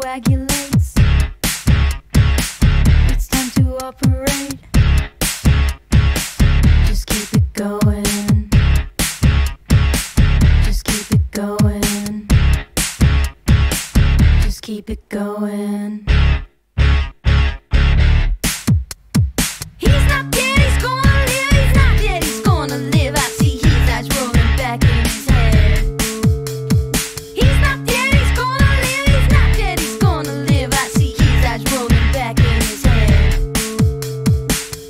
coagulates. It's time to operate. Just keep it going. Just keep it going. Just keep it going. He's not dead, he's gonna live. He's not dead, he's gonna live. I see his eyes rolling back in his head. He's not dead, he's gonna live. He's not dead, he's gonna live. I see his eyes rolling back in his head.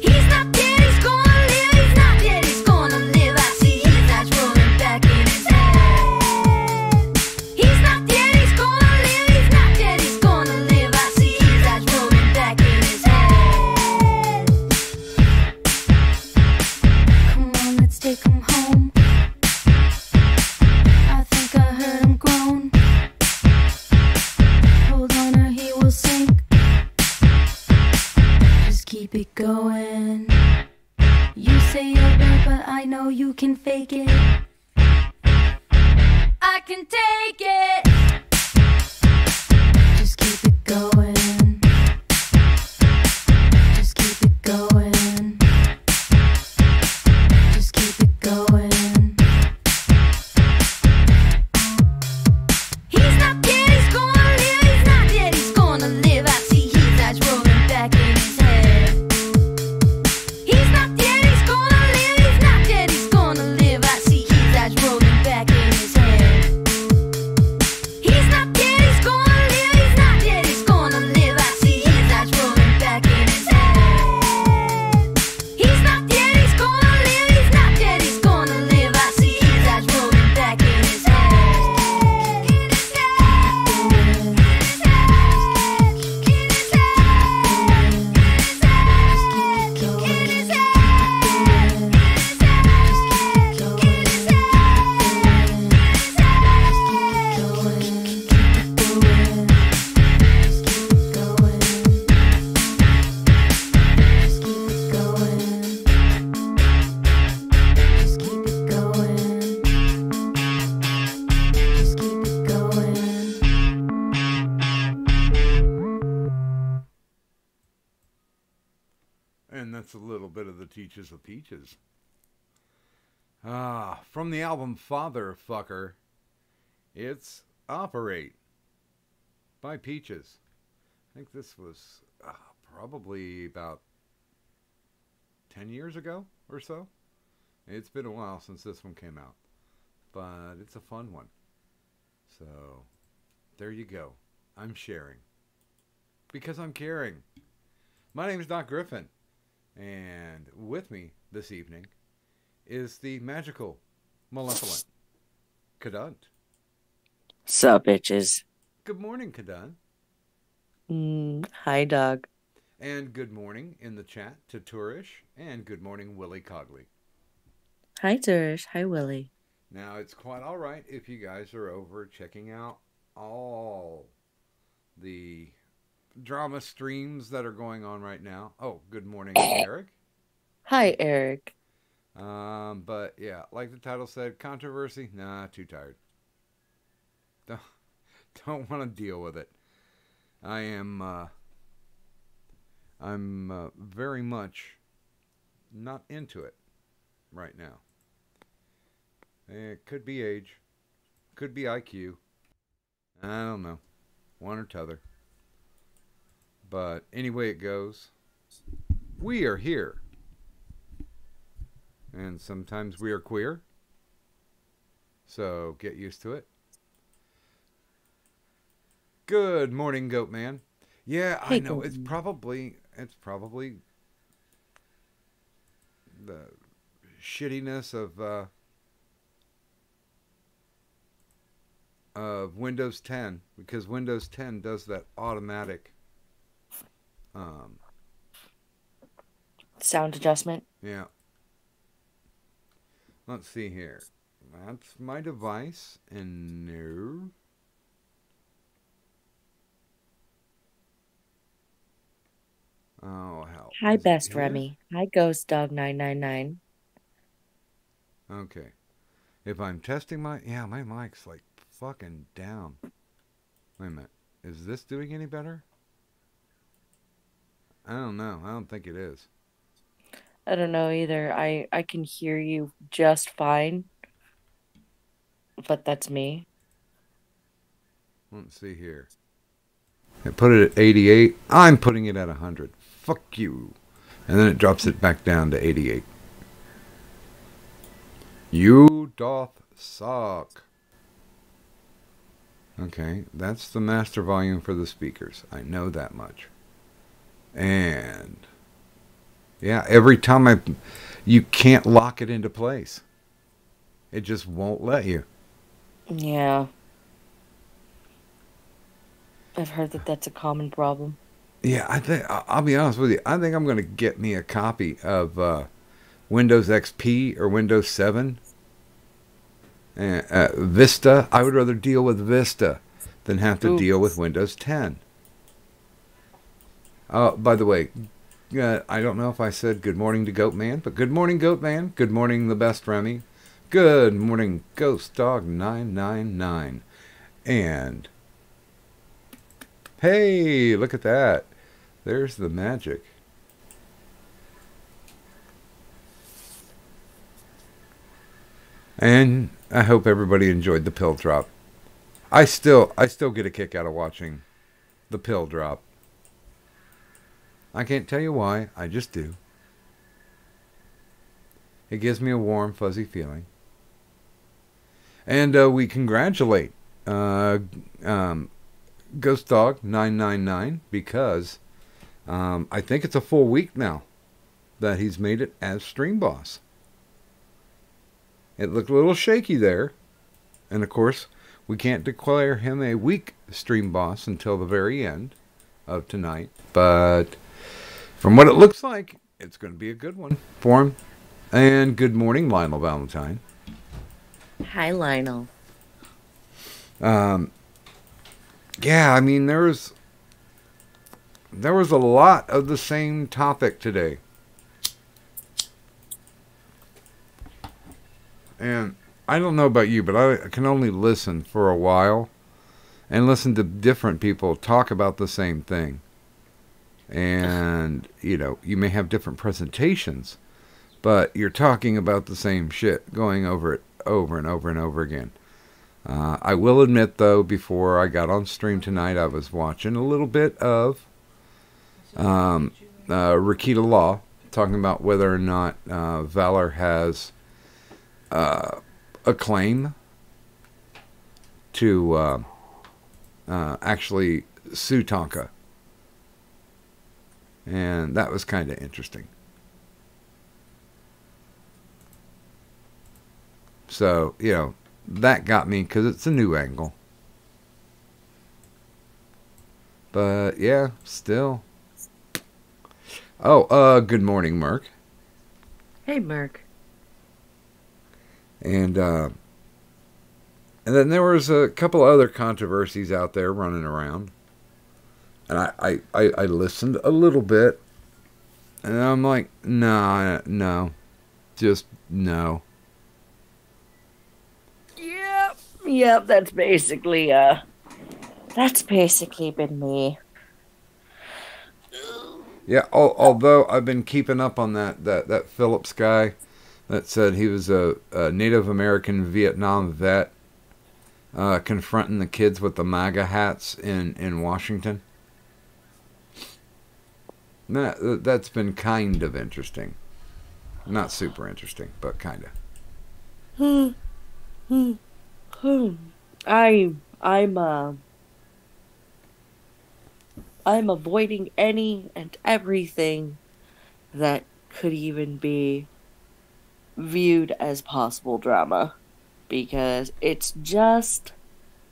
He's not dead, he's gonna live. He's not dead, he's gonna live. I see his eyes rolling back in his head. He's not dead, he's gonna live. He's not dead, he's gonna live. I see his eyes rolling back in his head. Come on, let's take him home. I think I heard him groan. Hold on or he will sink. Just keep it going. You say you're bad, but I know you can fake it. I can take it. Just keep it going. Just keep it going. Just keep it going. He's not dead, he's gonna live. He's not dead, he's gonna live. I see his eyes rolling back in his head. He's not dead, he's gonna live. He's not dead, he's gonna live. I see his eyes rolling back in his head. He's not dead, he's gonna live. He's not dead, he's gonna live. I see his eyes rolling back in his head. He's not dead, he's gonna live. He's not dead, he's gonna live. I see his eyes rolling back in his head. And that's a little bit of the Teaches of Peaches. From the album Father Fucker, it's Operate by Peaches. I think this was probably about 10 years ago or so. It's been a while since this one came out, but it's a fun one. So, there you go. I'm sharing. Because I'm caring. My name is Doc Griffin. And with me this evening is the magical, malevolent Kadant. Sup, bitches. Good morning, Kadant. Hi, dog. And good morning in the chat to Tourish. And good morning, Willie Cogley. Hi, Turish. Hi, Willie. Now, it's quite all right if you guys are over checking out all the drama streams that are going on right now. Oh, good morning, Eric. Hi, Eric. But yeah, like the title said, controversy. Nah, too tired. Don't want to deal with it. I'm very much not into it right now. It could be age, could be IQ. I don't know, one or t'other. But anyway it goes, we are here. And sometimes we are queer. So get used to it. Good morning, Goat Man. Yeah, Hey, I know. Goat It's Man. probably the shittiness of Windows 10, because Windows 10 does that automatic Sound adjustment. yeah. Let's see here. That's my device, and no. Oh, hell. Hi, Is it Best here? Remy. Hi, Ghost Dog 999. Okay. If I'm testing my... Yeah, my mic's like fucking down. Wait a minute. Is this doing any better? I don't know. I don't think it is. I don't know either. I can hear you just fine, but that's me. Let's see here. I put it at 88. I'm putting it at 100. Fuck you. And then it drops it back down to 88. You doth suck. Okay, that's the master volume for the speakers. I know that much. And yeah, every time you can't lock it into place. It just won't let you. Yeah. I've heard that that's a common problem. Yeah, I'll be honest with you. I think I'm going to get me a copy of Windows XP or Windows 7. Vista. I would rather deal with Vista than have to deal with Windows 10. By the way, I don't know if I said good morning to Goatman, but good morning, Goatman. Good morning, the best Remy. Good morning, Ghost Dog 999. And hey, look at that. There's the magic. And I hope everybody enjoyed the pill drop. I still get a kick out of watching the pill drop. I can't tell you why, I just do. It gives me a warm, fuzzy feeling. And we congratulate Ghost Dog 999 because I think it's a full week now that he's made it as Stream Boss. It looked a little shaky there. And of course, we can't declare him a week Stream Boss until the very end of tonight. But from what it looks like, it's going to be a good one for him. And good morning, Lionel Valentine. Hi, Lionel. Yeah, I mean, there was a lot of the same topic today. And I don't know about you, but I can only listen for a while and listen to different people talk about the same thing. And, you may have different presentations, but you're talking about the same shit, going over it over and over and over again. I will admit, though, before I got on stream tonight, I was watching a little bit of Rakita Law, talking about whether or not Valor has a claim to actually sue Tonka. And that was kind of interesting. So, that got me because it's a new angle. But, yeah, still. Oh, good morning, Merc. Hey, Merc. And then there was a couple other controversies out there running around. And I listened a little bit. And I'm like, no. Just no. Yep, that's basically been me. Yeah, although I've been keeping up on that Phillips guy that said he was a Native American Vietnam vet confronting the kids with the MAGA hats in Washington. That's been kind of interesting. Not super interesting, but kind of. I'm avoiding any and everything that could even be viewed as possible drama because it's just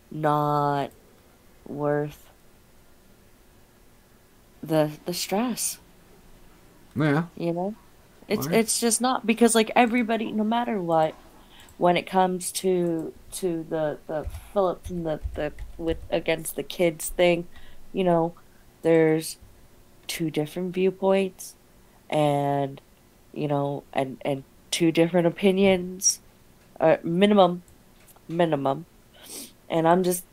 not worth the stress. Yeah. It's just not because like everybody, no matter what, when it comes to the Phillips and the with against the kids thing, there's two different viewpoints and and two different opinions minimum, and I'm just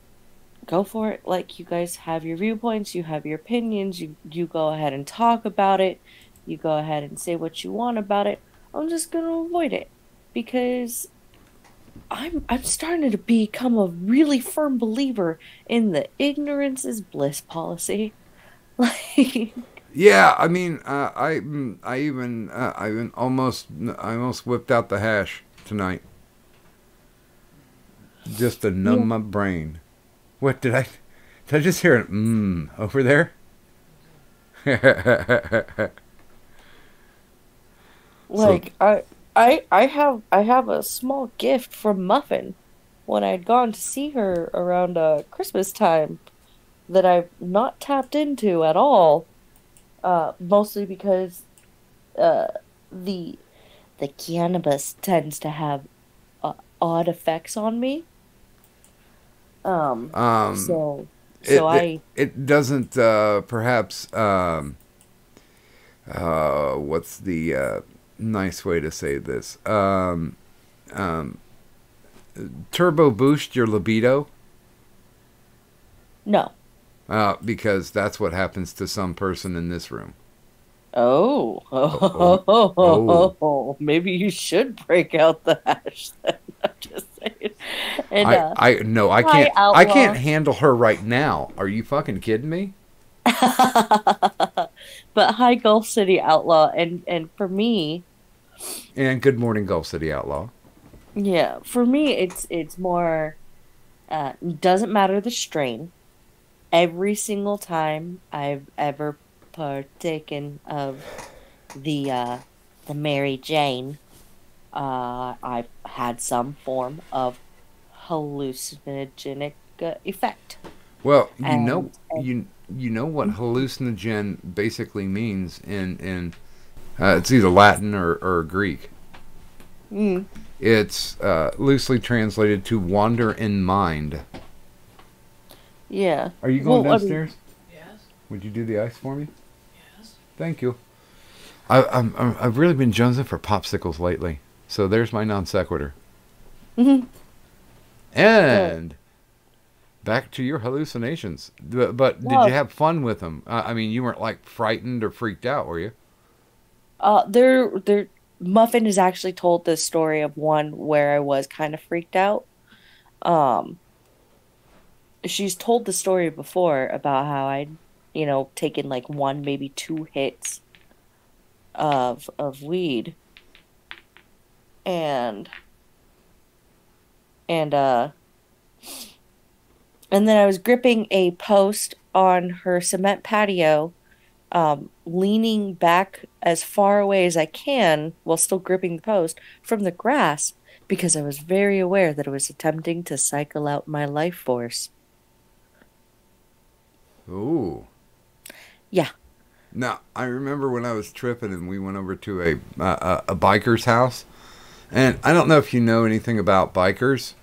go for it. Like, you guys have your viewpoints, you have your opinions, you go ahead and talk about it, you go ahead and say what you want about it. I'm just gonna avoid it because I'm starting to become a really firm believer in the ignorance is bliss policy. Like, Yeah, I mean, I even I almost whipped out the hash tonight just to yeah, numb my brain. What did I just hear an over there? So, like I have a small gift from Muffin when I'd gone to see her around Christmas time that I've not tapped into at all. Mostly because uh the the cannabis tends to have odd effects on me. Um, um, so it so it, I it doesn't perhaps what's the nice way to say this? Um, Turbo boost your libido no. because that's what happens to some person in this room. Oh, Oh, oh, oh. maybe you should break out the hash then. I'm just saying. And I no, I hi can't. I can't outlaw. handle her right now. Are you fucking kidding me? But hi Gulf City Outlaw, and for me, And good morning, Gulf City Outlaw. yeah, for me it's more doesn't matter the strain. Every single time I've ever partaken of the Mary Jane, I've had some form of hallucinogenic effect. Well, And you know what hallucinogen basically means in it's either Latin or Greek. mm, It's loosely translated to wander in mind. yeah. Are you going Well, I mean, downstairs? Would you do the ice for me? Thank you. I've really been jonesing for popsicles lately. So there's my non sequitur. mhm, but And back to your hallucinations. But did you well, have fun with them? I mean, you weren't like frightened or freaked out, were you? there Muffin has actually told this story of one where I was kind of freaked out. Um, she's told the story before about how I'd, taken like one, maybe two hits of weed and and uh and then I was gripping a post on her cement patio, leaning back as far away as I can while still gripping the post from the grass because I was very aware that it was attempting to cycle out my life force. Ooh. Yeah. Now, I remember when I was tripping and we went over to a biker's house. And I don't know if you know anything about bikers,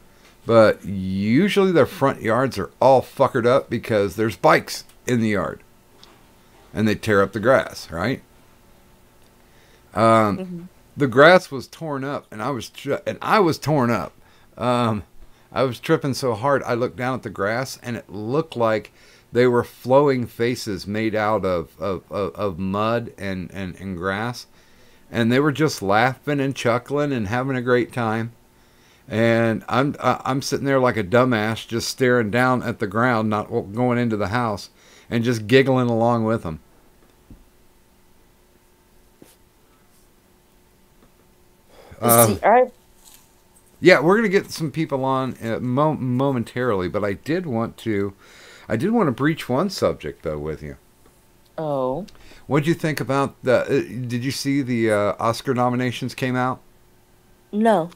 but usually their front yards are all fuckered up because there's bikes in the yard. And they tear up the grass, right? Hmm. The grass was torn up, and I was torn up. Um, I was tripping so hard, I looked down at the grass, and it looked like they were flowing faces made out of mud and grass, and they were just laughing and chuckling and having a great time. And I'm sitting there like a dumbass, just staring down at the ground, not going into the house, and just giggling along with them. See, I Yeah, we're gonna get some people on momentarily, but I did want to breach one subject though with you. oh What'd you think about the? Did you see the Oscar nominations came out? no.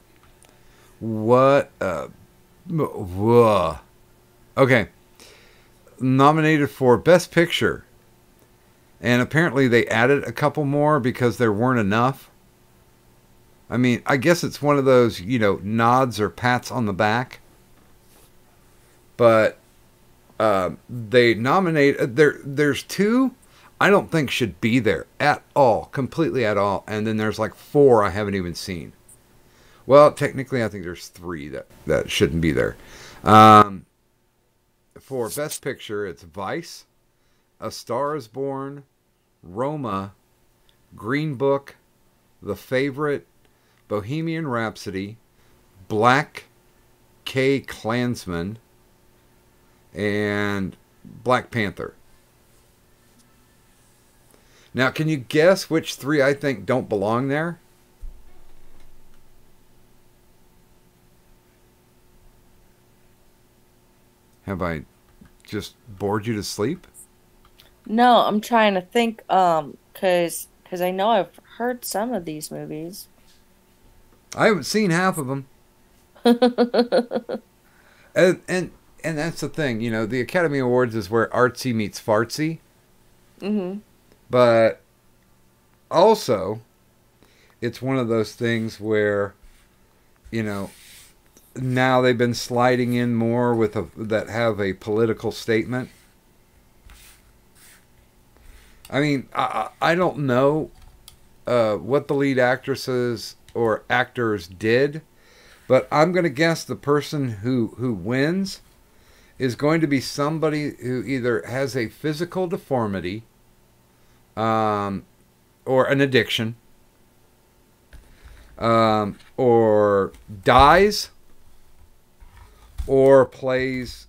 What? Whoa. Okay, nominated for Best Picture, and apparently they added a couple more because there weren't enough. I mean, I guess it's one of those, nods or pats on the back. But they nominate there's two I don't think should be there at all, completely at all, and then there's like four I haven't even seen. Well, technically, I think there's three that shouldn't be there. Um, for Best Picture, it's Vice, A Star is Born, Roma, Green Book, The Favorite, Bohemian Rhapsody, Black K. Klansman, and Black Panther. Now, can you guess which three I think don't belong there? Have I just bored you to sleep? No, I'm trying to think, cause I know I've heard some of these movies. I haven't seen half of them. And, and, and that's the thing, you know, the Academy Awards is where artsy meets fartsy. Mm-hmm. But also, it's one of those things where, you know, now they've been sliding in more with that have a political statement. I mean, I don't know what the lead actresses or actors did, but I'm going to guess the person who wins is going to be somebody who either has a physical deformity or an addiction or dies or plays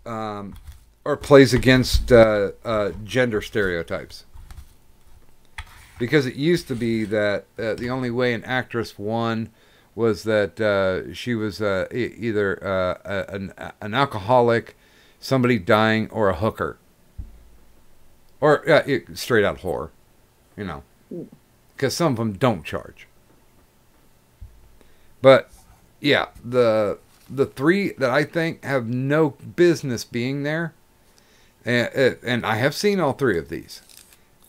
against gender stereotypes. Because it used to be that the only way an actress won was that she was either an alcoholic, somebody dying, or a hooker. Or straight out whore, you know. Because some of them don't charge. But, yeah, the three that I think have no business being there, and I have seen all three of these,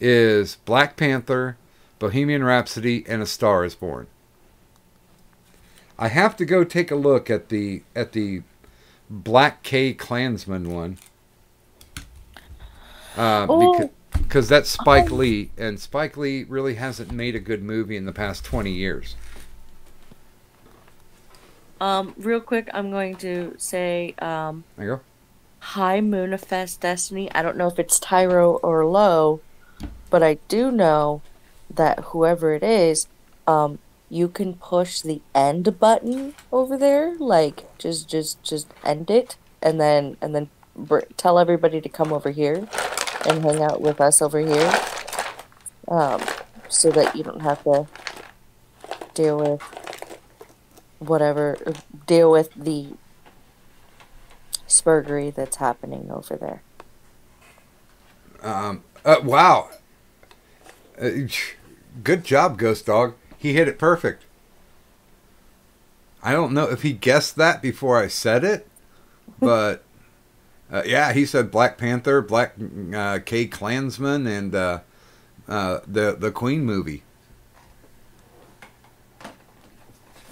is Black Panther, Bohemian Rhapsody, and A Star is Born. I have to go take a look at the Black K. Klansman one. Because that's Spike Lee, and Spike Lee really hasn't made a good movie in the past 20 years. Real quick, I'm going to say, There you go. High Moonifest Destiny. I don't know if it's Tyro or Low, but I do know that whoever it is, you can push the end button over there, like just end it, and then tell everybody to come over here and hang out with us over here, so that you don't have to deal with the spurgery that's happening over there. Wow. Good job, Ghost Dog. He hit it perfect. I don't know if he guessed that before I said it, but yeah, he said Black Panther, Black K. Klansman, and the Queen movie.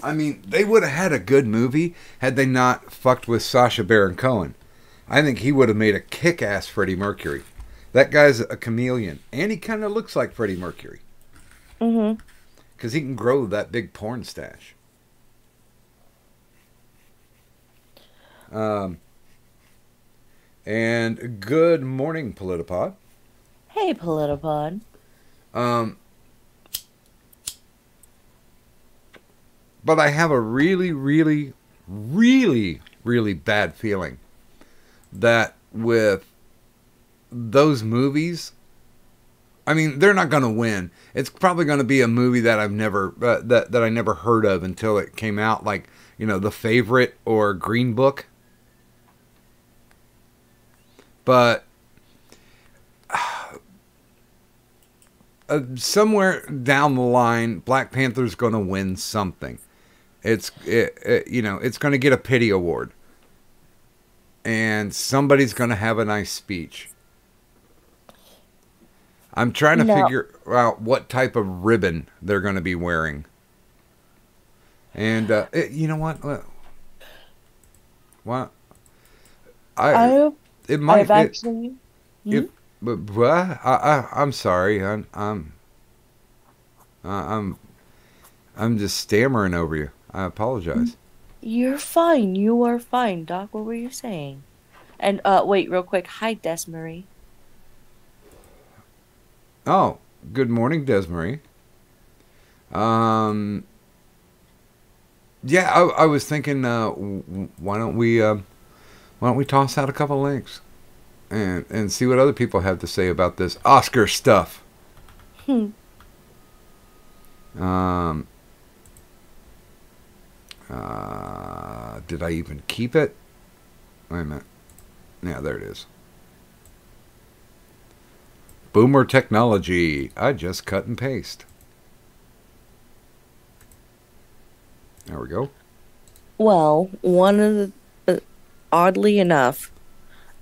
I mean, they would have had a good movie had they not fucked with Sacha Baron Cohen. I think he would have made a kick-ass Freddie Mercury. That guy's a chameleon, and he kind of looks like Freddie Mercury. Mm-hmm. Because he can grow that big porn stash. And good morning, Politipod. Hey, Politipod. But I have a really, really, really, really bad feeling that with those movies, I mean, they're not going to win. It's probably going to be a movie that I've never that I never heard of until it came out, like, you know, The Favorite or Green Book. But somewhere down the line, Black Panther's going to win something. It's going to get a pity award, and somebody's going to have a nice speech. I'm trying to figure out what type of ribbon they're going to be wearing. And you know what? What? I'm sorry. I'm just stammering over you. I apologize. You're fine. You are fine, Doc. What were you saying? And wait, real quick. Hi, Desmarie. Oh, good morning, Desmarie. Um, yeah, I was thinking, why don't we toss out a couple links and see what other people have to say about this Oscar stuff? Hmm. Um, did I even keep it? Wait a minute. Yeah, there it is. Boomer technology. I just cut and paste. There we go. Well, one of the oddly enough,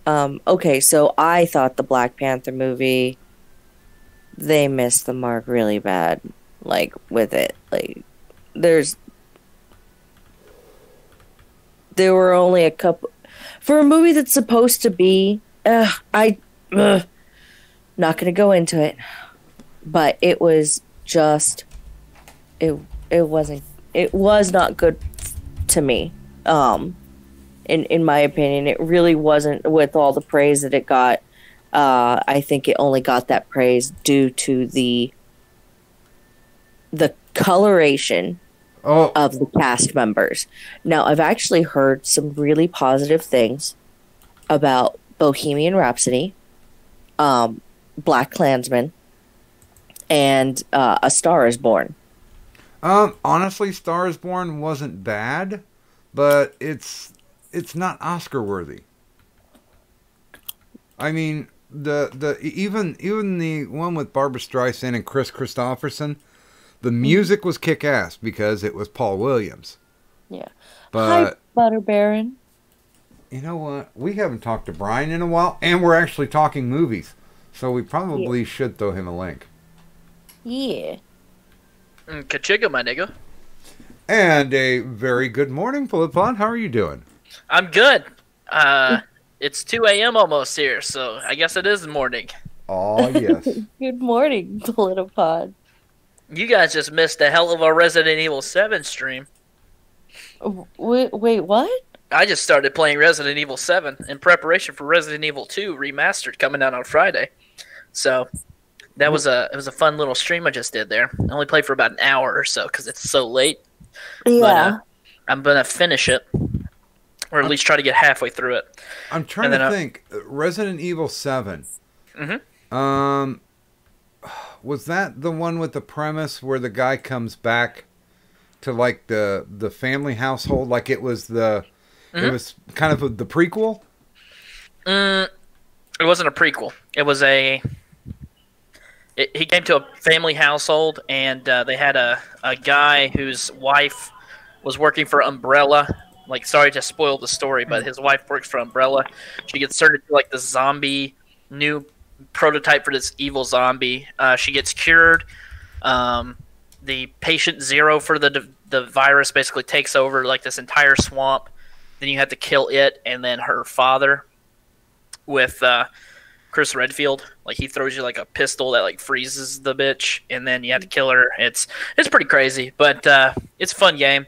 okay, so I thought the Black Panther movie, they missed the mark really bad, like with it. Like, there were only a couple for a movie that's supposed to be. Not gonna go into it, but it was just it. It wasn't. It was not good to me. In my opinion, it really wasn't with all the praise that it got. I think it only got that praise due to the coloration Oh, of the cast members. Now, I've actually heard some really positive things about Bohemian Rhapsody, Black Klansman, and A Star Is Born. honestly, Star is Born wasn't bad, but it's not Oscar worthy. I mean, even the one with Barbara Streisand and Chris Christopherson, the music was kick ass because it was Paul Williams. Yeah. Hi, But Butter Baron. you know what? We haven't talked to Brian in a while, and we're actually talking movies, so we probably should throw him a link. Yeah. Kachiga, my nigga. And a very good morning, Philippon. How are you doing? I'm good. It's 2 a.m. almost here, so I guess it is morning. Oh yes. Good morning, little pod. You guys just missed a hell of a Resident Evil 7 stream. Wait, what? I just started playing Resident Evil 7 in preparation for Resident Evil 2 Remastered coming out on Friday. So it was a fun little stream I just did there. I only played for about an hour or so because it's so late. Yeah. But, I'm gonna finish it, or at least try to get halfway through it. I'm trying to think. Resident Evil 7. Mm-hmm. Was that the one with the premise where the guy comes back to like the family household? Like it was it was kind of the prequel? It wasn't a prequel. It was he came to a family household, and they had a guy whose wife was working for Umbrella. Like, sorry to spoil the story, but his wife works for Umbrella. She gets turned into like the zombie, new prototype for this evil zombie. She gets cured. The patient zero for the virus basically takes over like this entire swamp. Then you have to kill it, and then her father with Chris Redfield. Like, he throws you like a pistol that like freezes the bitch, and then you have to kill her. It's pretty crazy, but it's a fun game.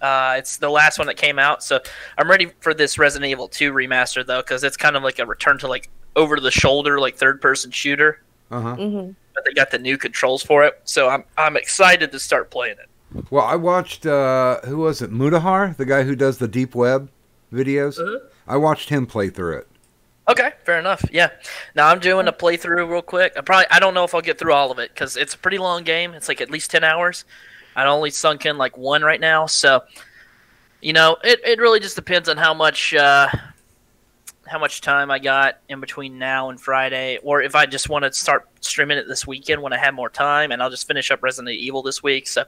It's the last one that came out, so I'm ready for this Resident Evil 2 remaster though, because it's kind of like a return to like over the shoulder, like third person shooter. Mm-hmm. But they got the new controls for it, so I'm excited to start playing it. Well, I watched who was it? Mutahar, the guy who does the deep web videos. I watched him play through it. Okay, fair enough. Yeah. Now I'm doing a playthrough real quick. I don't know if I'll get through all of it because it's a pretty long game. It's like at least 10 hours. I only sunk in like one right now, so it really just depends on how much time I got in between now and Friday, or if I just want to start streaming it this weekend when I have more time, and I'll just finish up Resident Evil this week. So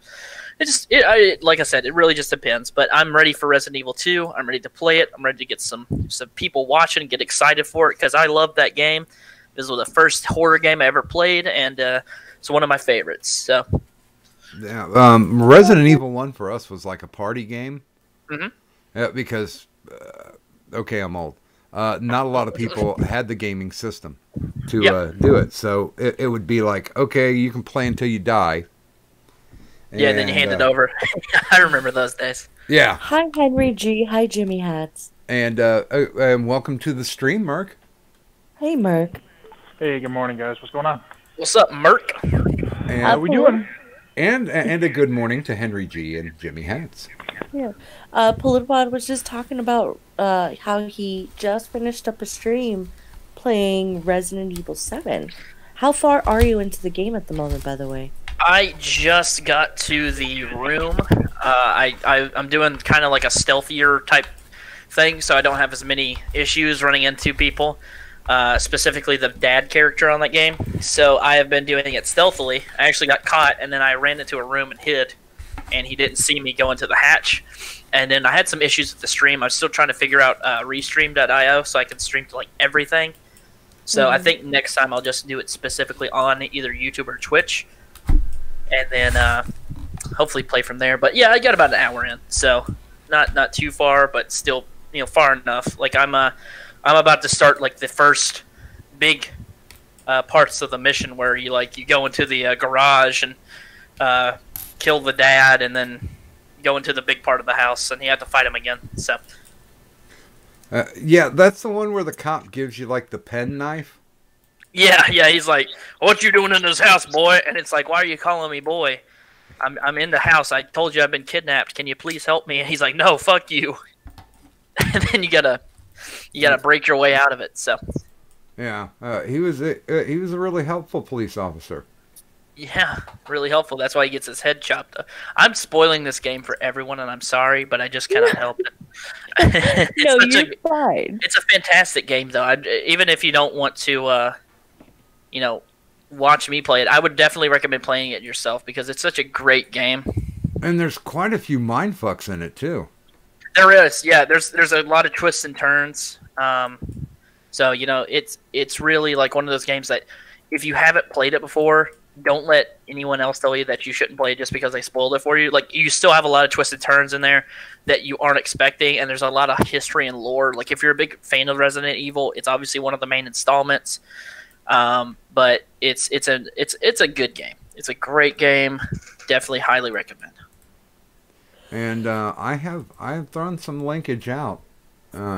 like I said, it really just depends. But I'm ready for Resident Evil 2. I'm ready to play it. I'm ready to get some people watching and get excited for it because I love that game. This was the first horror game I ever played, and it's one of my favorites. So. Yeah, Resident Evil 1 for us was like a party game. Mm-hmm. Yeah, because, okay, I'm old. Not a lot of people had the gaming system to do it. So it would be like, okay, you can play until you die. And then you hand it over. I remember those days. Yeah. Hi, Henry G. Hi, Jimmy Hats. And welcome to the stream, Mark. Hey, Merc. Hey, good morning, guys. What's going on? What's up, Merc? And How we doing? And a good morning to Henry G and Jimmy Hats. Yeah. Politipod was just talking about how he just finished up a stream playing Resident Evil 7. How far are you into the game at the moment, by the way? I just got to the room. I'm doing kind of like a stealthier type thing, so I don't have as many issues running into people. Specifically the dad character on that game. So I have been doing it stealthily. I actually got caught, and then I ran into a room and hid, and he didn't see me go into the hatch. And then I had some issues with the stream. I was still trying to figure out restream.io so I can stream to like everything. So I think next time I'll just do it specifically on either YouTube or Twitch, and then hopefully play from there. But yeah, I got about an hour in, so not too far, but still far enough. Like I'm about to start like the first big parts of the mission where you go into the garage and kill the dad, and then go into the big part of the house, and you have to fight him again. So yeah, that's the one where the cop gives you like the pen knife. yeah, he's like, "What you doing in this house, boy?" And it's like, "Why are you calling me boy? I'm in the house. I told you I've been kidnapped. Can you please help me?" And he's like, "No, fuck you." And then you gotta break your way out of it. So yeah, he was a really helpful police officer. yeah, really helpful. That's why he gets his head chopped up. I'm spoiling this game for everyone, and I'm sorry, but I just cannot help it. No, you're fine. It's a fantastic game, though. Even if you don't want to, watch me play it, I would definitely recommend playing it yourself because it's such a great game. And there's quite a few mindfucks in it too. There is, yeah. There's a lot of twists and turns. So it's really like one of those games that if you haven't played it before, don't let anyone else tell you that you shouldn't play it just because they spoiled it for you. Like, you still have a lot of twists and turns in there that you aren't expecting, and there's a lot of history and lore. Like, if you're a big fan of Resident Evil, it's obviously one of the main installments. But it's a good game. It's a great game. Definitely highly recommend. And I have thrown some linkage out.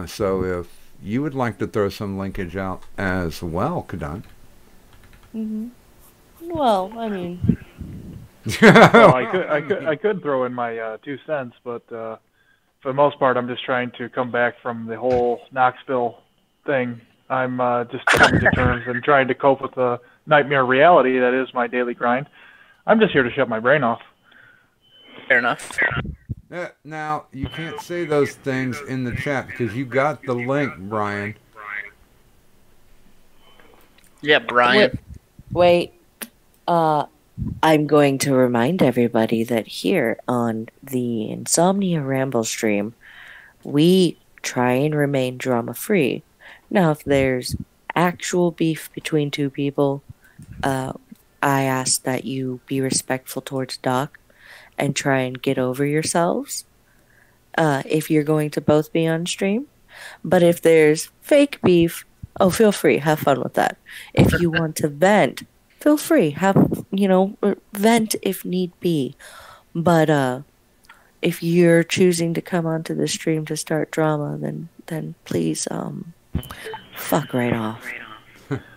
So if you would like to throw some linkage out as well, Kadan. Mm-hmm. Well, I mean, Well, I could throw in my 2 cents, but for the most part, I'm just trying to come back from the whole Knoxville thing. I'm just coming to terms and trying to cope with the nightmare reality that is my daily grind. I'm just here to shut my brain off. Fair enough. Now, you can't say those things in the chat because you got the link, Brian. Yeah, Brian. wait. I'm going to remind everybody that here on the Insomnia Ramble stream, we try and remain drama-free. Now, if there's actual beef between two people, I ask that you be respectful towards Doc and try and get over yourselves if you're going to both be on stream. But if there's fake beef, feel free. Have fun with that. If you want to vent, feel free. Vent if need be. But if you're choosing to come onto the stream to start drama, then please fuck right off.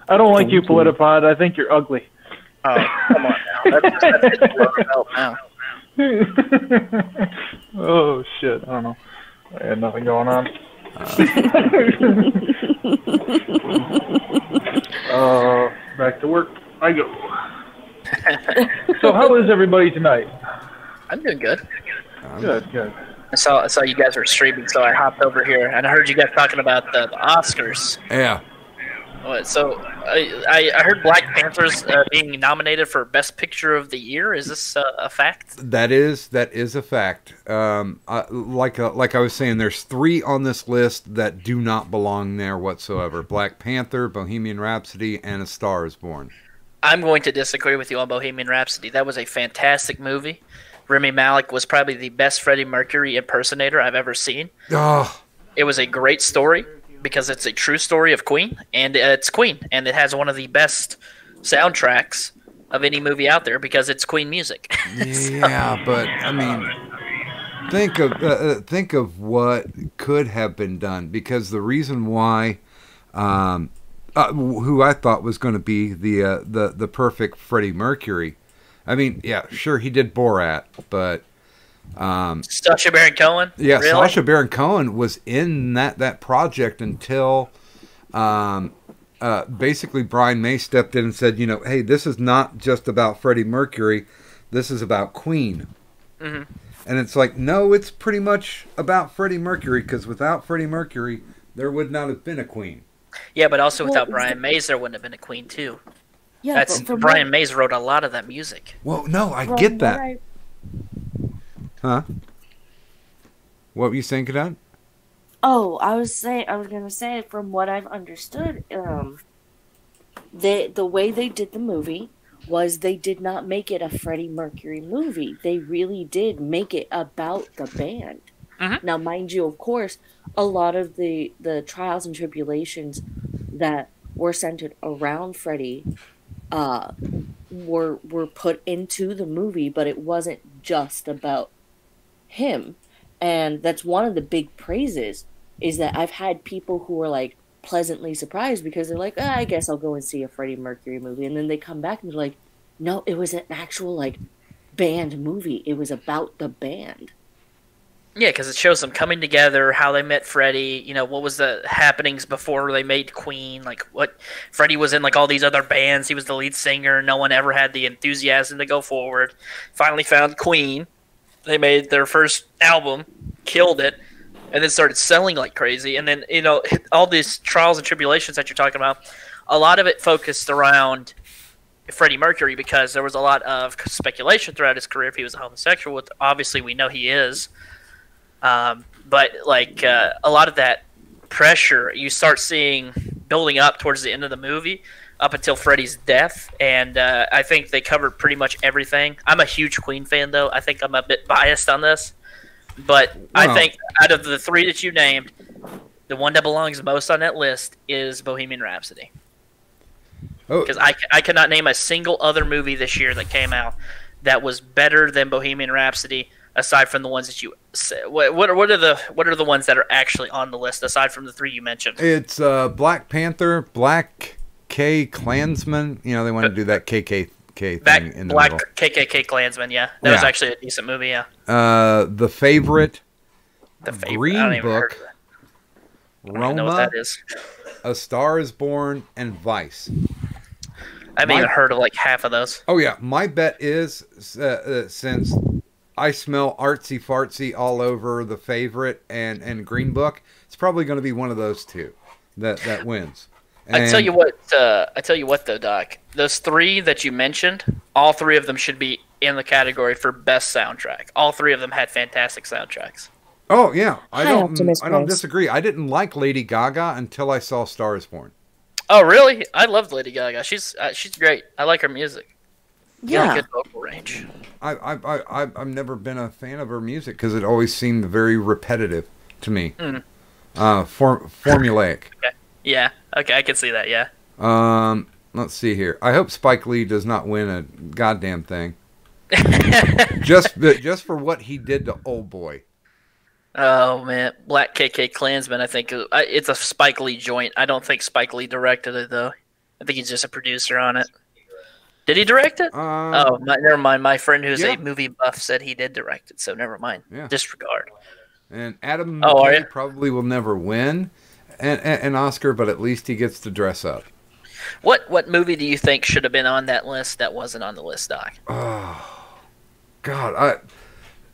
I don't like you, Politipod. I think you're ugly. Oh, come on now. That's now. Oh, shit. I don't know. I had nothing going on. Back to work I go. So how is everybody tonight? I'm doing good. Good. I saw you guys were streaming, so I hopped over here, and I heard you guys talking about the Oscars. Yeah. So I heard Black Panther's being nominated for Best Picture of the Year. Is this a fact? That is a fact. Like I was saying, there's 3 on this list that do not belong there whatsoever. Black Panther, Bohemian Rhapsody, and A Star Is Born. I'm going to disagree with you on Bohemian Rhapsody. That was a fantastic movie. Rami Malek was probably the best Freddie Mercury impersonator I've ever seen. Oh. It was a great story because it's a true story of Queen, and it's Queen, and it has one of the best soundtracks of any movie out there because it's Queen music. Yeah, but I mean, think of what could have been done, because the reason why who I thought was going to be the perfect Freddie Mercury. I mean, yeah, sure, he did Borat, but Sacha Baron Cohen. Yeah, really? Sacha Baron Cohen was in that project until basically Brian May stepped in and said, hey, this is not just about Freddie Mercury, this is about Queen. Mm-hmm. And it's like, no, it's pretty much about Freddie Mercury, because without Freddie Mercury, there would not have been a Queen. Yeah, but also without Brian Mays, there wouldn't have been a Queen too. Yeah, Brian Mays wrote a lot of that music. Well, no, I get that. Huh? What were you saying, Cadet? Oh, I was gonna say, from what I've understood, the way they did the movie was they did not make it a Freddie Mercury movie. They really did make it about the band. Mm-hmm. Now, mind you, of course, a lot of the trials and tribulations that were centered around Freddie were put into the movie, but it wasn't just about him. And that's one of the big praises, is that I've had people who were like pleasantly surprised, because they're like, I guess I'll go and see a Freddie Mercury movie, and then they come back and they're like, no, it was an actual like band movie. It was about the band. Yeah, because it shows them coming together, how they met Freddie, what was the happenings before they made Queen, like what Freddie was in, like all these other bands. He was the lead singer. No one ever had the enthusiasm to go forward. Finally found Queen. They made their first album, killed it, and then started selling like crazy. And then, all these trials and tribulations that you're talking about, a lot of it focused around Freddie Mercury, because there was a lot of speculation throughout his career if he was a homosexual, which obviously we know he is. But a lot of that pressure you start seeing building up towards the end of the movie, up until Freddie's death, and I think they covered pretty much everything. I'm a huge Queen fan, though. I think I'm a bit biased on this, but I think out of the three that you named, the one that belongs most on that list is Bohemian Rhapsody. Because I cannot name a single other movie this year that came out that was better than Bohemian Rhapsody, aside from the ones that you said. What are the ones that are actually on the list aside from the three you mentioned? It's Black Panther, Black K Klansman. They want to do that KKK thing in the Black middle. KKK Klansman, yeah. That was actually a decent movie, yeah. The Favorite, The Favorite. Green I don't even Book, heard of that. I don't know what Roma, that is. A Star is Born, and Vice. I haven't even heard of like half of those. Oh yeah, my bet is since I smell artsy fartsy all over The Favorite and Green Book, it's probably going to be one of those two that wins. And I tell you what though, Doc. Those three that you mentioned, all three of them should be in the category for best soundtrack. All three of them had fantastic soundtracks. Oh yeah, I don't Prime. disagree. I didn't like Lady Gaga until I saw Star is Born. Oh really? I loved Lady Gaga. She's great. I like her music. Yeah. Good vocal range. I've never been a fan of her music because it always seemed very repetitive to me. Formulaic. Okay. Yeah. Okay, I can see that. Yeah. Let's see here. I hope Spike Lee does not win a goddamn thing. just for what he did to Old Boy. Oh man, Black KK Klansman. I think it's a Spike Lee joint. I don't think Spike Lee directed it though. I think he's just a producer on it. Did he direct it? Never mind. My friend who's a movie buff said he did direct it, so never mind. Yeah. Disregard. And Adam McKay probably will never win an Oscar, but at least he gets to dress up. What movie do you think should have been on that list that wasn't on the list, Doc? Oh, God.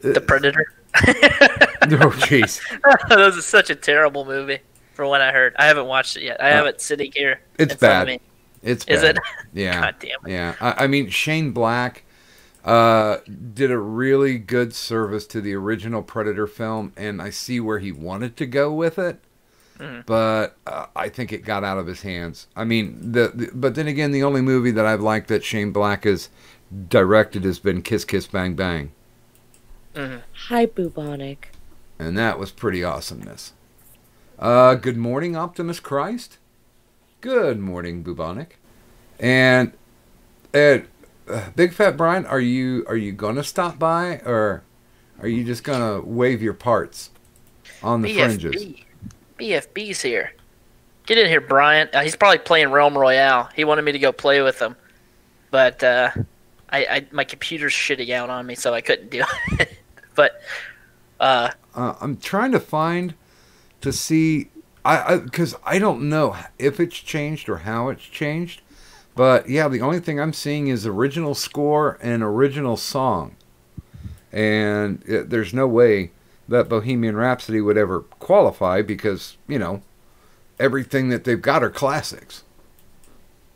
The Predator? Oh, jeez. That was such a terrible movie, from what I heard. I haven't watched it yet. I have it sitting here. It's bad. It's bad. Is it? Yeah. God damn it. Yeah. I mean, Shane Black did a really good service to the original Predator film, and I see where he wanted to go with it. But I think it got out of his hands. I mean, but then again, the only movie that I've liked that Shane Black has directed has been Kiss Kiss Bang Bang. Hi, Bubonic. And that was pretty awesomeness. Good morning, Optimus Christ. Good morning, Bubonic. And Big Fat Brian, are you gonna stop by, or Are you just gonna wave your parts on the fringes? BFB's here. Get in here, Brian. He's probably playing Realm Royale. He wanted me to go play with him, but my computer's shitting out on me, so I couldn't do it. But I'm trying to see, because I don't know if it's changed or how it's changed. But yeah, the only thing I'm seeing is original score and original song, and there's no way that Bohemian Rhapsody would ever qualify because everything that they've got are classics.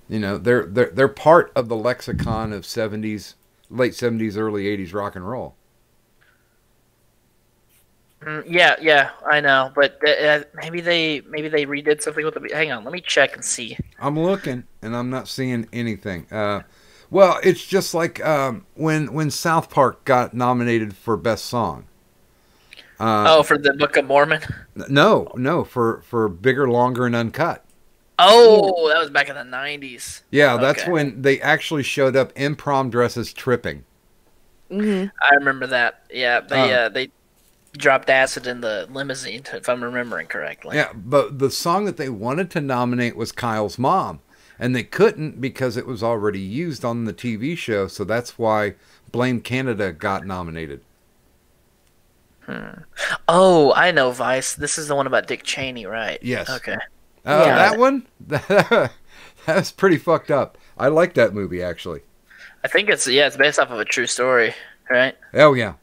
They're part of the lexicon of late 70s, early 80s rock and roll. Yeah, I know, but maybe they redid something with the. Hang on, let me check and see. I'm looking, and I'm not seeing anything. Well, it's just like when South Park got nominated for Best Song. For the Book of Mormon? No, for Bigger, Longer, and Uncut. Oh, that was back in the 90s. Yeah, that's when they actually showed up in prom dresses tripping. Mm-hmm. I remember that. Yeah, they dropped acid in the limousine, if I'm remembering correctly. Yeah, but the song that they wanted to nominate was Kyle's Mom, and they couldn't because it was already used on the TV show, so that's why Blame Canada got nominated. Oh, I know, Vice. This is the one about Dick Cheney, right? Yes. Okay. That one? That's pretty fucked up. I like that movie, actually. I think it's based off of a true story, right? Oh, yeah.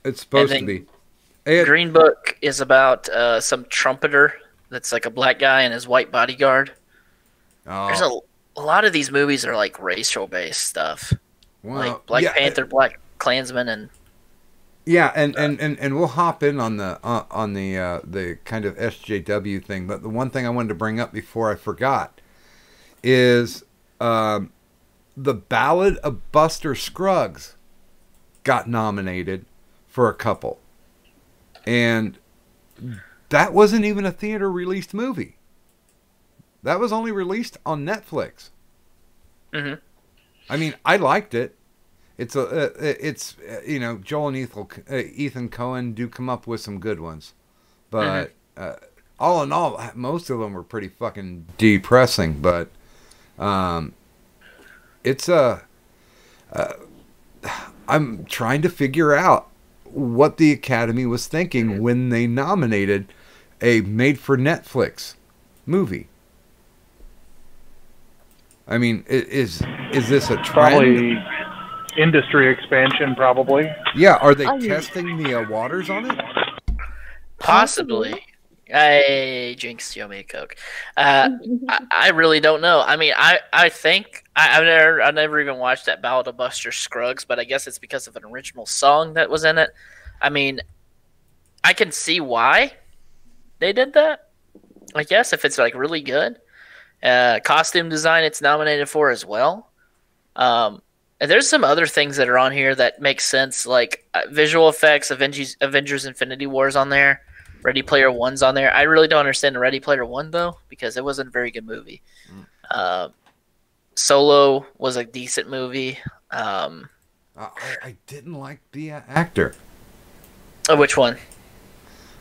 It's supposed to be. Green Book is about some trumpeter that's like a black guy and his white bodyguard. Oh. There's a lot of these movies are like racial-based stuff. Well, like Black Panther, Black Klansman, and... Yeah, and we'll hop in on the kind of SJW thing. But the one thing I wanted to bring up before I forgot is the Ballad of Buster Scruggs got nominated for a couple, and that wasn't even a theater released movie. That was only released on Netflix. Mm-hmm. I mean, I liked it. It's Joel and Ethan Coen do come up with some good ones, but all in all, most of them were pretty fucking depressing. But it's I'm trying to figure out what the Academy was thinking when they nominated a made-for-Netflix movie. I mean, is this a trend? Probably industry expansion, probably. Yeah, are they testing the waters on it? Possibly. Hey, Jinx, you owe me a Coke. I really don't know. I mean, I think I've never even watched that Ballad of Buster Scruggs, but I guess it's because of an original song that was in it. I mean, I can see why they did that. I guess if it's like really good, costume design, it's nominated for as well. And there's some other things that are on here that make sense, like visual effects. Avengers Infinity War's on there. Ready Player One's on there. I really don't understand the Ready Player One, though, because it wasn't a very good movie. Solo was a decent movie. I didn't like the actor. Oh, which one?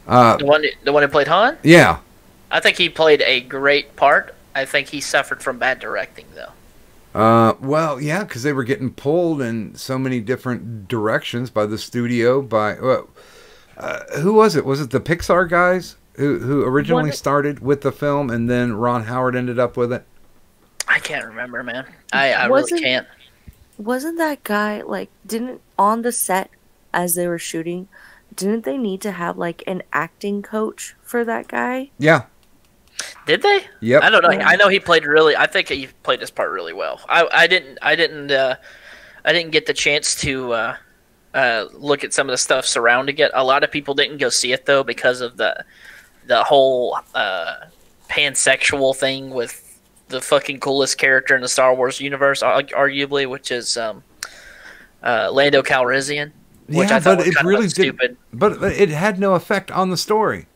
The one who played Han? Yeah. I think he played a great part. I think he suffered from bad directing, though. Well, yeah, because they were getting pulled in so many different directions by the studio. Who was it? Was it the Pixar guys who originally started with the film, and then Ron Howard ended up with it? I can't remember, man. I really can't. Wasn't that guy didn't on the set as they were shooting? Didn't they need to have an acting coach for that guy? Yeah. Did they? Yep. I don't know. I know he played I think he played his part really well. I didn't get the chance to look at some of the stuff surrounding it. A lot of people didn't go see it though because of the whole pansexual thing with the fucking coolest character in the Star Wars universe, arguably, which is Lando Calrissian. Which I thought was kind of stupid. But it had no effect on the story.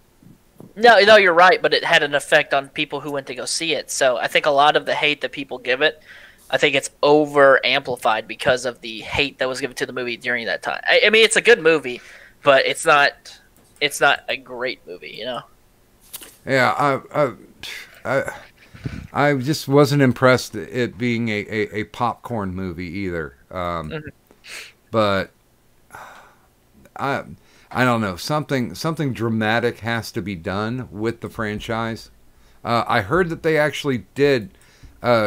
No, you're right, but it had an effect on people who went to go see it. So I think a lot of the hate that people give it, I think it's over amplified because of the hate that was given to the movie during that time. I mean, it's a good movie, but it's not a great movie, you know. Yeah, I just wasn't impressed it being a popcorn movie either. But I don't know, something dramatic has to be done with the franchise. I heard that they actually did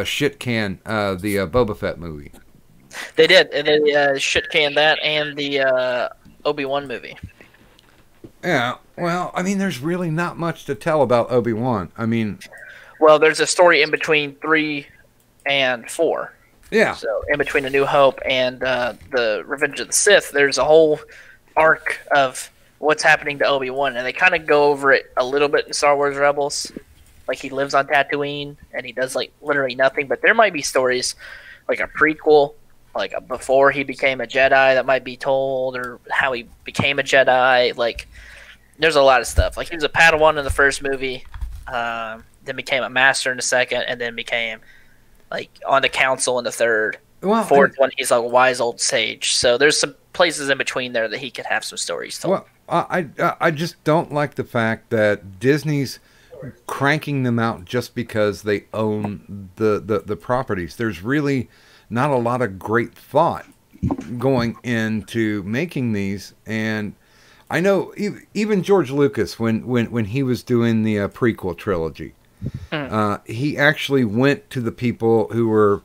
shit can the Boba Fett movie. They did. And they shit canned that and the Obi-Wan movie. Yeah, well, I mean, there's really not much to tell about Obi-Wan. I mean, well, there's a story in between 3 and 4. Yeah. So in between A New Hope and the Revenge of the Sith, there's a whole arc of what's happening to Obi-Wan, and they kind of go over it a little bit in Star Wars Rebels. Like, he lives on Tatooine, and he does, like, literally nothing. But there might be stories, like a prequel, like before he became a Jedi that might be told, or how he became a Jedi. Like, there's a lot of stuff. Like, he was a Padawan in the first movie, then became a Master in the second, and then became, like, on the Council in the third. Well, Fourth one, he's a wise old sage. So there's some places in between there that he could have some stories told. Well, I just don't like the fact that Disney's cranking them out just because they own the properties. There's really not a lot of great thought going into making these, and I know even George Lucas, when he was doing the prequel trilogy, he actually went to the people who were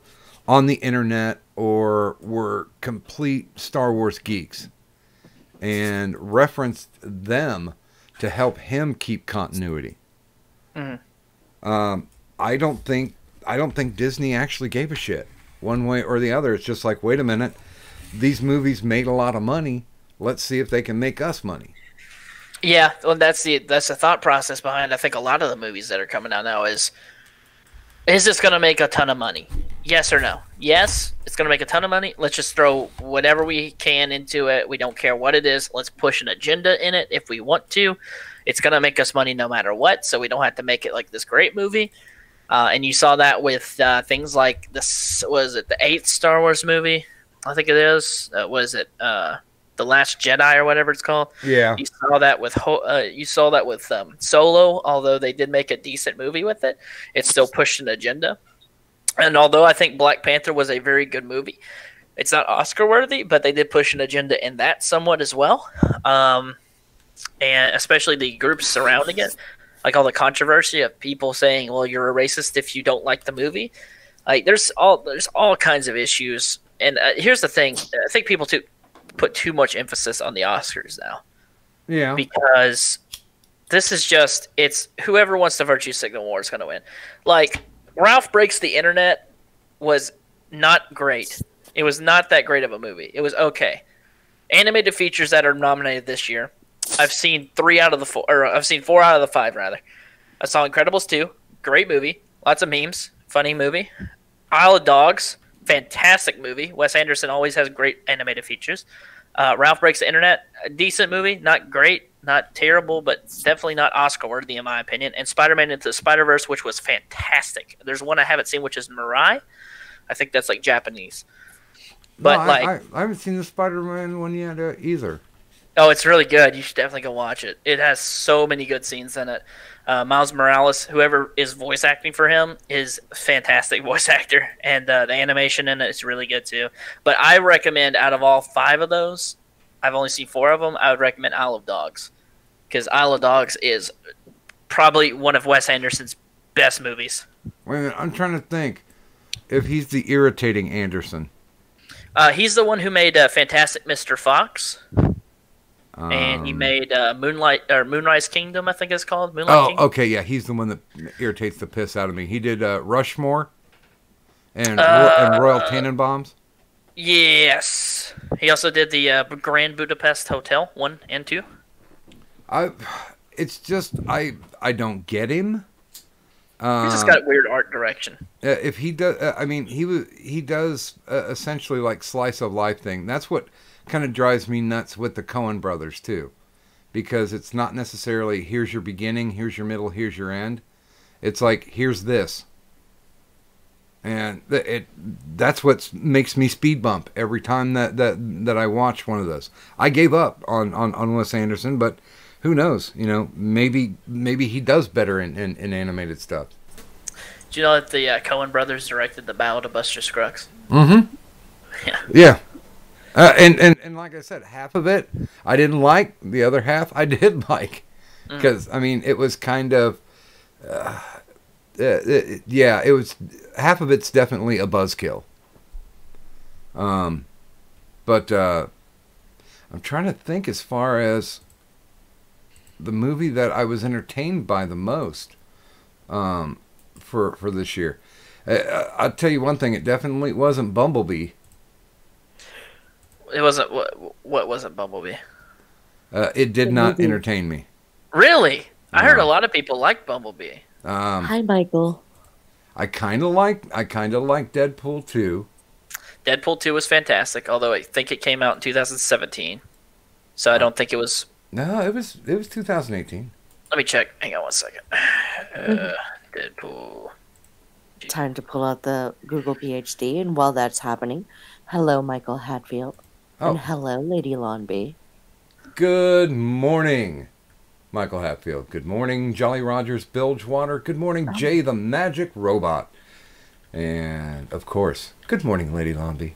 on the internet or were complete Star Wars geeks and referenced them to help him keep continuity. I don't think Disney actually gave a shit one way or the other. It's just like, wait a minute, these movies made a lot of money. Let's see if they can make us money. Yeah, well, that's the thought process behind, I think, a lot of the movies that are coming out now is this going to make a ton of money? Yes or no? Yes, it's going to make a ton of money. Let's just throw whatever we can into it. We don't care what it is. Let's push an agenda in it if we want to. It's going to make us money no matter what, so we don't have to make it like this great movie. And you saw that with things like this, was it the 8th Star Wars movie? I think it is. Was it The Last Jedi or whatever it's called? Yeah. You saw that with Solo, although they did make a decent movie with it. It still pushed an agenda. And although I think Black Panther was a very good movie, it's not Oscar worthy, but they did push an agenda in that somewhat as well. And especially the groups surrounding it, like all the controversy of people saying, "Well, you're a racist if you don't like the movie." Like there's all kinds of issues. And here's the thing: I think people put too much emphasis on the Oscars now. Yeah. Because this is just, it's whoever wants the virtue signal war is going to win. Like, Ralph Breaks the Internet was not great. It was not that great of a movie. It was okay. Animated features that are nominated this year, I've seen 4 out of the 5, rather. I saw Incredibles 2, great movie, lots of memes, funny movie. Isle of Dogs, fantastic movie. Wes Anderson always has great animated features. Ralph Breaks the Internet, a decent movie, not great, not terrible, but definitely not Oscar worthy in my opinion. And Spider-Man Into the Spider-Verse, which was fantastic. There's one I haven't seen, which is Mirai. I think that's like Japanese. But no, like, I haven't seen the Spider-Man one yet either. Oh, it's really good. You should definitely go watch it. It has so many good scenes in it. Miles Morales, whoever is voice acting for him, is a fantastic voice actor. And the animation in it is really good too. But I recommend, out of all 5 of those, I've only seen 4 of them, I would recommend Isle of Dogs. Because Isle of Dogs is probably one of Wes Anderson's best movies. Wait a minute, I'm trying to think if he's the irritating Anderson. He's the one who made Fantastic Mr. Fox. And he made Moonrise Kingdom, I think it's called. Kingdom. Okay, yeah, he's the one that irritates the piss out of me. He did Rushmore and Royal Tenenbaums. Yes, he also did the Grand Budapest Hotel 1 and 2. It's just I don't get him. He's just got weird art direction. If he does, I mean, he does essentially like slice of life thing. That's what kind of drives me nuts with the Coen brothers too, because it's not necessarily here's your beginning, here's your middle, here's your end. It's like here's this, and and that's what makes me speed bump every time that I watch one of those. I gave up on Wes Anderson, but who knows? You know, maybe he does better in animated stuff. Do you know that the Coen brothers directed The Ballad of Buster Scruggs? Mm-hmm. Yeah. And like I said, half of it I didn't like. The other half I did like. Because, I mean, it was kind of... it was... Half of it's definitely a buzzkill. But I'm trying to think as far as the movie that I was entertained by the most for this year. I'll tell you one thing, it definitely wasn't Bumblebee. It wasn't... What wasn't Bumblebee? It did not entertain me. Really? I heard a lot of people like Bumblebee. Hi, Michael. I kind of like Deadpool 2. Deadpool 2 was fantastic, although I think it came out in 2017. So I don't think it was... No, it was 2018. Let me check. Hang on one second. Deadpool. Time to pull out the Google PhD, and while that's happening, hello, Michael Hatfield. And hello, Lady Lawnby. Good morning, Michael Hatfield. Good morning, Jolly Rogers Bilgewater. Good morning, Jay the Magic Robot. And, of course, good morning, Lady Lawnby.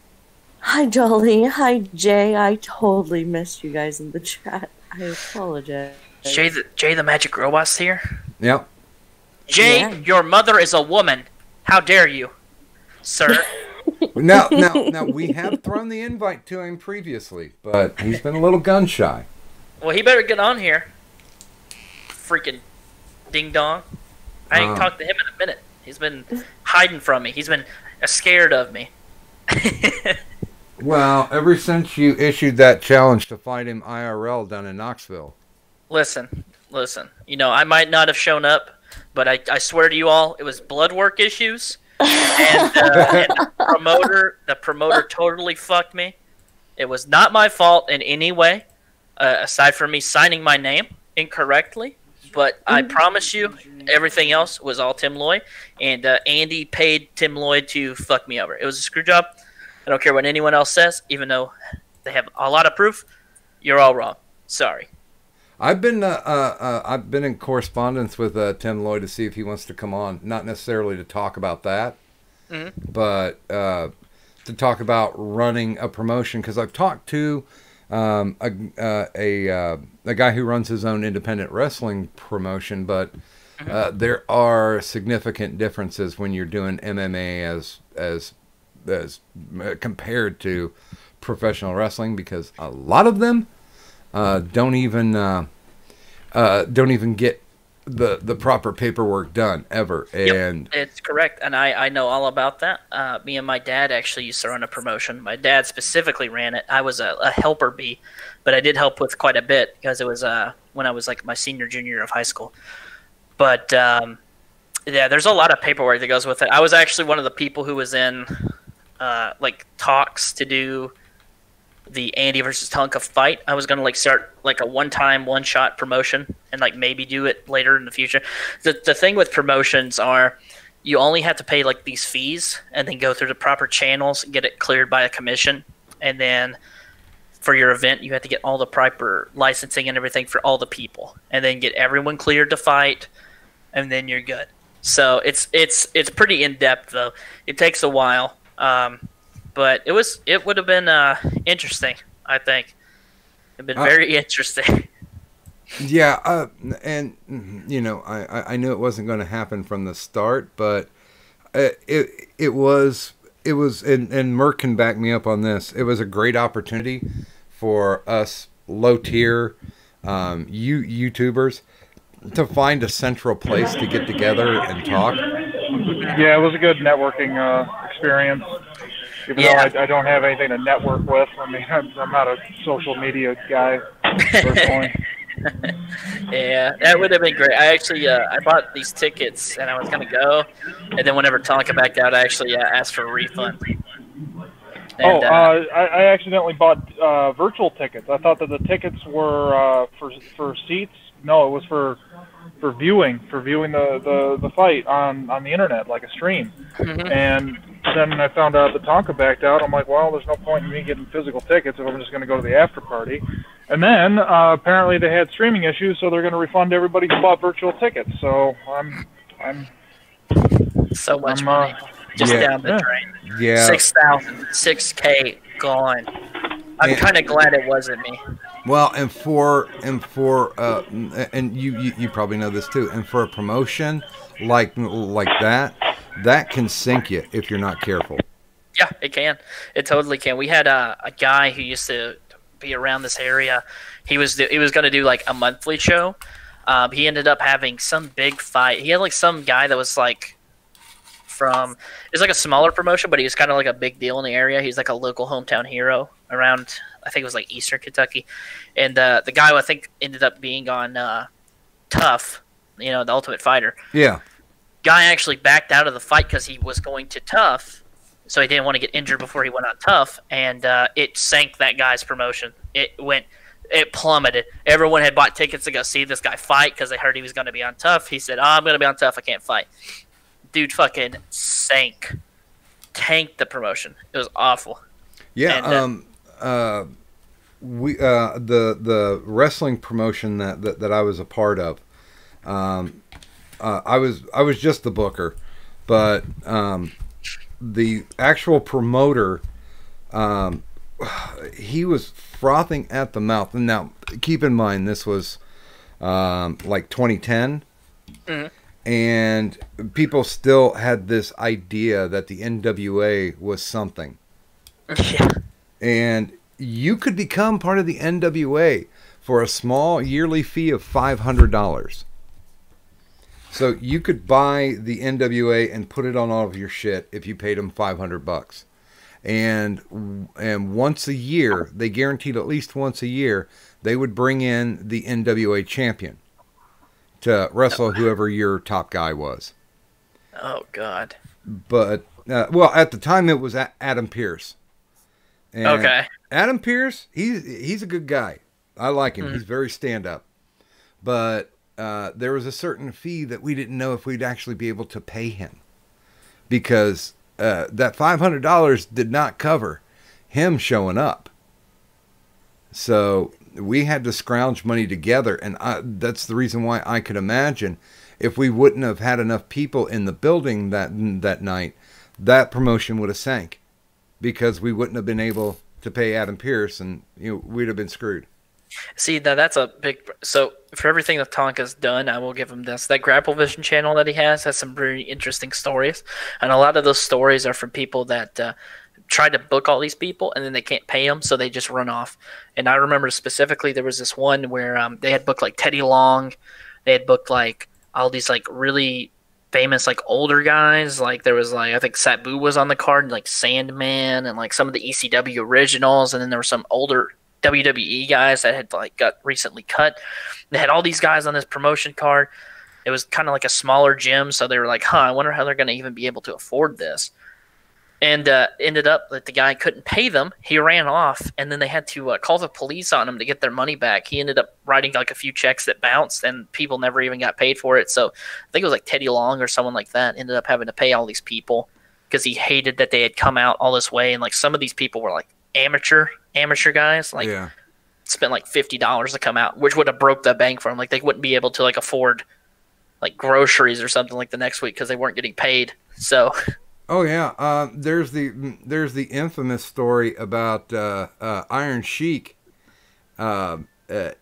Hi, Jolly. Hi, Jay. I totally missed you guys in the chat. I apologize. Jay the Magic Robot's here? Yep. Jay, your mother is a woman. How dare you, sir? Now, we have thrown the invite to him previously, but he's been a little gun shy. Well, he better get on here. Freaking ding dong. I ain't talked to him in a minute. He's been hiding from me. He's been scared of me. Well, ever since you issued that challenge to fight him IRL down in Knoxville. Listen. You know, I might not have shown up, but I swear to you all, it was blood work issues. And the promoter totally fucked me. It was not my fault in any way, aside from me signing my name incorrectly. But I promise you, everything else was all Tim Lloyd, and Andy paid Tim Lloyd to fuck me over. It was a screw job. I don't care what anyone else says, even though they have a lot of proof. You're all wrong. Sorry. I've been in correspondence with Tim Lloyd to see if he wants to come on, not necessarily to talk about that, but to talk about running a promotion. Because I've talked to a guy who runs his own independent wrestling promotion, but there are significant differences when you're doing MMA as compared to professional wrestling, because a lot of them don't even get the proper paperwork done ever. And yep, it's correct, and I know all about that. Me and my dad actually used to run a promotion. My dad specifically ran it. I was a helper bee, but I did help with quite a bit because it was when I was like my junior year of high school. But yeah, there's a lot of paperwork that goes with it. I was actually one of the people who was in like talks to do the Andy versus Tonka fight. I was going to like start like a one-shot promotion and like maybe do it later in the future. The thing with promotions are you only have to pay like these fees and then go through the proper channels and get it cleared by a commission. And then for your event, you have to get all the proper licensing and everything for all the people, and then get everyone cleared to fight, and then you're good. So it's pretty in-depth though. It takes a while. But it would have been interesting, I think. It'd been very interesting. Yeah, and you know, I knew it wasn't going to happen from the start, but it was, and Merck can back me up on this. It was a great opportunity for us low tier YouTubers to find a central place to get together and talk. Yeah, it was a good networking experience. Even though I don't have anything to network with. I mean, I'm not a social media guy, personally. Yeah, that would have been great. I actually I bought these tickets, and I was going to go. And then whenever Tonka backed out, I actually asked for a refund. And, I accidentally bought virtual tickets. I thought that the tickets were for seats. No, it was for viewing the fight on the internet, like a stream. And then I found out the Tonka backed out. I'm like, well, there's no point in me getting physical tickets if I'm just going to go to the after party. And then apparently they had streaming issues, so they're going to refund everybody who bought virtual tickets. So I'm So much money just down the drain. Yeah. 6,000, 6K gone. I'm kind of glad it wasn't me. Well, and you probably know this too. And for a promotion like that can sink you if you're not careful. Yeah, it can. It totally can. We had a guy who used to be around this area. He was going to do like a monthly show. He ended up having some big fight. He had like some guy that was like it's like a smaller promotion, but he was kind of like a big deal in the area. He's like a local hometown hero around, I think it was like Eastern Kentucky. And the guy I think ended up being on Tough, the Ultimate Fighter. Yeah. Guy actually backed out of the fight because he was going to Tough, so he didn't want to get injured before he went on Tough, and it sank that guy's promotion. It plummeted. Everyone had bought tickets to go see this guy fight because they heard he was going to be on Tough. He said, I'm going to be on Tough. I can't fight. Dude fucking tanked the promotion. It was awful. Yeah. And, the wrestling promotion that I was a part of, I was just the booker, but the actual promoter, he was frothing at the mouth. And now, keep in mind, this was like 2010, and people still had this idea that the NWA was something. Yeah. And you could become part of the NWA for a small yearly fee of $500. So you could buy the NWA and put it on all of your shit if you paid them $500. And once a year, they guaranteed at least once a year, they would bring in the NWA champion to wrestle whoever your top guy was. Oh, God. But, well, at the time it was Adam Pearce. And okay. Adam Pearce, he's a good guy. I like him. He's very stand-up. But there was a certain fee that we didn't know if we'd actually be able to pay him. Because that $500 did not cover him showing up. So we had to scrounge money together. And that's the reason why I could imagine if we wouldn't have had enough people in the building that night, that promotion would have sank. Because we wouldn't have been able to pay Adam Pearce, and we'd have been screwed. See, now that's a big. So for everything that Tonka's done, I will give him this. That Grapple Vision channel that he has some very interesting stories, and a lot of those stories are from people that try to book all these people, and then they can't pay them, so they just run off. And I remember specifically there was this one where they had booked like Teddy Long, they had booked like all these like really famous like older guys. Like there was like I think Sabu was on the card, and like Sandman, and like some of the ECW originals, and then there were some older WWE guys that had like got recently cut. They had all these guys on this promotion card. It was kind of like a smaller gym, so they were like, I wonder how they're going to even be able to afford this. And ended up that the guy couldn't pay them. He ran off, and then they had to call the police on him to get their money back. He ended up writing like a few checks that bounced, and people never even got paid for it. So I think it was like Teddy Long or someone like that ended up having to pay all these people because he hated that they had come out all this way. And like some of these people were like amateur guys, like spent like $50 to come out, which would have broke the bank for them. Like they wouldn't be able to like afford like groceries or something like the next week because they weren't getting paid. So. Oh yeah, there's the infamous story about Iron Sheik.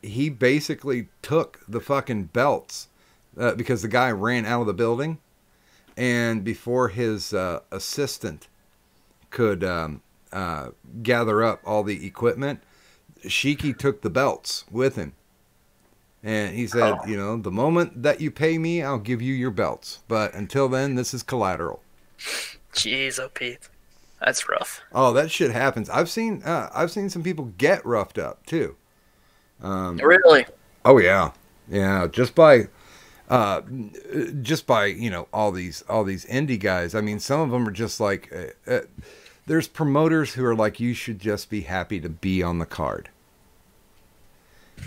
He basically took the fucking belts because the guy ran out of the building, and before his assistant could gather up all the equipment, Sheiky took the belts with him, and he said, the moment that you pay me, I'll give you your belts, but until then, this is collateral. Jeez, oh Pete, that's rough. Oh, that shit happens. I've seen some people get roughed up too. Really? Oh yeah, just by all these indie guys. I mean, some of them are just like there's promoters who are like, you should just be happy to be on the card,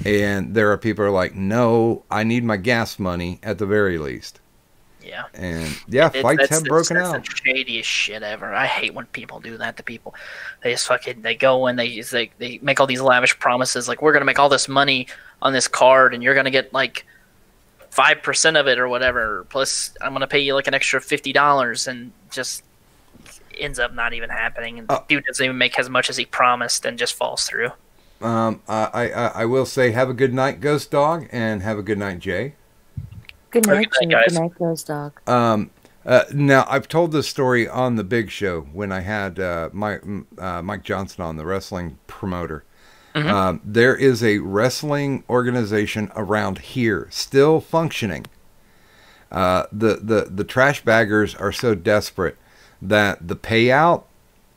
and there are people who are like, no, I need my gas money at the very least. Yeah. And yeah, fights have broken out. That's the shadiest shit ever. I hate when people do that to people. They just fucking they go and they make all these lavish promises like we're gonna make all this money on this card and you're gonna get like 5% of it or whatever. Plus I'm gonna pay you like an extra $50 and just ends up not even happening. And the dude doesn't even make as much as he promised and just falls through. I will say have a good night, Ghost Dog, and have a good night, Jay. Good night, Good night, guys. Good night, Ghost Dog. Now, I've told this story on the Big Show when I had Mike Johnson on, the wrestling promoter. Mm-hmm. There is a wrestling organization around here still functioning. The trash baggers are so desperate that the payout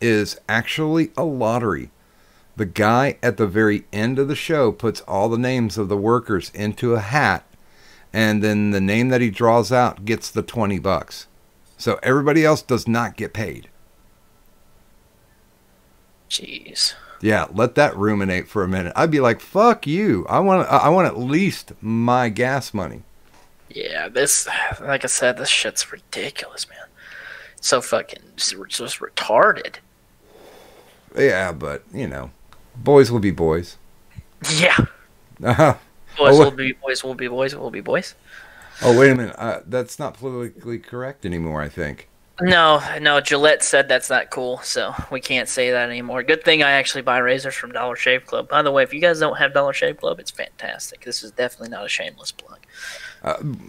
is actually a lottery. The guy at the very end of the show puts all the names of the workers into a hat, and then the name that he draws out gets the $20. So everybody else does not get paid. Jeez. Yeah, let that ruminate for a minute. I'd be like, "Fuck you! I want at least my gas money." Yeah, this, like I said, this shit's ridiculous, man. So fucking just retarded. Yeah, but you know, boys will be boys. Yeah. Uh-huh. Boys Oh, will be boys. Will be boys. Will be boys. Oh, wait a minute. That's not politically correct anymore, I think. No, Gillette said that's not cool, so we can't say that anymore. Good thing I actually buy razors from Dollar Shave Club. By the way, if you guys don't have Dollar Shave Club, it's fantastic. This is definitely not a shameless plug.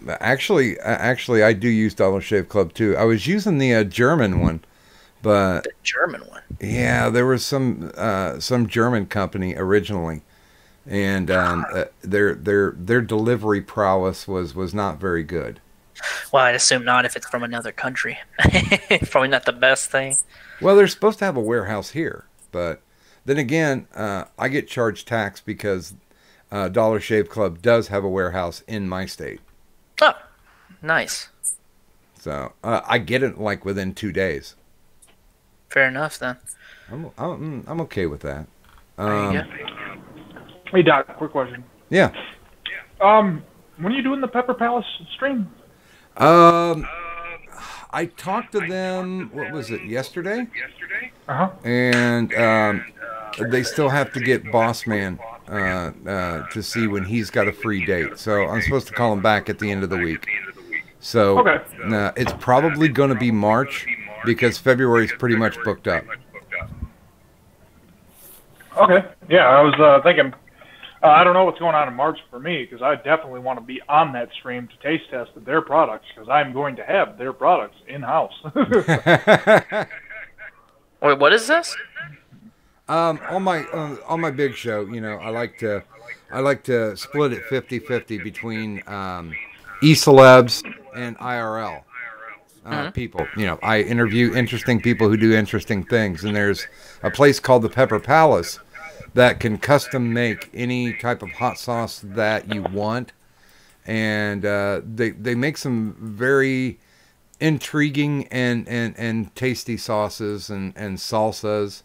Actually, I do use Dollar Shave Club too. I was using the German one, but The German one. yeah, there was some German company originally, and their delivery prowess was not very good. Well, I'd assume not if it's from another country. Probably not the best thing. Well, they're supposed to have a warehouse here, but then again, I get charged tax because Dollar Shave Club does have a warehouse in my state. Oh, nice. So I get it like within 2 days. Fair enough then. I'm okay with that. There you go. Hey Doc, quick question. Yeah. When are you doing the Pepper Palace stream? I talked to them. What was it? Yesterday. Uh huh. And they still have to get Boss Man to see when he's got a free date. So I'm supposed to call him back at the end of the week. So Okay. it's probably going to be March because February is pretty much booked up. Okay. Yeah, I was thinking. I don't know what's going on in March for me because I definitely want to be on that stream to taste test their products because I'm going to have their products in house. Wait, what is this? On my big show, you know, I like to split it 50-50 between e-celebs and IRL people. You know, I interview interesting people who do interesting things, and there's a place called the Pepper Palace that can custom make any type of hot sauce that you want, and they make some very intriguing and tasty sauces and salsas.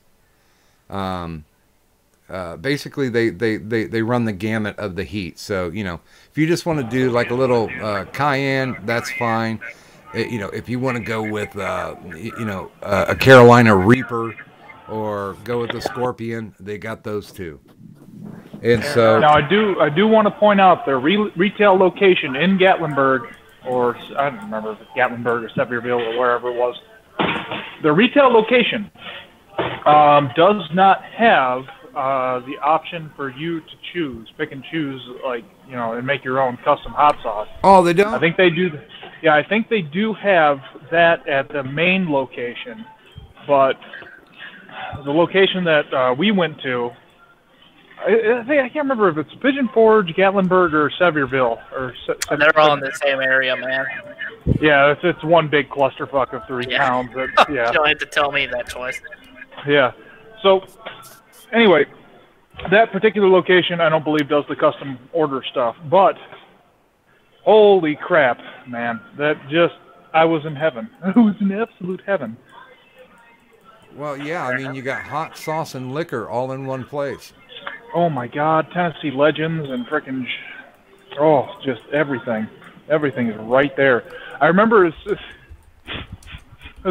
Basically they run the gamut of the heat. So, you know, if you just want to do like a little cayenne, that's fine. You know, if you want to go with a Carolina Reaper or go with the Scorpion, they got those too. And so Now I do want to point out their retail location in Gatlinburg, or I don't remember if it's Gatlinburg or Sevierville or wherever it was. Their retail location does not have the option for you to pick and choose, like, you know, and make your own custom hot sauce. oh, they don't. I think they do. Yeah, I think they do have that at the main location, but the location that we went to, I can't remember if it's Pigeon Forge, Gatlinburg, or Sevierville. They're all in the same area, man. Yeah, it's one big clusterfuck of three Yeah. towns. Yeah, You don't have to tell me that twice. yeah. So, anyway, that particular location I don't believe does the custom order stuff, but holy crap, man, I was in heaven. I was in absolute heaven. Well, yeah, I mean, you got hot sauce and liquor all in one place. Oh my God, Tennessee Legends and frickin' just everything. Everything is right there. I remember.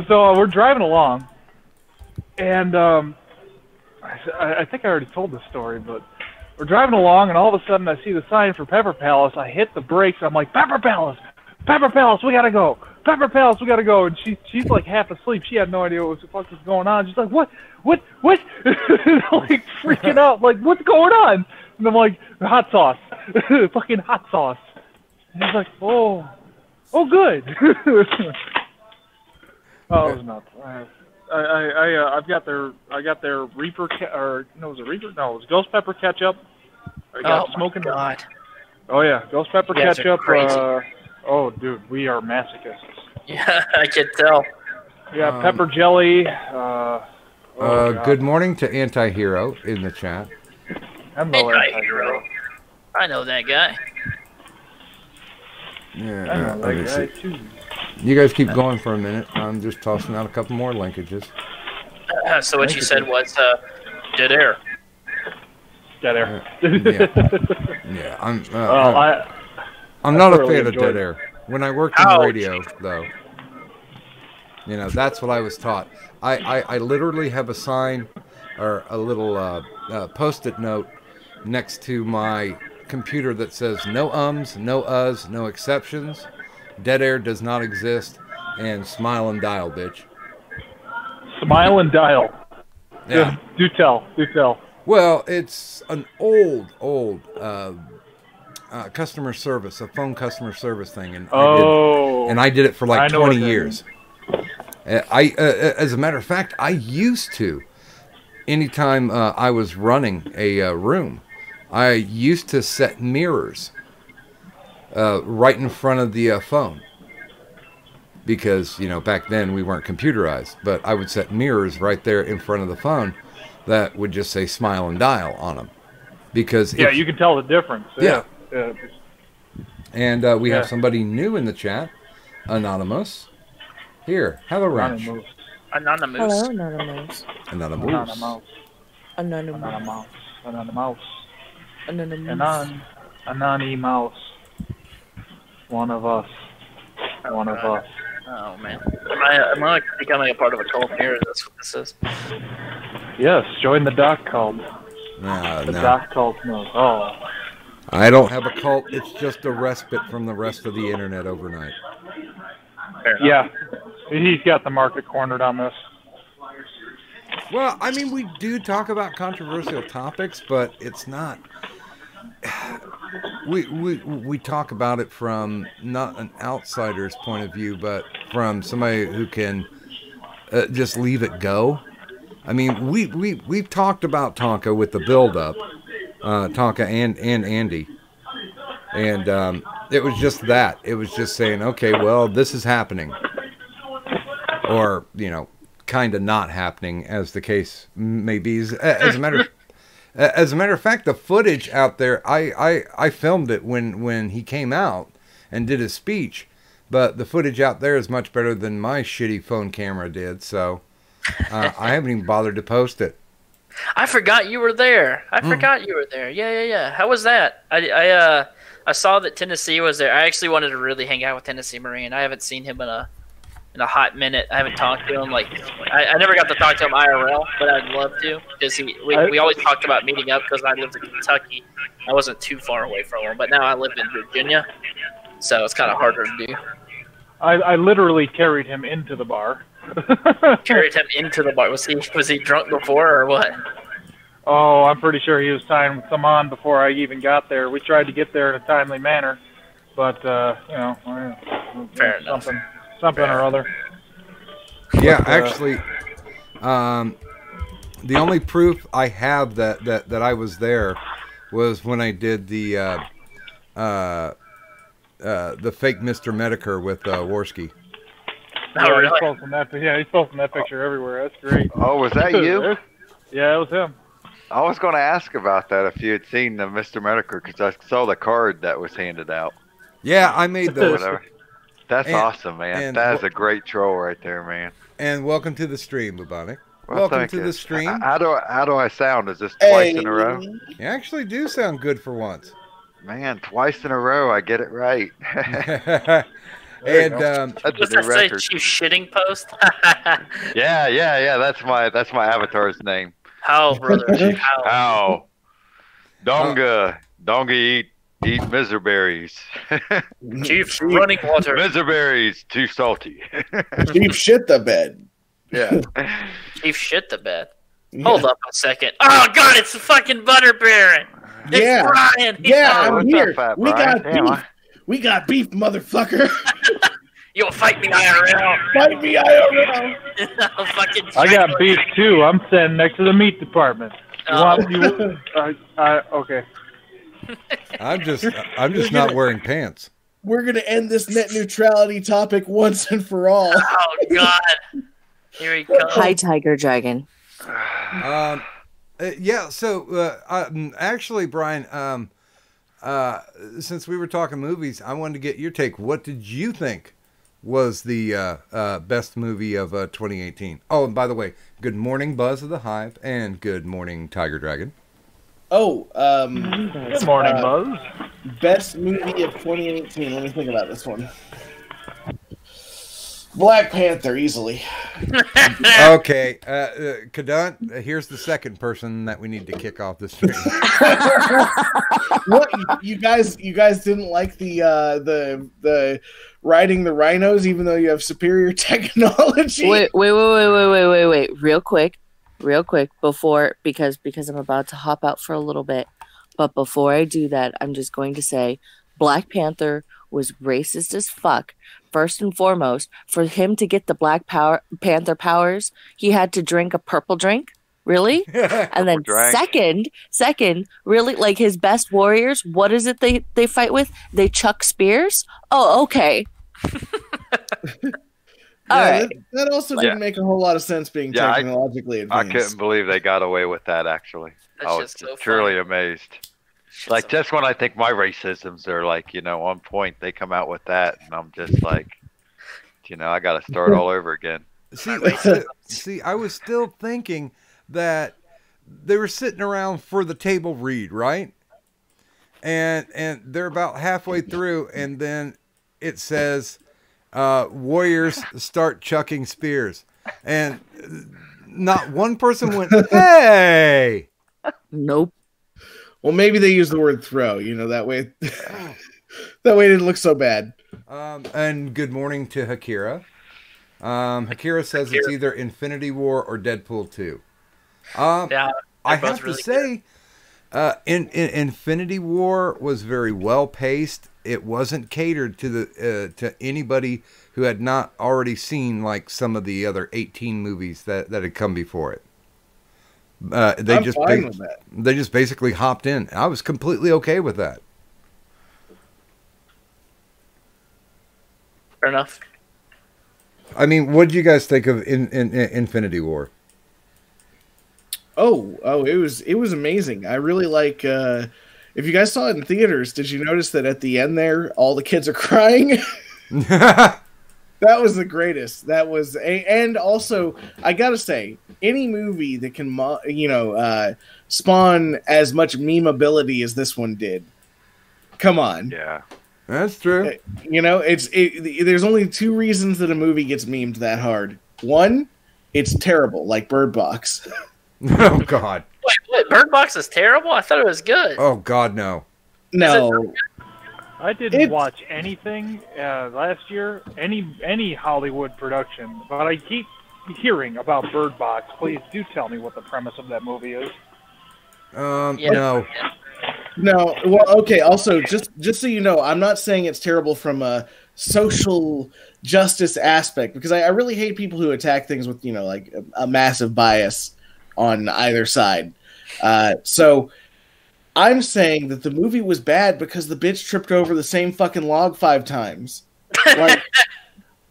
So we're driving along, and I think I already told this story, but we're driving along, and all of a sudden I see the sign for Pepper Palace. I hit the brakes. I'm like, Pepper Palace, we gotta go. Pepper Palace, we gotta go. And she's like half asleep. She had no idea what the fuck was going on. She's like, what? Like freaking out. Like, what's going on? And I'm like, hot sauce, fucking hot sauce. And he's like, oh, good. Oh, it was nuts. I got their Reaper was it Reaper? No, it was Ghost Pepper ketchup. I got smoking. God. Oh yeah, Ghost Pepper You guys are ketchup. crazy. Oh dude, we are masochists. Yeah, I can tell. Yeah, pepper jelly. Good morning to Anti-Hero in the chat. Hello, Anti-Hero. I know that guy. Yeah, I know that guy too. you guys keep going for a minute. I'm just tossing out a couple more linkages. So what you said was dead air. Dead air. Yeah, I'm I not a thoroughly fan of enjoyed dead air. When I worked in radio, though, that's what I was taught. I literally have a sign or a little post-it note next to my computer that says no ums, no uhs, no exceptions. Dead air does not exist, and smile and dial, bitch. Smile and dial. Yeah. Do tell. Well, it's an old customer service, a phone customer service thing, and I did it for like 20 years. As a matter of fact, I used to. Anytime I was running a room, I used to set mirrors right in front of the phone. Because, back then we weren't computerized. But I would set mirrors right there in front of the phone that would just say smile and dial on them. Because you can tell the difference. Yeah. Yeah. And we have somebody new in the chat. Anonymous. Here, have a wrench. Anonymous. Hello, Anonymous. Anonymous. Anonymous. One of us. Oh man, am I becoming a part of a cult here? That's what this is. Yes, join the doc cult. The doc cult knows. Oh. I don't have a cult. It's just a respite from the rest of the internet overnight. Yeah, he's got the market cornered on this. Well, I mean, we do talk about controversial topics, but it's not. We talk about it from not an outsider's point of view, but from somebody who can just leave it go. I mean, we've talked about Tonka with the build-up, Tonka and Andy, and it was just that. It was just saying, okay, well, this is happening, or kind of not happening, as the case may be. As a matter of fact, the footage out there, I filmed it when he came out and did his speech, but the footage out there is much better than my shitty phone camera did, so I haven't even bothered to post it. I forgot you were there. Yeah. How was that? I saw that Tennessee was there. I actually wanted to really hang out with Tennessee Marine. I haven't seen him in a hot minute. I haven't talked to him. I never got to talk to him IRL, but I'd love to, because we always talked about meeting up, because I lived in Kentucky. I wasn't too far away from him, but now I live in Virginia, so it's kind of harder to do. I literally carried him into the bar. Carried him into the bar. Was he drunk before, or what? Oh, I'm pretty sure he was tying some on before I even got there. We tried to get there in a timely manner, but Fair enough. Something or other. Yeah, actually, the only proof I have that I was there was when I did the fake Mr. Medicare with Worski. Oh, really? He's posting that picture everywhere. That's great. Oh, was that you? Yeah, it was him. I was going to ask about that if you had seen the Mr. Medicare, because I saw the card that was handed out. Yeah, I made those. Whatever. That's awesome, man. That is a great troll right there, man. And welcome to the stream, Bubonic. Well, welcome to the stream. How do I sound? Is this twice in a row? You actually do sound good for once. Man, twice in a row, I get it right. There you And go. That's What's a new that say? record. Chief shitting post? Yeah. That's my avatar's name. How, brother? How? How? Donga eat miserberries. Chief running water. Miserberries too salty. Chief shit the bed. Yeah. Chief shit the bed. Hold up a second. Oh God, it's fucking Butter Baron. It's Yeah. Brian. Yeah, Hey, I'm what's here. up, Fat We Brian? got Damn, beef. We got beef, motherfucker. You'll fight me IRL. Fight me, IRL. I'll fucking. I got beef too. I'm standing next to the meat department. You want you? Okay. I'm just not wearing pants. We're gonna end this net neutrality topic once and for all. Oh God. Here he comes. Hi, Tiger Dragon. Yeah. So actually, Brian, since we were talking movies, I wanted to get your take. What did you think was the best movie of 2018? Oh, and by the way, good morning, Buzz of the Hive, and good morning, Tiger Dragon. Oh, Good morning, Buzz. best movie of 2018. Let me think about this one. Black Panther, easily. Okay, Kadant, here's the second person that we need to kick off the stream. What you guys didn't like the riding the rhinos, even though you have superior technology? Wait. Real quick, before because I'm about to hop out for a little bit. But before I do that, I'm just going to say Black Panther was racist as fuck. First and foremost, for him to get the Panther powers, he had to drink a purple drink. Really? And then second, really, like his best warriors, what is it they fight with? They chuck spears? Oh, okay. All right. That also didn't make a whole lot of sense being technologically I advanced. couldn't believe they got away with that, actually. That's I was just so truly funny. amazed. Like, just when I think my racisms are, like, on point, they come out with that, and I'm just like, I got to start all over again. See, I was still thinking that they were sitting around for the table read, right? And they're about halfway through, and then it says, warriors start chucking spears. And not one person went, hey! Nope. Well, maybe they use the word throw, that way that way it didn't look so bad. And good morning to Hakira. Hakira says it's either Infinity War or Deadpool 2. Yeah, I have to say, in Infinity War was very well paced. It wasn't catered to to anybody who had not already seen like some of the other 18 movies that had come before it. They just basically hopped in. I was completely okay with that. Fair enough. I mean, what did you guys think of in Infinity War? Oh, it was amazing. I really like. If you guys saw it in theaters, did you notice that at the end there, all the kids are crying? That was the greatest. That was and also I gotta say, any movie that can spawn as much memeability as this one did. Come on. Yeah. That's true. There's only two reasons that a movie gets memed that hard. One, it's terrible, like Bird Box. Oh God. Wait, Bird Box is terrible? I thought it was good. Oh God, no. No. I didn't watch anything last year, any Hollywood production, but I keep hearing about Bird Box. Please do tell me what the premise of that movie is. No. No, well, okay. Also, just so you know, I'm not saying it's terrible from a social justice aspect, because I really hate people who attack things with like a massive bias on either side. So I'm saying that the movie was bad because the bitch tripped over the same fucking log 5 times. Like,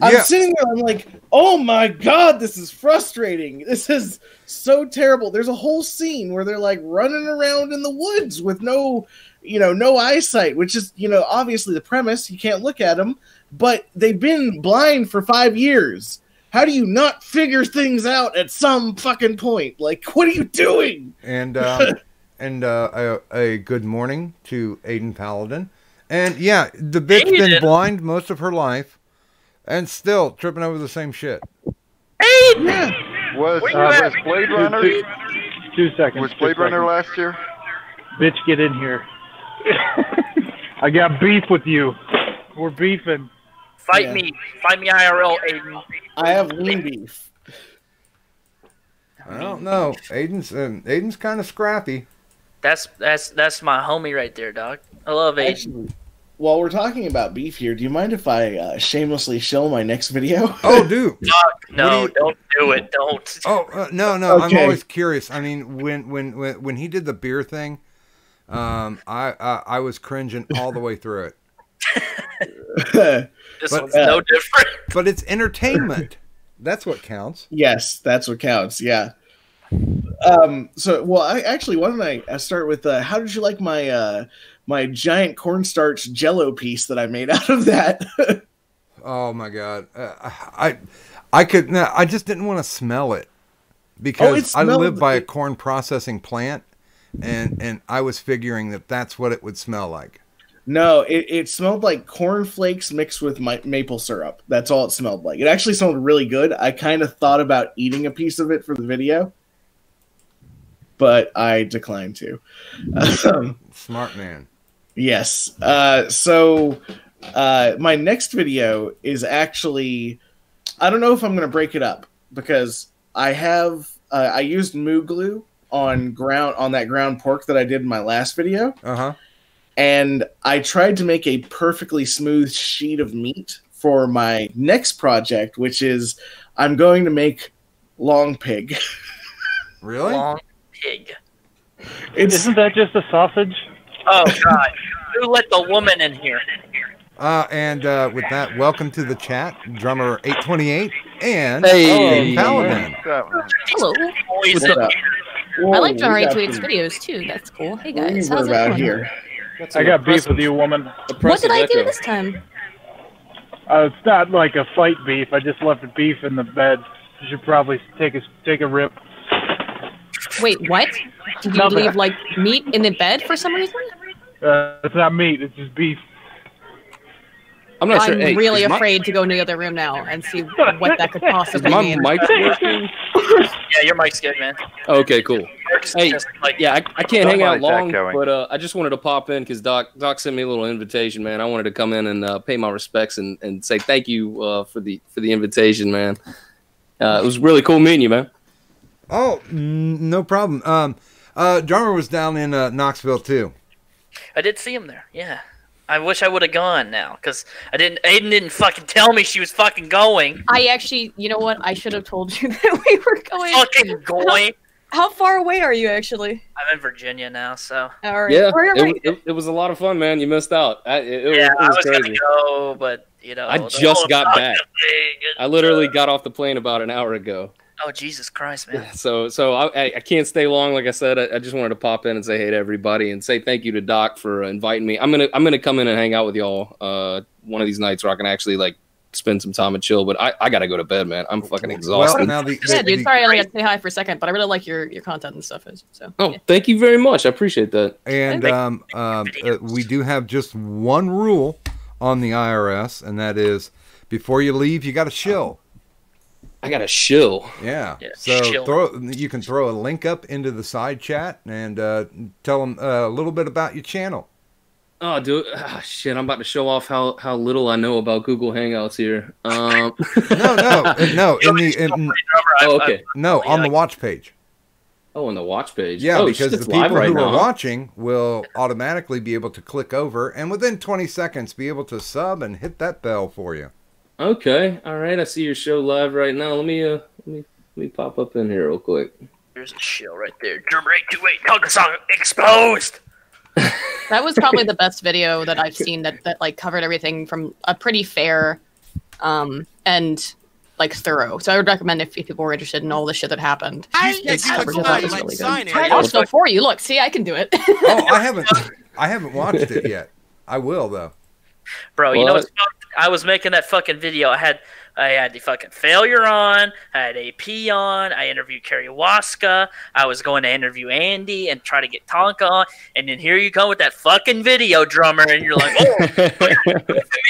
I'm sitting there, I'm like, oh my God, this is frustrating. This is so terrible. There's a whole scene where they're like running around in the woods with no eyesight, which is, obviously the premise. You can't look at them, but they've been blind for 5 years. How do you not figure things out at some fucking point? Like, what are you doing? And a good morning to Aiden Paladin. And yeah, the bitch been blind most of her life. And still tripping over the same shit. Aiden! Was Where you at? Blade Runner? 2 seconds. Was Blade Runner last year? Bitch, get in here. I got beef with you. We're beefing. Fight me IRL, Aiden. I have lean beef. I don't know. Aiden's kind of scrappy. That's my homie right there, dog. I love Aiden. Actually, while we're talking about beef here, do you mind if I shamelessly show my next video? Oh, dude. No, don't do it. Don't. Oh, no. Okay. I'm always curious. I mean, when he did the beer thing, I was cringing all the way through it. This one's no different. But it's entertainment. That's what counts. Yes, that's what counts. Yeah. So, well, why don't I start with how did you like my my giant cornstarch Jello piece that I made out of that? Oh my god, I just didn't want to smell it because I live by a corn processing plant, and I was figuring that's what it would smell like. No, it smelled like cornflakes mixed with maple syrup. That's all it smelled like. It actually smelled really good. I kind of thought about eating a piece of it for the video, but I declined to. Smart man. Yes. So my next video is actually, I don't know if I'm going to break it up because I used moo glue on that ground pork that I did in my last video. Uh-huh. And I tried to make a perfectly smooth sheet of meat for my next project, which is I'm going to make long pig. Really? Long pig. Isn't that just a sausage? Oh God! Who let the woman in here? And with that, welcome to the chat, drummer 828 and Hey. Paladin. Hello. Boys in up? here. I like Whoa, John we got Tweet's some- videos too. That's cool. Hey we guys, were how's it about going? here. I got beef with you, woman. What did I do this time? It's not like a fight beef. I just left the beef in the bed. You should probably take a rip. Wait, what? Did you Nothing. leave like meat in the bed for some reason? It's not meat. It's just beef. I'm not I'm sure. Hey, really is my- afraid to go into the other room now and see what that could Is possibly my mean. mic working? Yeah, your mic's good, man. Okay, cool. Works Hey, just like Yeah, I can't hang out Somebody's long, echoing. but I just wanted to pop in because Doc sent me a little invitation, man. I wanted to come in and pay my respects and say thank you for the invitation, man. It was really cool meeting you, man. Oh, no problem. Drummer was down in Knoxville too. I did see him there. Yeah. I wish I would have gone now because Aiden didn't fucking tell me she was fucking going. I actually, you know what? I should have told you that we were going. Fucking going. How far away are you actually? I'm in Virginia now, so. All right. Yeah, Right. it was a lot of fun, man. You missed out. It I was was crazy. gonna go, but you know. I the just whole got fucking back. thing, I literally got off the plane about an hour ago. Oh Jesus Christ, man! So I can't stay long. Like I said, I just wanted to pop in and say hey to everybody and say thank you to Doc for inviting me. I'm gonna come in and hang out with y'all one of these nights where I can actually like spend some time and chill. But I gotta go to bed, man. I'm fucking exhausted. Well, now Yeah, dude. Sorry, I only got to say hi for a second, but I really like your content and stuff. So. Oh, yeah. thank you very much. I appreciate that. And we do have just one rule on the IRS, and that is before you leave, you got to shill. I got to shill. Yeah. Yeah, So shill. you can throw a link up into the side chat and tell them a little bit about your channel. Oh, dude, shit! I'm about to show off how little I know about Google Hangouts here. No. Oh, okay. No, on the watch page. Oh, on the watch page. Yeah, oh, because shit, the it's live people right who now. are watching will automatically be able to click over and within 20 seconds be able to sub and hit that bell for you. Okay, all right. I see your show live right now. Let me pop up in here real quick. There's a shill right there. Drummer 828, Tonka Song exposed. That was probably the best video that I've seen that like covered everything from a pretty fair and like thorough. So I would recommend if people were interested in all the shit that happened. Yes, Coverage of that was really good. it. Also for you, look, see, I can do it. Oh, I haven't watched it yet. I will though. Bro, you know What? what's fucked? I was making that fucking video. I had I had the fucking Failure on. I had AP on. I interviewed Carrie Waska. I was going to interview Andy and try to get Tonka on. And then here you come with that fucking video drummer, and you're like, oh, look at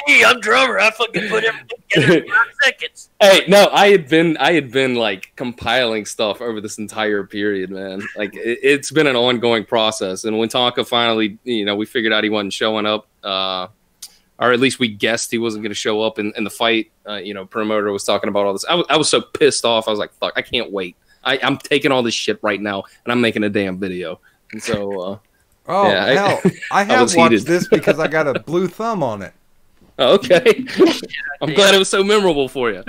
me, I'm drummer. I fucking put everything together in 5 seconds. Hey, no, I had been like compiling stuff over this entire period, man. Like it's been an ongoing process. And when Tonka finally, we figured out he wasn't showing up, or at least we guessed he wasn't going to show up in the fight. Promoter was talking about all this. I was so pissed off. I was like, fuck, I can't wait. I'm taking all this shit right now, and I'm making a damn video. And so, hell, I have watched this because I got a blue thumb on it. Oh, okay. I'm glad it was so memorable for you.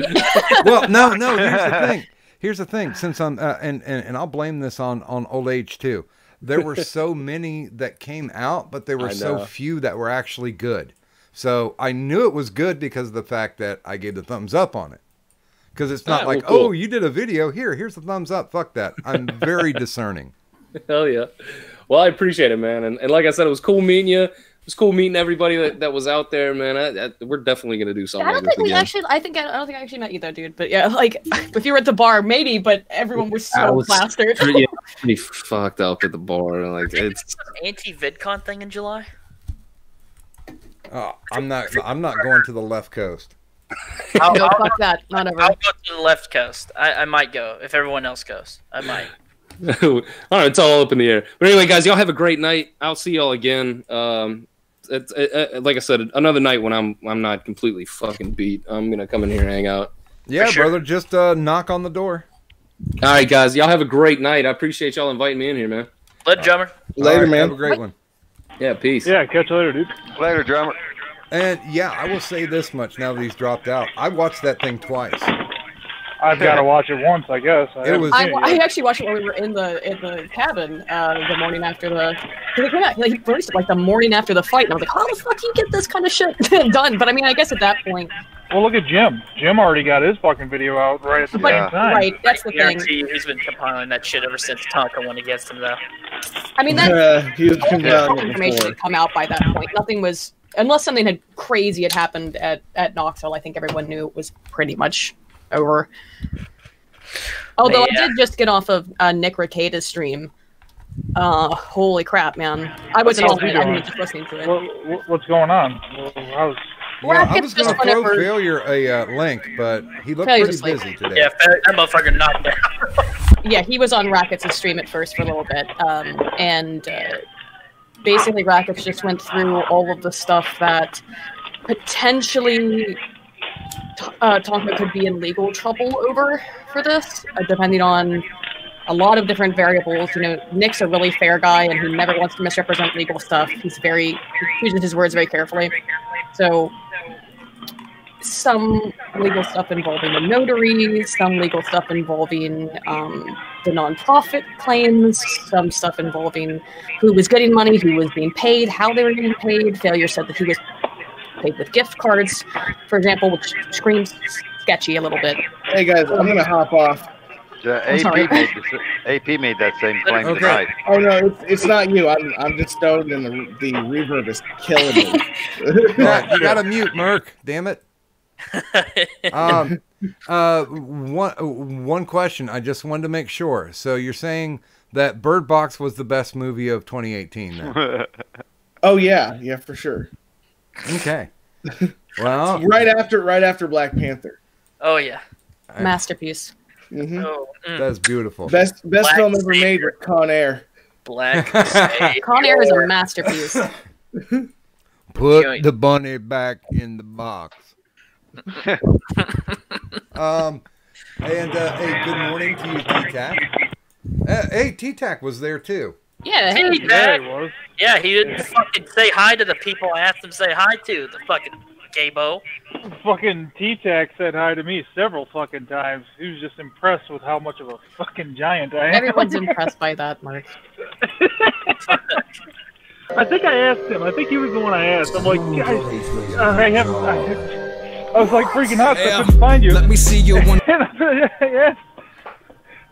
Well, no. Here's the thing. Since I'm, and I'll blame this on old age too. There were so many that came out, but there were so few that were actually good. So I knew it was good because of the fact that I gave the thumbs up on it. Because it's not like, cool. oh, you did a video. Here's the thumbs up. Fuck that. I'm very discerning. Hell yeah. Well, I appreciate it, man. And like I said, it was cool meeting you. It was cool meeting everybody that was out there, man. We're definitely going to do something I don't like think this again. I don't think I actually met you though, dude. But yeah, like if you were at the bar, maybe, but everyone was so plastered. Pretty fucked up at the bar. Like it's anti-VidCon thing in July. Oh, I'm not going to the left coast. No, fuck that. Not ever. I'll go to the left coast. I might go if everyone else goes. I might. All right, it's all up in the air. But anyway, guys, y'all have a great night. I'll see y'all again. Like I said, another night when I'm not completely fucking beat. I'm gonna come in here and hang out. Yeah, brother, just knock on the door. All right, guys, y'all have a great night. I appreciate y'all inviting me in here, man. Let drummer. Later, right, man. Have a great one. Yeah, peace. Yeah, catch you later, dude. Later, drummer. And yeah, I will say this much now that he's dropped out. I watched that thing twice. I've got to watch it once, I guess. I actually watched it when we were in the cabin the morning after he released it like the morning after the fight, and I was like, how the fuck do you get this kind of shit done? But I mean, I guess at that point. Well, look at Jim. Jim already got his fucking video out right at the same time. Right, that's the thing. He's been compiling that shit ever since Tonka went against him, though. I mean, he was information had come out by that point. Nothing was, unless something had crazy had happened at Knoxville. I think everyone knew it was pretty much over. Although I did just get off of Nick Recada's stream. Holy crap, man! I wasn't just listening to it. What's going on? I was going to throw Failure a link, but he looked pretty busy today. Yeah, that motherfucker knocked down. Yeah, he was on Rackets' stream at first for a little bit, and basically Rackets just went through all of the stuff that potentially Tonka could be in legal trouble over for this, depending on a lot of different variables. Nick's a really fair guy, and he never wants to misrepresent legal stuff. He chooses his words very carefully. So some legal stuff involving the notary, some legal stuff involving the nonprofit claims, some stuff involving who was getting money, who was being paid, how they were getting paid. Failure said that he was paid with gift cards, for example, which screams sketchy a little bit. Hey guys, I'm gonna hop off. AP made that same claim tonight. Oh no, it's not you. I'm just stoned and the reverb is killing me. You gotta mute, Merc. Damn it. One question. I just wanted to make sure. So you're saying that Bird Box was the best movie of 2018 then? Oh yeah, for sure. Okay. Well, right after Black Panther. Oh yeah. Masterpiece. Mm-hmm. Oh, that's beautiful. Best film ever made with Con Air. Black Con Air is a masterpiece. Put the bunny back in the box. And hey, good morning to you, T-Tac. Hey, T-Tac was there too. Yeah, hey, T-Tac. Yeah, he didn't fucking say hi to the people I asked him to say hi to. The fucking gaybo. Fucking T-Tac said hi to me several fucking times. He was just impressed with how much of a fucking giant I am. Everyone's impressed by that, Mark. I think I asked him. I think he was the one I asked. I'm like, guys, I was like freaking out. I couldn't find you. Let me see you one. I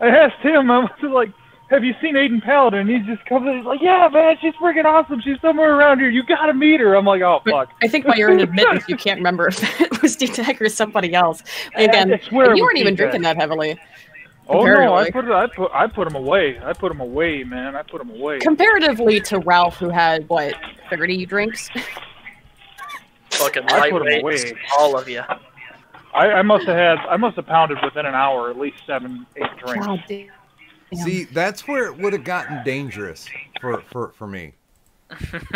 asked him. I was like, have you seen Aiden Paladin? And he just comes in, he's like, yeah, man, she's freaking awesome. She's somewhere around here. You gotta meet her. I'm like, oh, fuck. I think by your own admittance, you can't remember if it was D-Tech or somebody else. Again, I swear it you was weren't even D-Tech. drinking that heavily. Oh, no, I Comparatively. put him away. I put him away, man. I put him away. Comparatively to Ralph, who had, what, 30 drinks? Fucking I put him lightweights, away. all of you. I must have pounded within an hour at least 7, 8 drinks. God damn. See, that's where it would have gotten dangerous for me.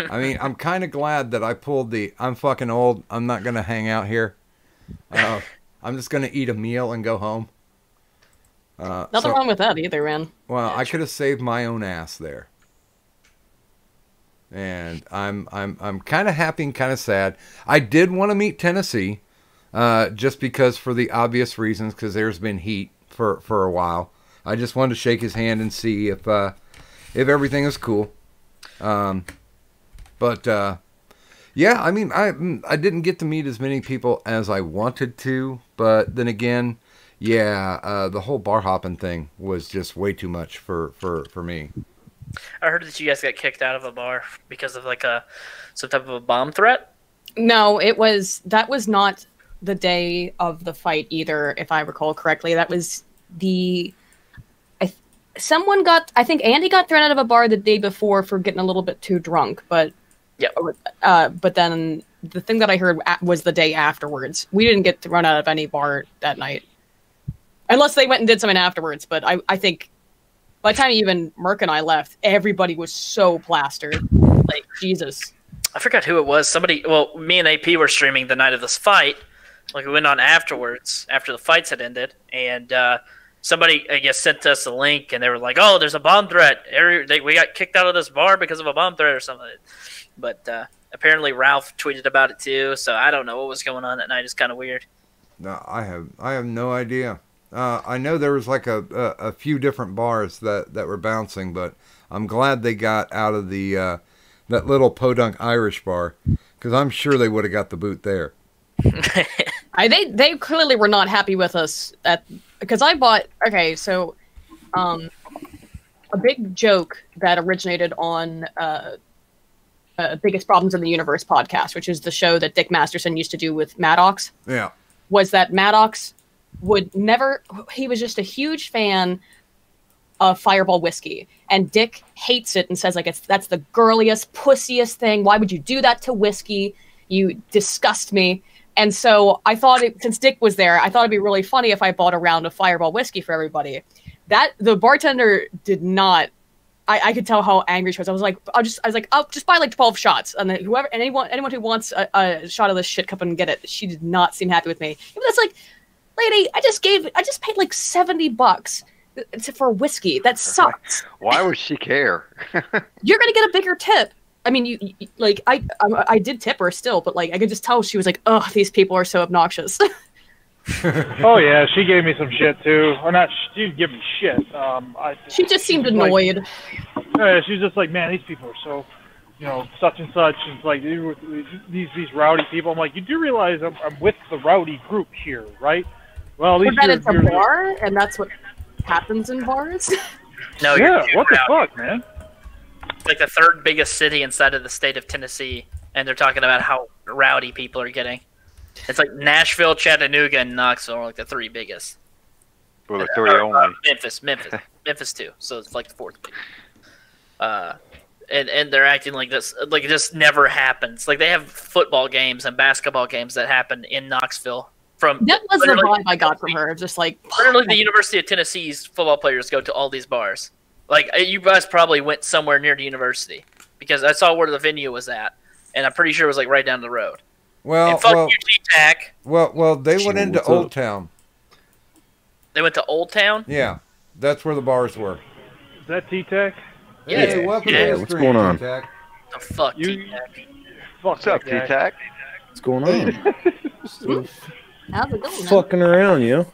I mean, I'm kind of glad that I pulled the I'm fucking old, I'm not going to hang out here. I'm just going to eat a meal and go home. Nothing wrong with that either, man. Well, I could have saved my own ass there. And I'm kind of happy and kind of sad. I did want to meet Tennessee, just because for the obvious reasons, because there's been heat for a while. I just wanted to shake his hand and see if everything is cool. But yeah, I mean, I didn't get to meet as many people as I wanted to, but then again, yeah, the whole bar hopping thing was just way too much for me. I heard that you guys got kicked out of a bar because of like some type of a bomb threat. No, that was not the day of the fight either, if I recall correctly. That was I think Andy got thrown out of a bar the day before for getting a little bit too drunk, but yeah. But then the thing that I heard was the day afterwards. We didn't get thrown out of any bar that night, unless they went and did something afterwards. But I think by the time even Merc and I left, everybody was so plastered. Like, Jesus. I forgot who it was. Me and AP were streaming the night of this fight. Like, we went on afterwards, after the fights had ended, and somebody, I guess, sent us a link, and they were like, "Oh, there's a bomb threat. We got kicked out of this bar because of a bomb threat or something." But apparently Ralph tweeted about it too, so I don't know what was going on that night. It's kind of weird. No, I have no idea. I know there was like a few different bars that were bouncing, but I'm glad they got out of the that little podunk Irish bar, because I'm sure they would have got the boot there. They clearly were not happy with us because I bought a big joke that originated on Biggest Problems in the Universe podcast, which is the show that Dick Masterson used to do with Maddox. Yeah, was that Maddox would never. He was just a huge fan of Fireball whiskey, and Dick hates it and says like that's the girliest, pussiest thing. Why would you do that to whiskey? You disgust me. And so I thought, since Dick was there, I thought it'd be really funny if I bought a round of Fireball whiskey for everybody. That the bartender did not. I could tell how angry she was. I was like, I'll just buy like 12 shots, and then anyone who wants a shot of this shit, come and get it. She did not seem happy with me. That's like, lady, I just paid like $70 for whiskey. That sucks. Why would she care? You're gonna get a bigger tip. I mean, you like I did tip her still, but like I could just tell she was like, "Ugh, these people are so obnoxious." Oh yeah, she gave me some shit too. Or not, she didn't give me shit. She just seemed annoyed. Yeah, she's just like, man, these people are so, such and such. And it's like these rowdy people. I'm like, you do realize I'm with the rowdy group here, right? Well, at least it's a bar, and that's what happens in bars. No, yeah. What the fuck, man? It's like the third biggest city inside of the state of Tennessee, and they're talking about how rowdy people are getting. It's like Nashville, Chattanooga, and Knoxville are like the three biggest. Well, the three only. Memphis too. So it's like the fourth biggest. And they're acting like this, like it just never happens. Like they have football games and basketball games that happen in Knoxville. That was the vibe I got from her. Just like literally, the University of Tennessee's football players go to all these bars. Like you guys probably went somewhere near the university because I saw where the venue was at, and I'm pretty sure it was like right down the road. Well, and fuck you, T-Tac. Well, they went into Old Town. They went to Old Town? Yeah, that's where the bars were. Is that T-Tac? Yeah. Hey, welcome to the what's going on? T-Tac. The fuck, T-Tac. What's up, T-Tac? What's going on? How's it going? Fucking around, Yeah,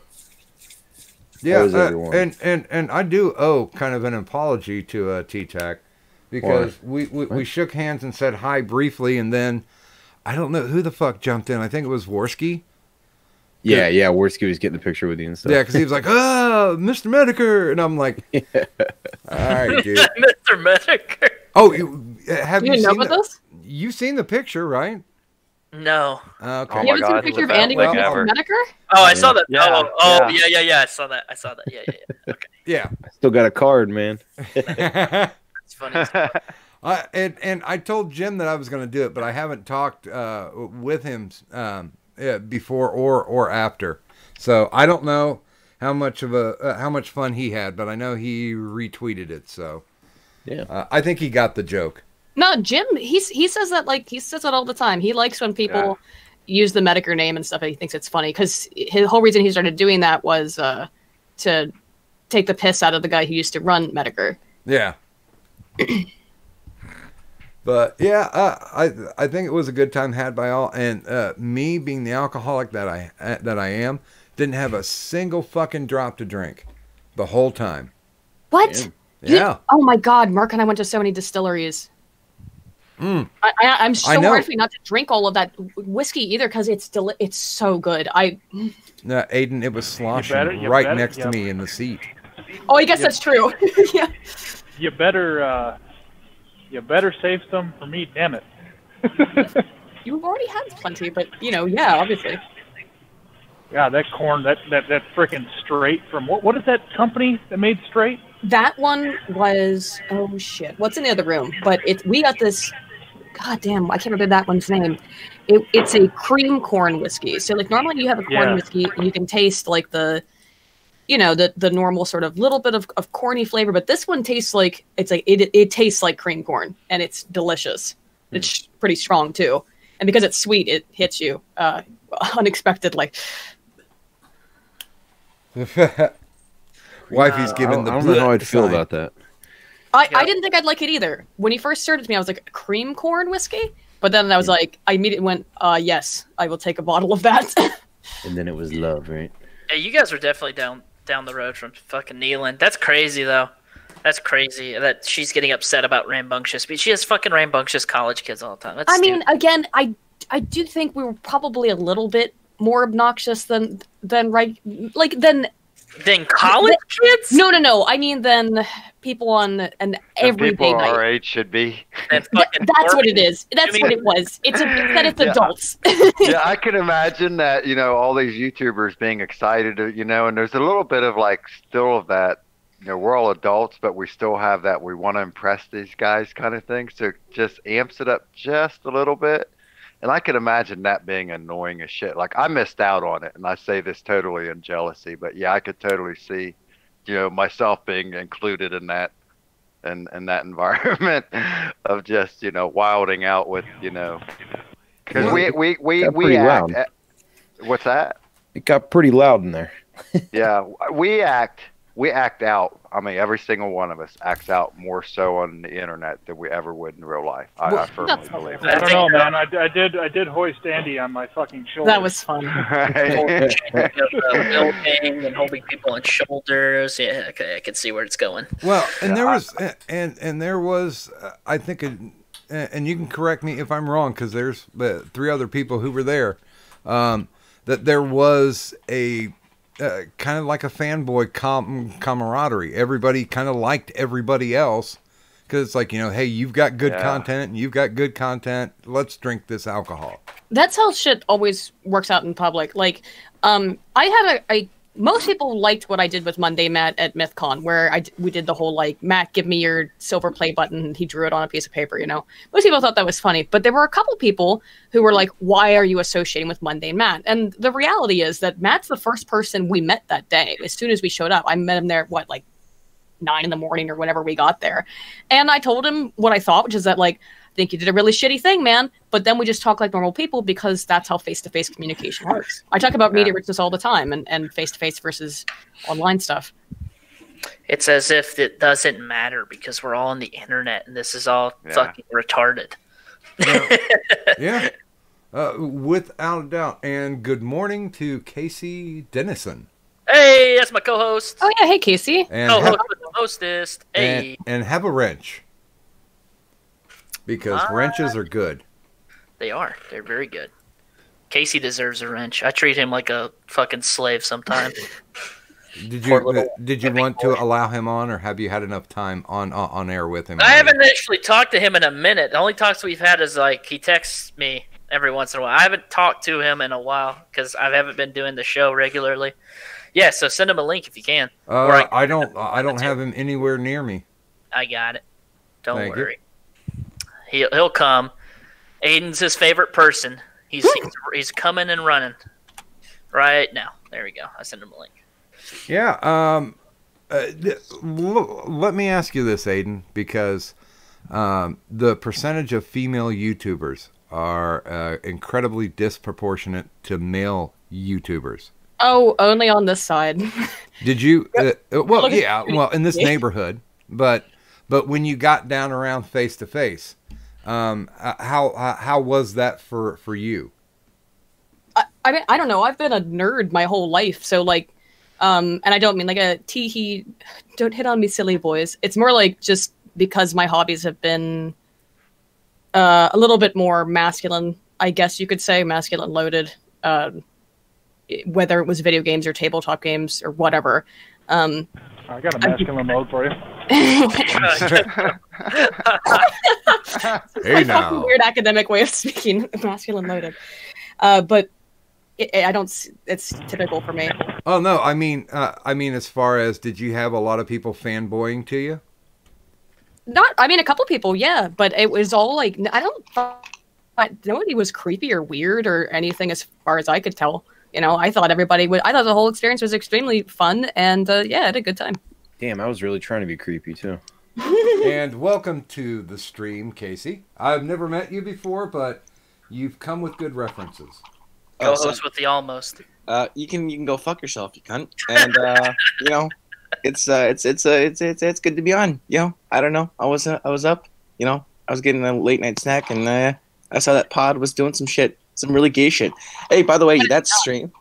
How is everyone? and I do owe kind of an apology to T-Tac because we shook hands and said hi briefly, and then I don't know who the fuck jumped in. I think it was Worski. Yeah, Worski was getting the picture with you and stuff. Yeah, because he was like, "Oh, Mr. Medicare," and I'm like, "All right, dude." Mr. Medicare. Oh, have You you didn't know seen about this? You've seen the picture, right? No. Okay. Oh You my haven't seen God, a picture of the best Andy thing with ever. Mr. Medicare? Oh, I saw that. Yeah, Yeah. I saw that. Yeah. Okay. Yeah. I still got a card, man. It's funny. And I told Jim that I was going to do it, but I haven't talked with him before or after. So I don't know how much fun he had, but I know he retweeted it. So Yeah. I think he got the joke. No, Jim, he says that he says that all the time. He likes when people use the Medicare name and stuff, and he thinks it's funny because his whole reason he started doing that was to take the piss out of the guy who used to run Medicare. Yeah. But yeah, I think it was a good time had by all, and me being the alcoholic that I am, didn't have a single fucking drop to drink the whole time. What? Yeah. Oh my God, Mark and I went to so many distilleries. I'm so hard for you not to drink all of that whiskey either because it's so good. No, Aiden, it was sloshing right next to me in the seat. Oh, I guess that's true. Yeah. You better save some for me, damn it. You've already had plenty, but yeah, obviously. Yeah, that corn, that freaking Straight from what is that company that made Straight? That one was what's in the other room? But we got this. God damn, I can't remember that one's name. It's a cream corn whiskey. So normally you have a corn whiskey, and you can taste the normal sort of little bit of corny flavor, but this one tastes like it tastes like cream corn, and it's delicious. It's pretty strong too, and because it's sweet, it hits you unexpectedly. Wifey's giving the. I don't know how I'd feel about that. I didn't think I'd like it either. When he first served it to me, I was like, cream corn whiskey? But then I was like, I immediately went, yes, I will take a bottle of that. And then it was love, right? Yeah, you guys were definitely down the road from fucking Nealon. That's crazy, though. That's crazy that she's getting upset about rambunctious. But she has fucking rambunctious college kids all the time. That's stupid. Again, I do think we were probably a little bit more obnoxious than college kids? No. I mean, than people on an everyday people night. our age should be. That's what it is. That's what it was. It's adults. Yeah, I can imagine that, all these YouTubers being excited, and there's a little bit of still of that, we're all adults, but we still have that we want to impress these guys kind of thing. So it just amps it up just a little bit. And I can imagine that being annoying as shit. I missed out on it, and I say this totally in jealousy, but yeah, I could totally see, myself being included in that, and that environment of just, wilding out with, because we act. Loud. What's that? It got pretty loud in there. Yeah, we act out. I mean, every single one of us acts out more so on the internet than we ever would in real life. I firmly believe I that. don't know, man. I did hoist Andy on my fucking shoulder. That was fun. Building and holding people on shoulders. Yeah, okay, I can see where it's going. Well, and there was, I think, and you can correct me if I'm wrong, because there's 3 other people who were there, that there was a kind of like a fanboy camaraderie. Everybody kind of liked everybody else because it's hey, you've got good content and you've got good content. Let's drink this alcohol. That's how shit always works out in public. I had most people liked what I did with Monday Matt at MythCon, where we did the whole Matt, give me your silver play button. And he drew it on a piece of paper. Most people thought that was funny, but there were a couple people who were like, "Why are you associating with Monday Matt?" And the reality is that Matt's the first person we met that day. As soon as we showed up, I met him there at 9 in the morning or whenever we got there, and I told him what I thought, which is that I think you did a really shitty thing, man. But then we just talk like normal people because that's how face-to-face communication works. I talk about media richness all the time and face-to-face versus online stuff. It's as if it doesn't matter because we're all on the internet and this is all fucking retarded. Yeah. Without a doubt. And good morning to Casey Dennison. Hey, that's my co-host. Oh, yeah. Hey, Casey. And hostess. Hey. And have a wrench. Because wrenches are good. They are. They're very good. Casey deserves a wrench. I treat him like a fucking slave sometimes. Did Poor you little did you hippie want to boy. allow him on, or have you had enough time on air with him? I already? haven't actually talked to him in a minute. The only talks we've had is like he texts me every once in a while. I haven't talked to him in a while because I haven't been doing the show regularly. Yeah, so send him a link if you can. Or I don't have him anywhere near me. I got it. Don't Thank you. worry. He'll come. Aiden's his favorite person. He's coming and running right now. There we go. I sent him a link. Yeah. Let me ask you this, Aiden, because the percentage of female YouTubers are incredibly disproportionate to male YouTubers. Oh, only on this side. Did you? Well, Look at- yeah. Well, in this neighborhood, but when you got down around face to face, how was that for you? I mean, I don't know. I've been a nerd my whole life, so like, and I don't mean like a teehee. Don't hit on me, silly boys. It's more like just because my hobbies have been a little bit more masculine, I guess you could say, masculine loaded. Whether it was video games or tabletop games or whatever. I got a masculine mode for you. Hey my now. fucking weird academic way of speaking, masculine loaded. But I don't. It's typical for me. Oh no, I mean, as far as did you have a lot of people fanboying to you? I mean, a couple people, yeah, but it was all like I don't. Nobody was creepy or weird or anything as far as I could tell. You know, I thought I thought the whole experience was extremely fun, and yeah, I had a good time. Damn, I was really trying to be creepy too. And welcome to the stream, Casey. I've never met you before, but you've come with good references. Co-host with the almost. You can go fuck yourself, you cunt. And you know, it's good to be on. You know, I don't know. I was up. You know, I was getting a late night snack, and I saw that pod was doing some shit, some really gay shit. Hey, by the way, that stream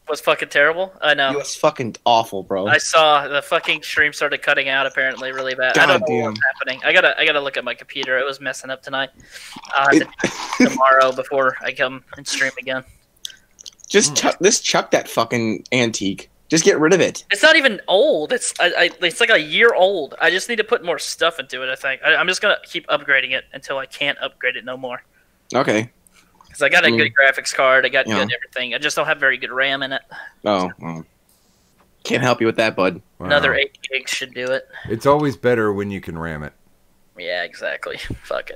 Was fucking terrible. I know. it was fucking awful, bro. I saw the fucking stream started cutting out apparently really bad. I don't know Goddamn. what's happening. I gotta look at my computer. It was messing up tonight. I'll have to check tomorrow before I come and stream again. Just chuck that fucking antique. Just get rid of it. It's not even old. It's it's like a year old. I just need to put more stuff into it. I think I'm just gonna keep upgrading it until I can't upgrade it no more. Okay. Because I got a good graphics card. I got Yeah. good everything. I just don't have very good RAM in it. Oh, can't help you with that, bud. Wow. Another 8 gigs should do it. It's always better when you can ram it. Yeah, exactly. Fuck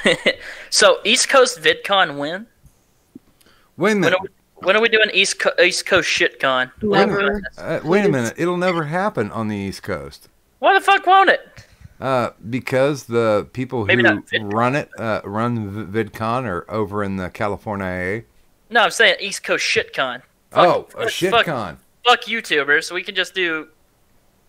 it. So East Coast VidCon when? Wait a minute. When are we doing East Coast ShitCon? Never. Wait a minute. It'll never happen on the East Coast. Why the fuck won't it? Because the people Maybe who not VidCon. run VidCon are over in the California AA. No, I'm saying East Coast ShitCon. Oh, a fuck- shitcon. Fuck YouTubers. We can just do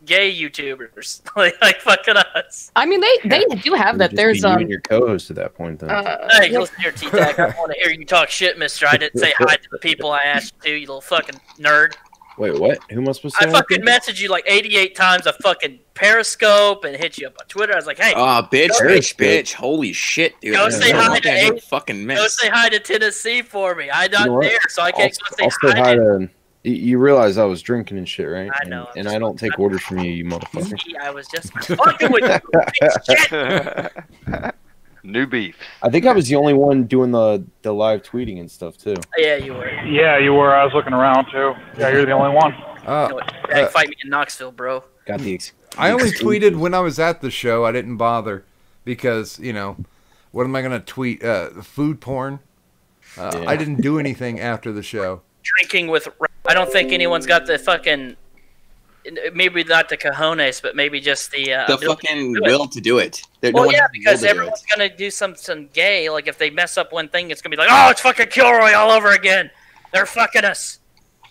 gay YouTubers like fucking us. I mean, they do have that. Just There's be you and your co-host at that point then. Hey, listen here, T-Tag. I want to hear you talk shit, mister. I didn't say hi to the people I asked you to, you little fucking nerd. Wait, what? Who am I supposed to I say? fucking messaged you like 88 times. I fucking Periscope and hit you up on Twitter. I was like, hey, Bitch. Holy shit, dude. Go say hi to Aiden. Aiden. Fucking go mess. say hi to Tennessee for me. I'm not You know what? there, so I can't go I'll say say hi hi to to. You realize I was drinking and shit, right? I know. And I don't take orders from you, you motherfucker. I was just fucking with you. Shit. New beef. I think I was the only one doing the live tweeting and stuff too. Yeah, you were. Yeah, you were. I was looking around too. Yeah, you're the only one. Hey, fight me in Knoxville, bro. Got the. I only tweeted when I was at the show. I didn't bother because, what am I going to tweet? Food porn? Yeah. I didn't do anything after the show. Drinking with. I don't think anyone's got the fucking. Maybe not the cojones, but maybe just the fucking will to do it. No Well, one yeah, has the will because to do it. everyone's gonna do some gay. Like if they mess up one thing, it's gonna be like, oh, it's fucking Kilroy all over again. They're fucking us.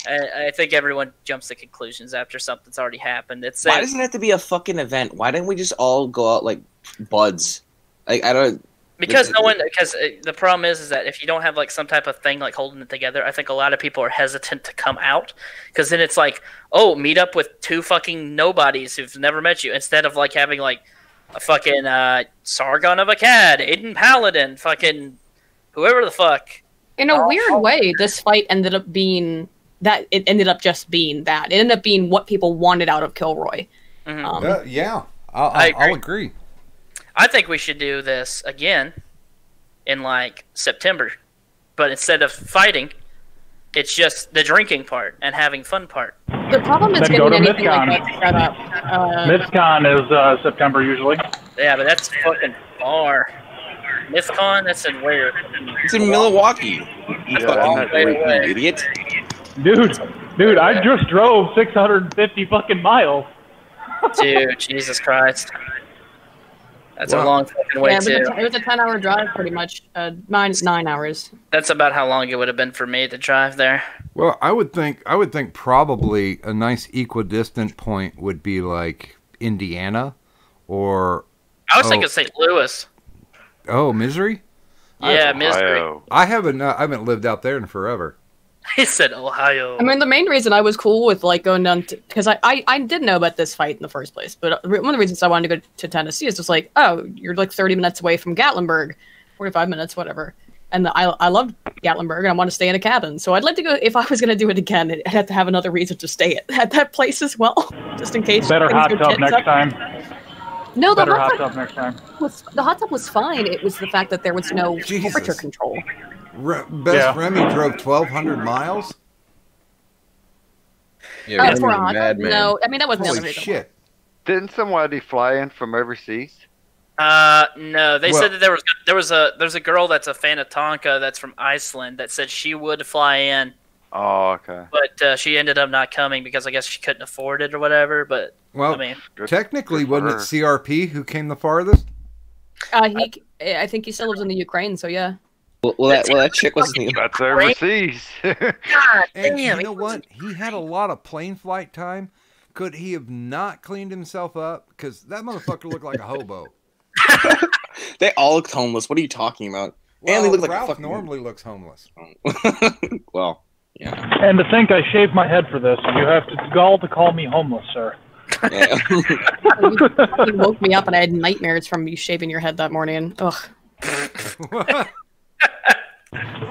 I think everyone jumps to conclusions after something's already happened. It's Why does it have to be a fucking event? Why didn't we just all go out like buds? Like I don't. because the problem is that if you don't have like some type of thing like holding it together, I think a lot of people are hesitant to come out because then it's like, oh, meet up with two fucking nobodies who've never met you instead of like having like a fucking Sargon of Akkad, Aiden Paladin, fucking whoever the fuck. In a weird way, this fight ended up being that. It ended up just being that. It ended up being what people wanted out of Kilroy. Yeah, I I'll agree. I think we should do this again in like September, but instead of fighting, it's just the drinking part and having fun part. The problem is Then go getting to anything like MidCon. that set up. MidCon is September usually. Yeah, but that's fucking far. MythCon, that's in where? It's in Milwaukee. You Yeah, idiot. Dude, I just drove 650 fucking miles. Dude, Jesus Christ. That's a Wow. long fucking way, Yeah, too. it was a 10-hour drive, pretty much. Mine's 9 hours. That's about how long it would have been for me to drive there. Well, I would think probably a nice equidistant point would be like Indiana, or I was thinking St. Louis. Misery. Yeah, Misery. Ohio. I haven't lived out there in forever. He said Ohio. I mean, the main reason I was cool with like going down to, because I did know about this fight in the first place, but one of the reasons I wanted to go to Tennessee is just like, oh, you're like 30 minutes away from Gatlinburg, 45 minutes, whatever. And I loved Gatlinburg, and I want to stay in a cabin. So I'd like to go, if I was going to do it again, I'd have to have another reason to stay at that place as well, just in case. Better things hot go tub tits next up. time. No, the Better hot hot tub tub next time. the hot tub was fine. It was the fact that there was no Jesus. temperature control. Best Remy drove 1,200 miles. Yeah, For a Remy's hot tub? madman. No, I mean that wasn't the Holy other reason. shit! Didn't somebody fly in from overseas? No, they said that there's a girl that's a fan of Tonka that's from Iceland that said she would fly in, Oh, okay. but she ended up not coming because I guess she couldn't afford it or whatever. But Well, I mean, technically, good for wasn't it CRP who came the farthest? I think he still lives in the Ukraine, so yeah. Well, that chick wasn't. That's overseas. God And damn, you know what? He had a lot of plane flight time. Could he have not cleaned himself up? Because that motherfucker looked like a hobo. They all looked homeless. What are you talking about? Well, and they look like Ralph a fucking. normally looks homeless. Well, yeah. And to think I shaved my head for this, you have to gall to call me homeless, sir. Yeah. You woke me up and I had nightmares from you shaving your head that morning. Ugh.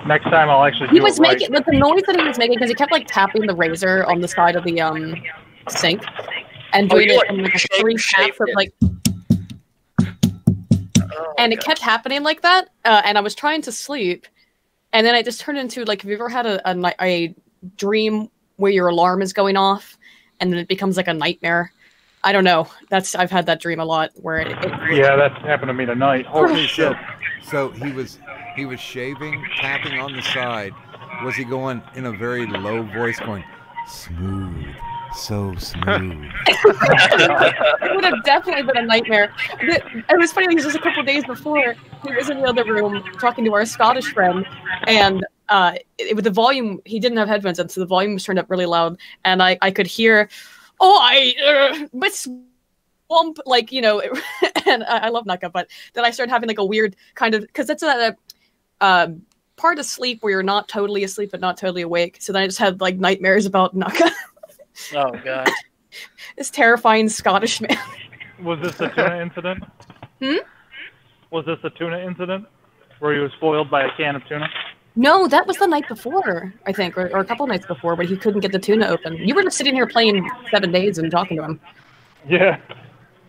Next time I'll actually do He was it right. making the noise that he was making because he kept like tapping the razor on the side of the sink and doing you, it in like a three taps of like. And it kept happening like that, and I was trying to sleep, and then it just turned into like, have you ever had a dream where your alarm is going off, and then it becomes like a nightmare? I don't know. I've had that dream a lot where it Yeah, that's happened to me tonight. Holy shit. So he was shaving, tapping on the side. Was he going in a very low voice, going smooth, so smooth? it would have definitely been a nightmare. It was funny because just a couple of days before, he was in the other room talking to our Scottish friend, and with the volume, he didn't have headphones on, so the volume was turned up really loud, and I could hear, but swamp, like, you know, and I love Naka, but then I started having like a weird kind of, because it's a part of sleep where you're not totally asleep but not totally awake, so then I just had like nightmares about Naka. oh god, this terrifying Scottish man. Was this a tuna incident? Hmm? Was this a tuna incident? Where he was spoiled by a can of tuna? No, that was the night before, I think, or a couple nights before, but he couldn't get the tuna open. You were just sitting here playing 7 Days and talking to him. Yeah.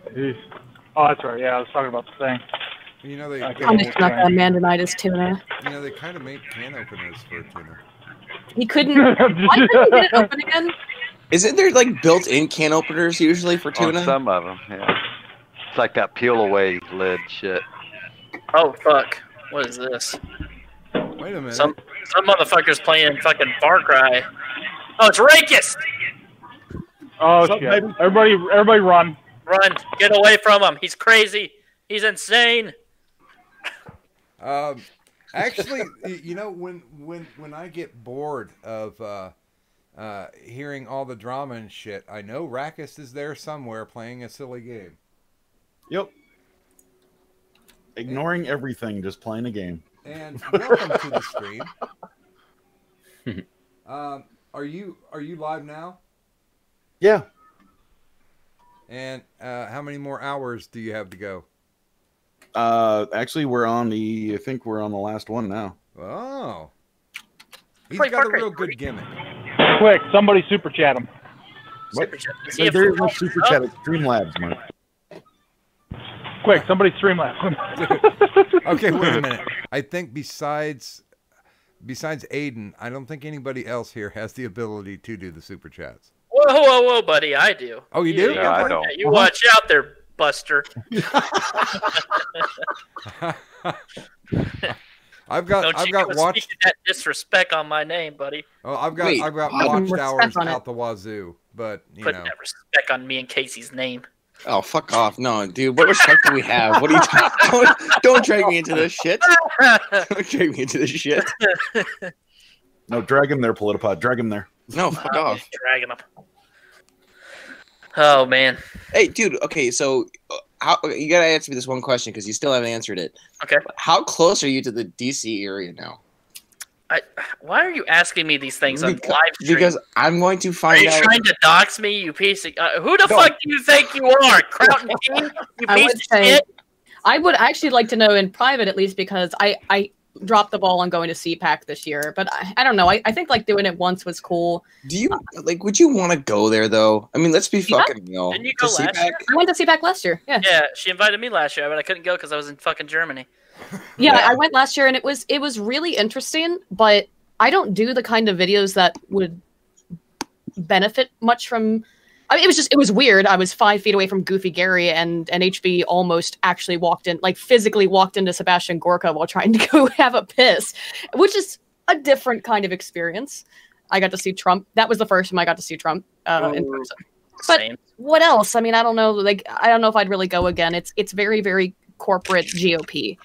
Jeez. Oh, that's right. Yeah, I was talking about the thing. You know they Mandanitis tuna. You know they kind of make can openers for tuna. He couldn't. Why couldn't he get it open again? Isn't there like built-in can openers usually for tuna? On some of them, yeah. It's like that peel-away lid shit. oh fuck, what is this? Wait a minute. Some motherfuckers playing fucking Far Cry. Oh, it's Rakist! Oh, So, shit. maybe- Everybody run. Run, get away from him. He's crazy. He's insane. Actually, you know, when I get bored of hearing all the drama and shit, I know Rakist is there somewhere playing a silly game. Yep. Ignoring everything, just playing a game. And welcome to the stream. Are you live now? Yeah. And how many more hours do you have to go? Actually, I think we're on the last one now. Oh. He's Play got a Far Cry real 3. good gimmick. Quick, somebody super chat him. What? Super Chat. Is he a There is no football super sub? chat. It's Streamlabs, Mark. Quick, somebody streamlab him. Okay, wait a minute. I think besides Aiden, I don't think anybody else here has the ability to do the super chats. Whoa, buddy! I do. Oh, you do? No, I don't. You watch out there, Buster. I've got Don't you go watch. speaking that disrespect on my name, buddy. Oh, I've got Wait, watch respect hours on it. out the wazoo, but you Put know. that respect on me and Casey's name. Oh, fuck off. No, dude. What respect do we have? What are you talking Don't drag me into this shit. Don't drag me into this shit. No, drag him there, Politipod. Drag him there. No, fuck off. Dragging him. Oh man. Hey, dude. Okay, so how you gotta answer me this one question because you still haven't answered it. Okay. How close are you to the DC area now? Why are you asking me these things on Because- live stream? Because I'm going to Are find you out. trying to dox me, you piece of... who the No. fuck do you think you are? Crown King? You I piece would of say shit? I would actually like to know in private at least because I dropped the ball on going to CPAC this year, but I don't know. I think like doing it once was cool. Do you like? Would you want to go there though? I mean, let's be Yeah. fucking real. Didn't you go To last CPAC? year? I went to CPAC last year. Yeah. Yeah, she invited me last year, but I couldn't go because I was in fucking Germany. Yeah, Yeah. I went last year and it was really interesting, but I don't do the kind of videos that would benefit much from. I mean, it was weird. I was 5 feet away from Goofy Gary, and HB almost actually physically walked into Sebastian Gorka while trying to go have a piss, which is a different kind of experience. I got to see Trump. That was the first time I got to see Trump in person. But Same. what else? I mean, I don't know. Like, I don't know if I'd really go again. It's very, very corporate GOP.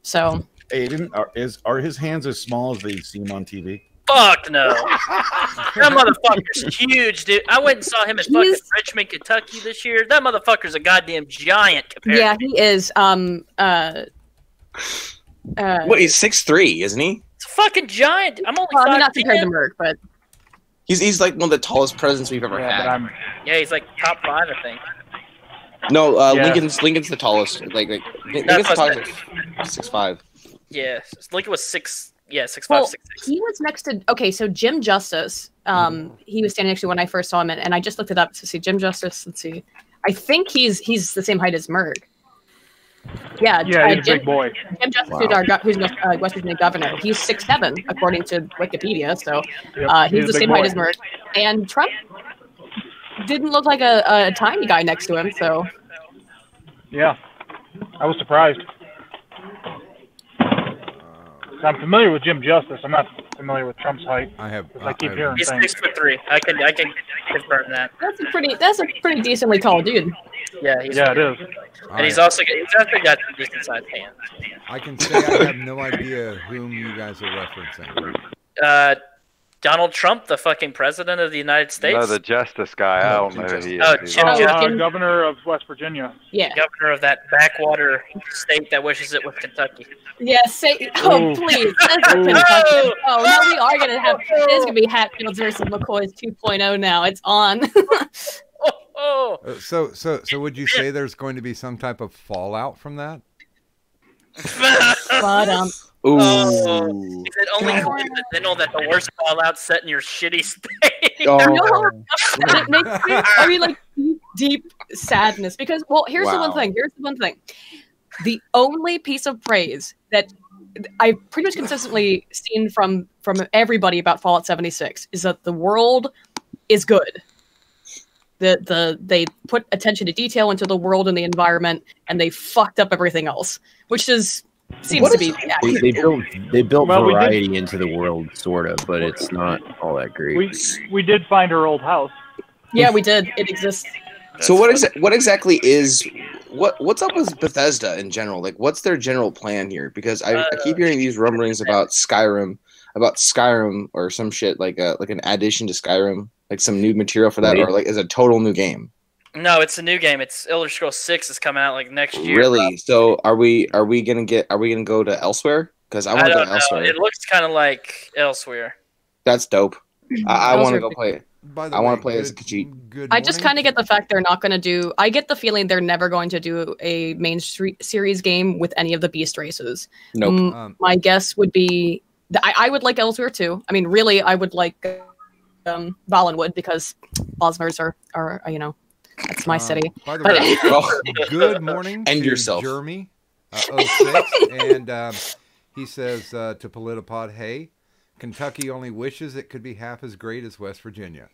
So Aiden, are his hands as small as they seem on TV? Fuck no. That motherfucker's huge, dude. I went and saw him in fucking He's- Richmond, Kentucky this year. That motherfucker's a goddamn giant compared yeah, to me. he is. What? He's 6'3", isn't he? It's a fucking giant. I'm only Well, I mean, 5'10". not compared to Merck, but He's like one of the tallest presidents we've ever Yeah, but had. Yeah, he's like top 5, I think. No, Yeah. Lincoln's the tallest. Lincoln's the That's what I tallest. 6'5". Yeah, Lincoln was 6'5", well, 6'6". he was next to. Okay, so Jim Justice. He was standing next to me when I first saw him, and I just looked it up to see Jim Justice. Let's see. I think he's the same height as Merck. Yeah, Yeah, he's a Jim, big boy. Jim Justice, who's West Virginia governor. He's 6'7", according to Wikipedia. So Yep, he's a the big same boy. height as Merck. And Trump didn't look like a tiny guy next to him. So Yeah, I was surprised. I'm familiar with Jim Justice. I'm not familiar with Trump's height. I keep have- hearing He's things. 6'3". I can confirm that. that's a pretty decently tall dude. Yeah, he's Yeah, it is. and he's also got decent sized hands. I can say I have no idea whom you guys are referencing. Donald Trump, the fucking president of the United States. No, the Justice guy. I don't know who he is. Oh, either. Jim Oh, Justice, Jim- Governor of West Virginia. Yeah. governor of that backwater state that wishes it was Kentucky. Yeah, oh, Ooh. please. That's Ooh. Kentucky. Oh, no, we are going to have, there's going to be Hatfields versus McCoy's 2.0 now. It's on. Oh, So would you say there's going to be some type of fallout from that? But, Ooh. is it only coincidental that the worst fallout set in your shitty state? Oh. you know how upset it makes me? I mean, like, deep sadness. Because, well, here's the one Wow. thing. The only piece of praise that I've pretty much consistently seen from everybody about Fallout 76 is that the world is good. They put attention to detail into the world and the environment, and they fucked up everything else, which seems to be They built Well, we did- variety into the world, sort of, but it's not all that great. We did find her old house. Yeah, we did. It exists. So what exactly is what's up with Bethesda in general? Like, what's their general plan here? Because I keep hearing these rumblings about Skyrim or some shit like an addition to Skyrim, like some new material for that, or like is a total new game. No, it's a new game. It's Elder Scrolls 6 is coming out like next year. Really? So are we gonna go to Elsewhere? Because I want to go don't to know. Elsewhere. It looks kind of like Elsewhere. That's dope. I want to Elsewhere- go play it. By the I way, wanna play as a Khajiit. good I just morning. kind of get the fact they're not going to do. I get the feeling they're never going to do a main series game with any of the beast races. Nope. Um, My guess would be I would like Ellsworth too. I mean, really, I would like Vollenwood because Bosners are that's my city. By the But- way, good morning End to yourself. Jeremy 06, and he says to Politipod, "Hey, Kentucky only wishes it could be half as great as West Virginia."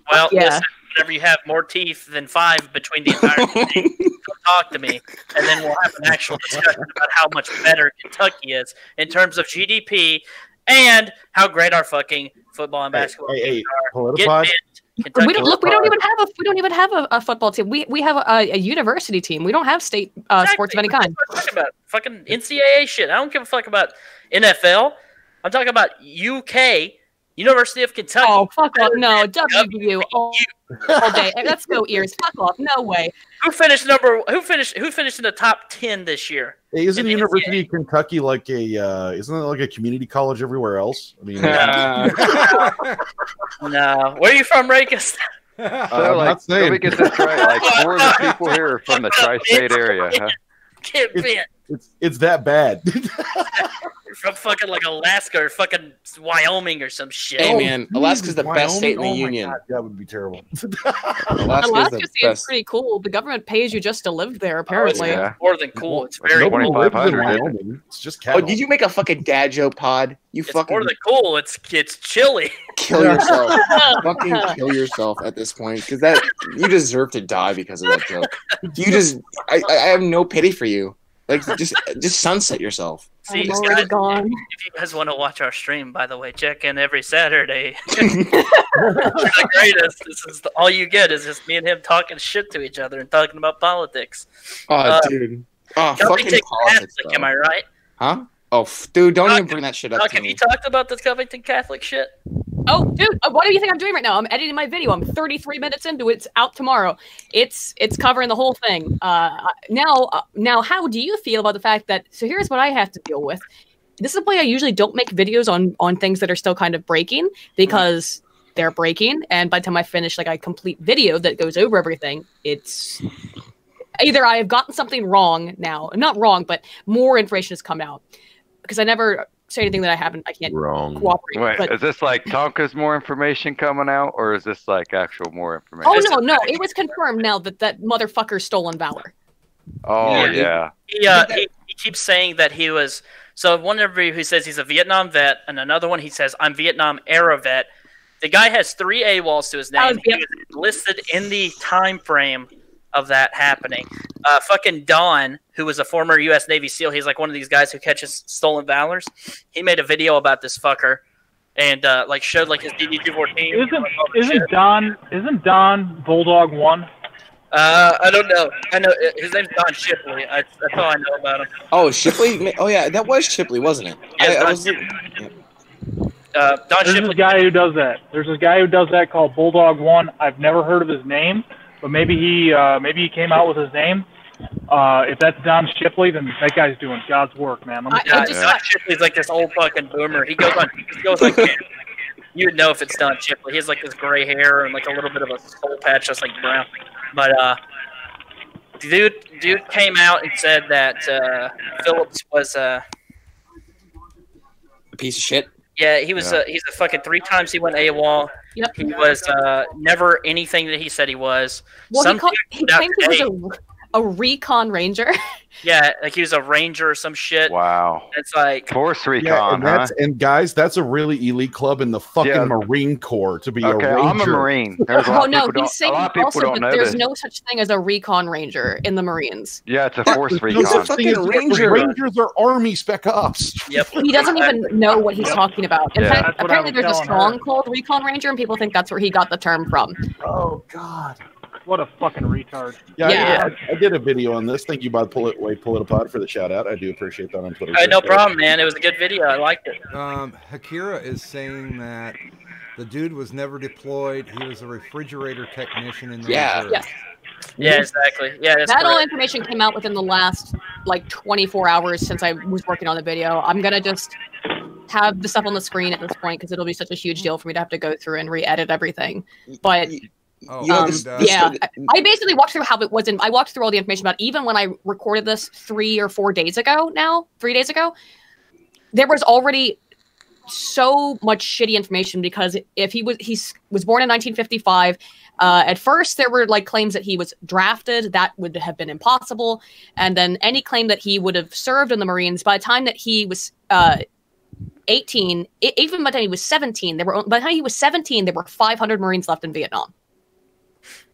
Well, Yeah. listen, whenever you have more teeth than 5 between the entire state, come talk to me, and then we'll have an actual discussion about how much better Kentucky is in terms of GDP and how great our fucking football and basketball Hey, teams are. Get Politipod. bent, Kentucky. We don't even have a football team. We have a university team. We don't have state sports of any kind. What am I talking about? Fucking NCAA shit. I don't give a fuck about NFL. I'm talking about UK, University of Kentucky. Oh, fuck off. No, WVU all day. Let's go ears. Fuck off. No way. Who finished in the top 10 this year? Hey, isn't in the University NCAA? of Kentucky like isn't it like a community college everywhere else? I mean, No. Where are you from, Rakis? So, I'm like, not saying. let me get this right. Like, 4 of the people here are from the tri-state area. Huh? Get bent. it's that bad. You're from fucking like Alaska or fucking Wyoming or some shit. Hey man, Alaska's the best state in the Wyoming? Oh my union. God, that would be terrible. Alaska the seems best. pretty cool. The government pays you just to live there, apparently. yeah. It's more than cool. It's very Nobody cool. lives in 2,500, Wyoming. It's just Oh, cattle. did you make a fucking dad joke pod? You It's fucking more than cool. It's chilly. kill yourself. Fucking kill yourself at this point, because that you deserve to die because of that joke. I have no pity for you. Like just sunset yourself. See, I'm guys, already gone. if you guys want to watch our stream, by the way, check in every Saturday. You're the greatest. All you get is just me and him talking shit to each other and talking about politics. Oh, dude. Oh, Covington fucking politics, Catholic, am I bro. right? Huh? Oh, dude, don't even bring that shit up Doc, to have me. you talked about this Covington Catholic shit? Oh, dude, what do you think I'm doing right now? I'm editing my video. I'm 33 minutes into it. It's out tomorrow. It's covering the whole thing. Now, how do you feel about the fact that? So here's what I have to deal with. This is why I usually don't make videos on things that are still kind of breaking, because they're breaking, and by the time I finish like a complete video that goes over everything, it's either I have gotten something wrong now, not wrong, but more information has come out, because I never say anything that I can't Wrong. cooperate. Wait, but, is this like Tonka's more information coming out, or is this like actual more information? oh no, it was confirmed now that motherfucker's stolen valor. Oh yeah. He keeps saying that he was. So one interview he says he's a Vietnam vet, and another one he says I'm Vietnam era vet. The guy has 3 AWOLs to his name. He was listed in the time frame of that happening. Fucking Don, who was a former U.S. Navy SEAL, he's like one of these guys who catches stolen valors. He made a video about this fucker and like showed like his DD-214. Isn't Don Bulldog 1? I don't know. I know his name's Don Shipley. That's all I know about him. Oh, Shipley? Oh yeah, that was Shipley, wasn't it? Yes, I Don was. Don There's Shipley. this guy who does that. There's this guy who does that called Bulldog 1. I've never heard of his name, but maybe he came out with his name. If that's Don Shipley, then that guy's doing God's work, man. Let me tell you. Don Shipley's like this old fucking boomer. He goes like you would know if it's Don Shipley. He has like this gray hair and like a little bit of a soul patch that's like brown. But dude came out and said that Phillips was A piece of shit. yeah, he's a fucking 3 times he went AWOL. Yep. He was never anything that he said he was. Well, Some he dude put out claimed he today- was a recon ranger. yeah, like he was a ranger or some shit. Wow. It's like Force Yeah, recon, and, huh? and guys, that's a really elite club in the fucking Yeah. Marine Corps to be Okay, a ranger. I'm a Marine. There's a lot Oh of no, people he's saying a lot of people also don't that know there's this. no such thing as a recon ranger in the Marines. Yeah, it's a force There's recon. no such thing as Fucking ranger. Rangers are Army Spec Ops. yep. He doesn't even know what he's talking about. In Yeah. fact, That's what I apparently was there's a telling song called Recon Ranger, and people think that's where he got the term from. Oh God. What a fucking retard. Yeah, Yeah. I did a video on this. Thank you, by Politipod, for the shout out. I do appreciate that on Twitter. No problem, man. It was a good video. I liked it. Hakira is saying that the dude was never deployed. He was a refrigerator technician in the Yeah. reserve. Yeah, exactly. Yeah, that's That all correct. information came out within the last like 24 hours since I was working on the video. I'm gonna just have the stuff on the screen at this point because it'll be such a huge deal for me to have to go through and re-edit everything. But Oh, You know, and, this- yeah, I basically walked through how it was. I walked through all the information about even when I recorded this 3 or 4 days ago. Now, 3 days ago, there was already so much shitty information because if he was born in 1955. At first, there were like claims that he was drafted. That would have been impossible. And then any claim that he would have served in the Marines by the time that he was 18, even by the time he was 17, by the time he was 17, there were 500 Marines left in Vietnam.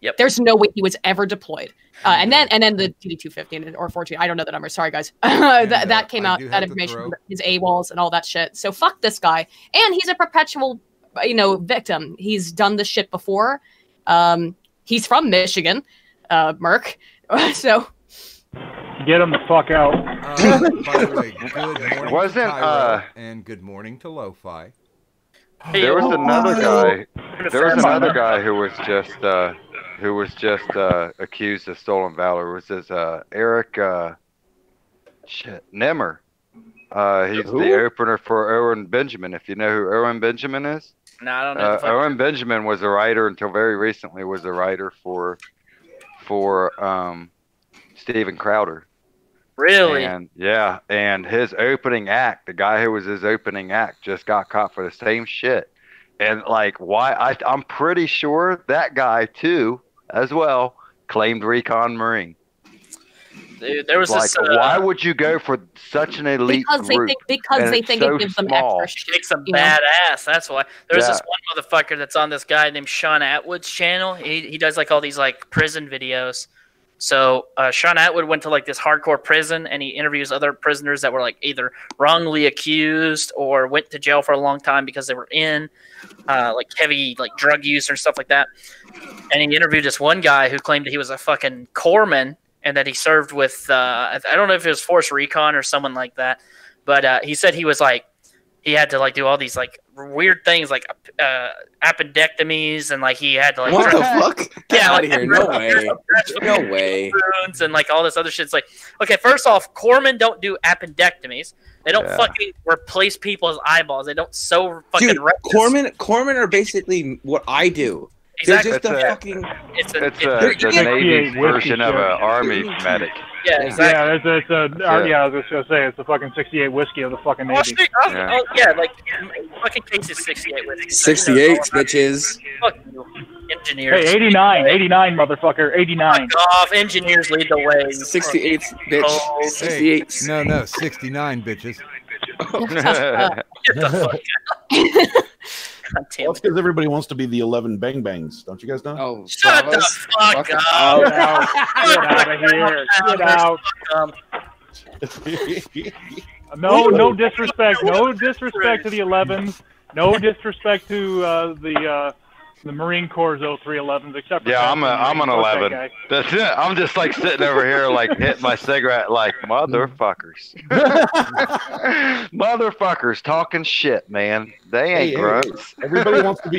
Yep. There's no way he was ever deployed. And then the TD-250 or 14, I don't know the number. Sorry, guys. that came out, that information, his AWOLs and all that shit. So fuck this guy. And he's a perpetual, victim. He's done this shit before. He's from Michigan, Merc. So get him the fuck out. By the way, good morning Wasn't, to Tyra, and good morning to Lo-Fi. There was another guy. There was another guy who was just accused of stolen valor. It was this Eric Nimmer. He's the opener for Owen Benjamin. If you know who Owen Benjamin is. No, I don't know. Owen Benjamin was a writer until very recently. Was a writer for Steven Crowder. Really? And yeah, and his opening act, the guy who was his opening act, just got caught for the same shit. And like, why? I'm pretty sure that guy too, as well, claimed recon Marine. Dude, there was like, this. Why would you go for such an elite group? Because they think so it gives them small. extra. It makes them badass. That's why. There's this one motherfucker that's on this guy named Sean Atwood's channel. He does like all these like prison videos. So Sean Atwood went to like this hardcore prison, and he interviews other prisoners that were like either wrongly accused or went to jail for a long time because they were in like heavy like drug use or stuff like that. And he interviewed this one guy who claimed that he was a fucking corpsman and that he served with I don't know if it was Force Recon or someone like that, but he said he was like he had to like do all these like weird things like appendectomies and like he had to like what the fuck? Get out of like, here! No way! No way! And like all this other shit. It's like, okay, first off, corpsmen don't do appendectomies. They don't fucking replace people's eyeballs. They don't sew fucking. Dude, corpsmen are basically what I do. Exactly. They're just a fucking. It's the Navy version of an Army medic. Yeah, exactly. I was just gonna say it's the fucking 68 whiskey of the fucking Navy. Like fucking case is 68 whiskey. 68 bitches. Fuck you, engineers. Hey, 89, motherfucker, 89. Fuck off, engineers lead the way. 68, bitch. Oh, 68. Hey, no, 69 bitches. Get the fuck out. Well, it's because everybody wants to be the 11 bang bangs. Don't you guys know? Oh, shut the fuck up! Get out of here! Get out! No disrespect. No disrespect to the 11s. No disrespect to the Marine Corps 0311s, except for I'm an 11. That's it. I'm just like sitting over here, like hitting my cigarette, like motherfuckers, motherfuckers talking shit, man. They ain't grunts. Everybody wants to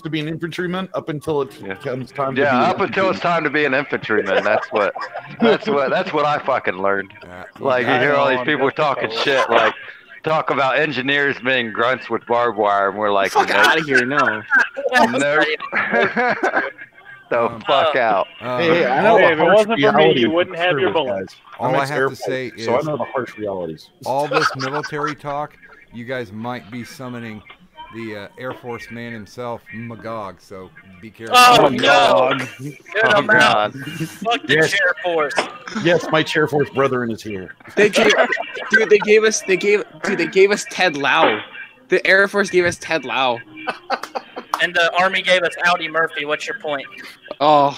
be an infantryman up until it comes time. To be up until it's time to be an infantryman. That's what I fucking learned. Like you hear all these people talking shit, like. Talk about engineers being grunts with barbed wire, and we're like, fuck out of here, no. Nope. The fuck out. Hey, I know if it wasn't for me, you wouldn't have your bullets. All I have to say is, so I know the harsh realities. All this military talk, you guys might be summoning the Air Force man himself, Magog, so be careful. Oh, no! Oh, God. Fuck the Chair Force. Yes, my Chair Force brethren is here. They gave us Ted Lau. The Air Force gave us Ted Lau. And the Army gave us Audi Murphy. What's your point? Oh,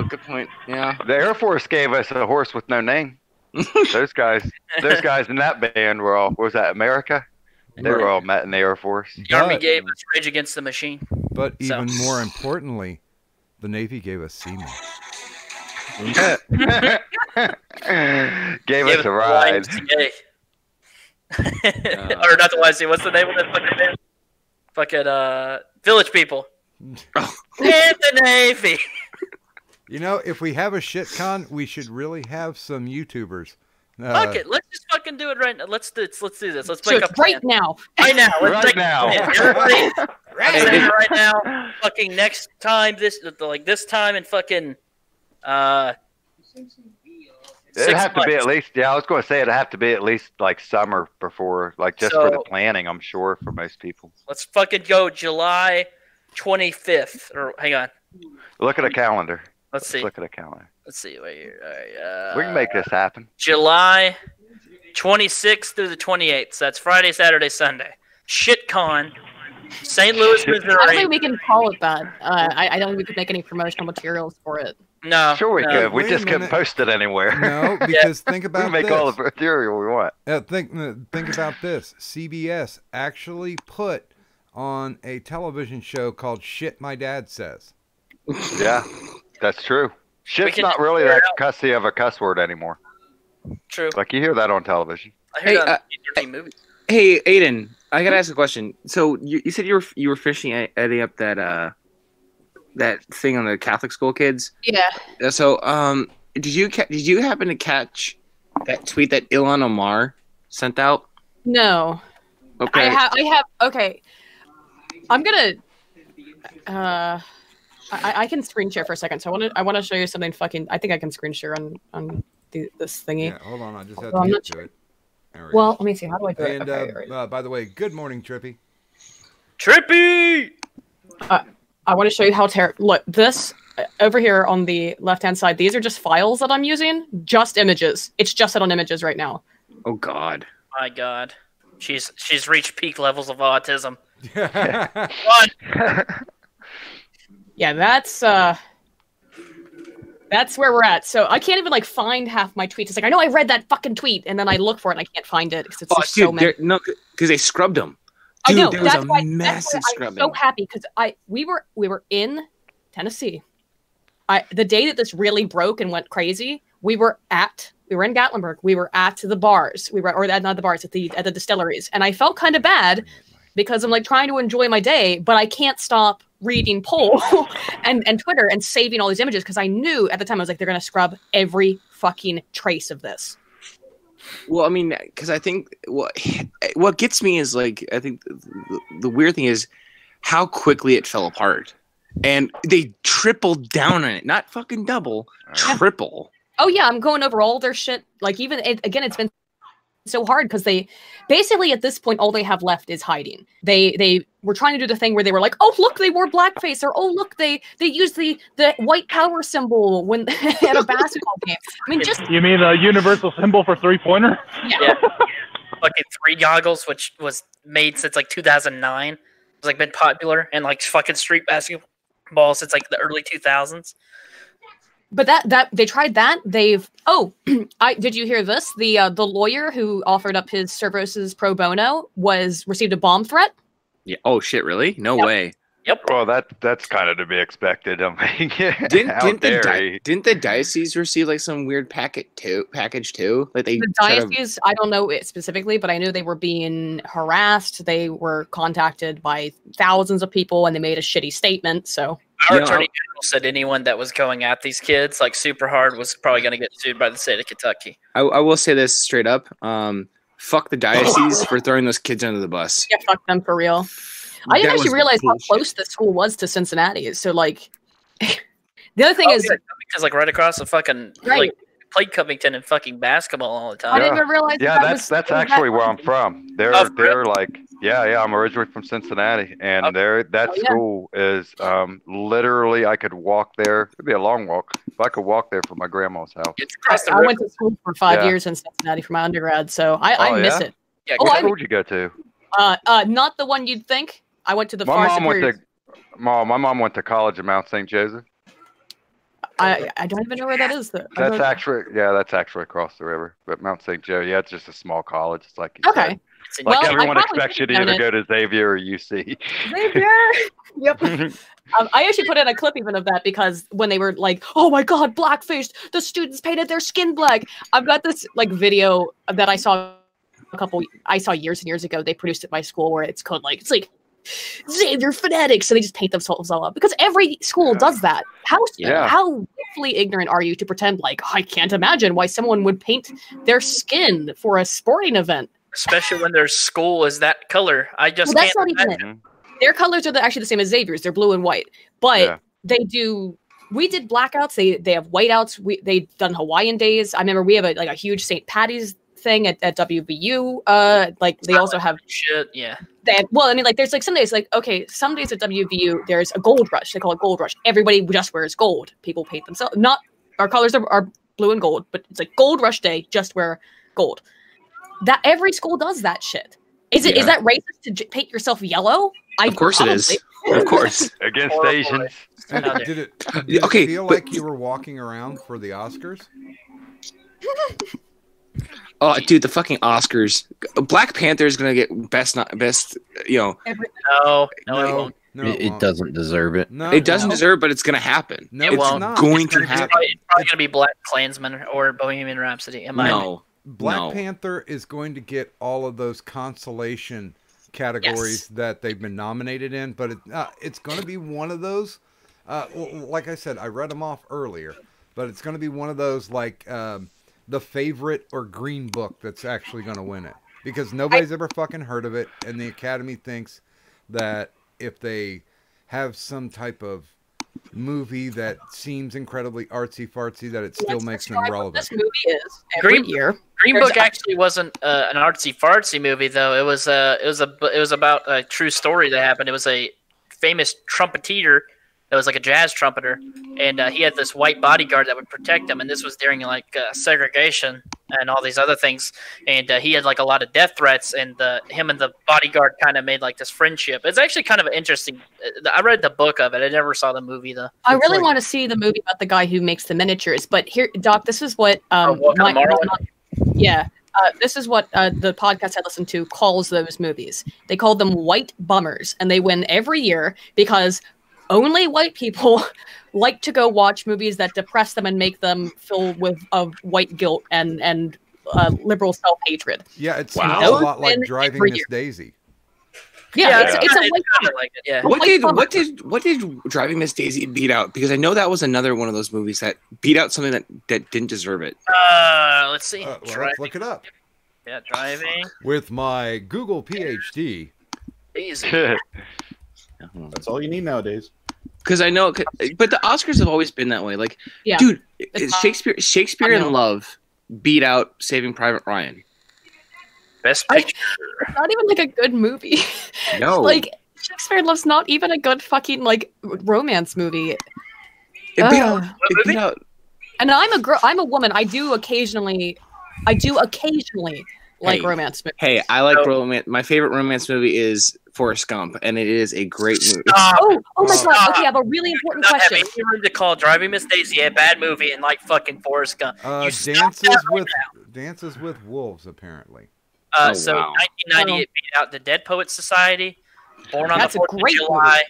good point. Yeah. The Air Force gave us a horse with no name. Those guys in that band were all, what was that, America? They were all met in the Air Force. The Army gave us Rage Against the Machine. But even more importantly, the Navy gave us seamen. Gave us a ride. Or not the YMCA. What's the name of that fucking band? Fucking Village People. And the Navy. You know, if we have a shit con, we should really have some YouTubers. Fuck it. Let's just fucking do it right now. Let's do this. Let's break up right now. Right now. Right now. Everybody, right now. Fucking next time. This time and fucking. It'd have to be months. at least. Yeah, I was going to say it'd have to be at least like summer before, like just for the So- planning. I'm sure for most people. Let's fucking go July 25th. Or hang on. Look at a calendar. Let's see. Look at a calendar. Let's see. Wait here. All right, We can make this happen. July 26th through the 28th. So that's Friday, Saturday, Sunday. ShitCon, St. Louis, I don't Missouri. think we can call it that. I don't think we could make any promotional materials for it. No. Sure, we no. could. We Wait a just couldn't minute. post it anywhere. No, because think we about can make this. all the material we want. Think about this. CBS actually put on a television show called "Shit My Dad Says." Yeah, that's true. Shit's can not really figure that it cussy of a cuss word anymore. True. Like you hear that on television. I heard Hey, that in movies. Hey, Aiden, I gotta ask a question. So you said you were fishing Eddie up that that thing on the Catholic school kids. Yeah. So did you happen to catch that tweet that Ilhan Omar sent out? No. Okay. I have. Okay. I'm gonna. I can screen share for a second. So I want to show you something fucking. I think I can screen share on this thingy. Yeah, hold on. I just have Well, to I'm get not to sure. it. There we Well, go. let me see. How do I do it? And Okay, right. by the way, good morning, Trippy. Trippy! I want to show you how terrible. Look, this over here on the left-hand side. These are just files that I'm using. Just images. It's just set on images right now. Oh God. My God. She's reached peak levels of autism. Yeah, that's where we're at. So I can't even like find half my tweets. It's like I know I read that fucking tweet, and then I look for it and I can't find it because it's just so many. No, because they scrubbed them. I know. There was That's a why massive I'm scrubbing. so happy because we were in Tennessee. The day that this really broke and went crazy, we were in Gatlinburg. We were at the bars. Not the bars, at the distilleries, and I felt kind of bad because I'm like trying to enjoy my day, but I can't stop reading poll and Twitter and saving all these images because I knew at the time I was like they're gonna scrub every fucking trace of this. Well, I mean, because I think what gets me is like I think the weird thing is how quickly it fell apart, and they tripled down on it, not fucking double, triple. Oh yeah, I'm going over all their shit. Like it's been so hard because they basically at this point all they have left is hiding. They were trying to do the thing where they were like, oh look, they wore blackface, or oh look, they used the white power symbol when at a basketball game. I mean, just You mean the universal symbol for three-pointer? Yeah. Fucking 3 goggles, which was made since like 2009. It's like been popular and like fucking street basketball since like the early 2000s. But that they tried that. Did you hear this? The lawyer who offered up his services pro bono received a bomb threat. Yeah. Oh shit! Really? No Yep. way. Yep. Well, that's kind of to be expected. I mean, Didn't the diocese receive like some weird package too? Like they The tried to- diocese, I don't know it specifically, but I knew they were being harassed. They were contacted by thousands of people, and they made a shitty statement. So Our Yeah. attorney general said anyone that was going at these kids like super hard was probably going to get sued by the state of Kentucky. I will say this straight up. Fuck the diocese for throwing those kids under the bus. yeah, fuck them for real. I didn't That actually was realize how bullshit. close the school was to Cincinnati. So like, the other thing is, because like right across the fucking Right. like played Covington and fucking basketball all the time. I didn't even realize. Yeah, that that's actually where I'm from. They're Oh, really? like I'm originally from Cincinnati, and that Oh, yeah. school is literally I could walk there. It'd be a long walk, but I could walk there from my grandma's house. It's across the I river. went to school for 5 Yeah. years in Cincinnati for my undergrad, so I Oh, miss yeah? it. Yeah, Oh, What I- school did you go to? Not the one you'd think. I went to the My far mom superior. went to my mom went to college at Mount St. Joseph. I don't even know where that is. Though. I That's don't- that's actually across the river. But Mount St. Joe, it's just a small college. It's like Okay. It's in- like Well, I everyone probably expects you to should've either known go to Xavier or UC. Xavier! Yep. I actually put in a clip even of that because when they were like, "Oh my God, blackface! The students painted their skin black." I've got this like video that I saw years and years ago. They produced at my school where it's called like Xavier fanatics, so they just paint themselves all up because every school does that. How willfully ignorant are you to pretend like I can't imagine why someone would paint their skin for a sporting event? especially when their school is that color. I just Well, that's can't not even imagine. it. Their colors are actually the same as Xavier's. They're blue and white, but Yeah. they do we did blackouts. They have whiteouts. They've done Hawaiian days. I remember we have a huge St. Patty's thing at WVU. Like they also have shit. Yeah. Well, I mean, like there's like some days, like okay, some days at WVU there's a gold rush. They call it gold rush. Everybody just wears gold. People paint themselves. Not our colors are blue and gold, but it's like gold rush day. Just wear gold. That every school does that shit. Is that racist to paint yourself yellow? Of course it is. Of course. Against Asians. Did it feel like you were walking around for the Oscars? Oh, dude, the fucking Oscars. Black Panther is gonna get best. You know. No, it won't. No, it doesn't deserve it. No, it doesn't deserve, but it's gonna happen. No, it's not. going to happen. It's probably gonna be Black Klansman or Bohemian Rhapsody. Black Panther is going to get all of those consolation categories that they've been nominated in, but it's going to be one of those. Like I said, I read them off earlier, but it's going to be one of those like the favorite or Green Book that's actually going to win it because nobody's ever fucking heard of it, and the Academy thinks that if they have some type of movie that seems incredibly artsy fartsy, that it still makes them relevant. This movie is every year. Green Book actually wasn't an artsy fartsy movie though. It was about a true story that happened. It was a famous trumpeter that was like a jazz trumpeter, and he had this white bodyguard that would protect him. And this was during like segregation and all these other things. And he had like a lot of death threats, and him and the bodyguard kind of made like this friendship. It's actually kind of interesting. I read the book of it. I never saw the movie though. I really want to see the movie about the guy who makes the miniatures. But here, Doc, this is what this is what the podcast I listened to calls those movies. They call them white bummers, and they win every year because only white people like to go watch movies that depress them and make them feel with white guilt and liberal self-hatred. Yeah, it's a lot like Driving Miss Daisy. Yeah, it's a white bummer. Like it, yeah. What did Driving Miss Daisy beat out? Because I know that was another one of those movies that beat out something that didn't deserve it. Let's see. Let's look it up. Yeah, Driving. With my Google PhD. Easy. That's all you need nowadays. Because I know, but the Oscars have always been that way. Like, dude, Shakespeare in Love beat out Saving Private Ryan. Best picture. It's not even like a good movie. No, like Shakespeare in Love's not even a good fucking like romance movie. It beat out. And I'm a girl. I'm a woman. I do occasionally like romance movies. Hey, I like romance. My favorite romance movie is Forrest Gump, and it is a great movie. Oh my god! Okay, I have a really important question. You heard to call Driving Miss Daisy a bad movie and like fucking Forrest Gump. Dances with Wolves, apparently. 1990, it beat out The Dead Poets Society, Born on the 4th of July,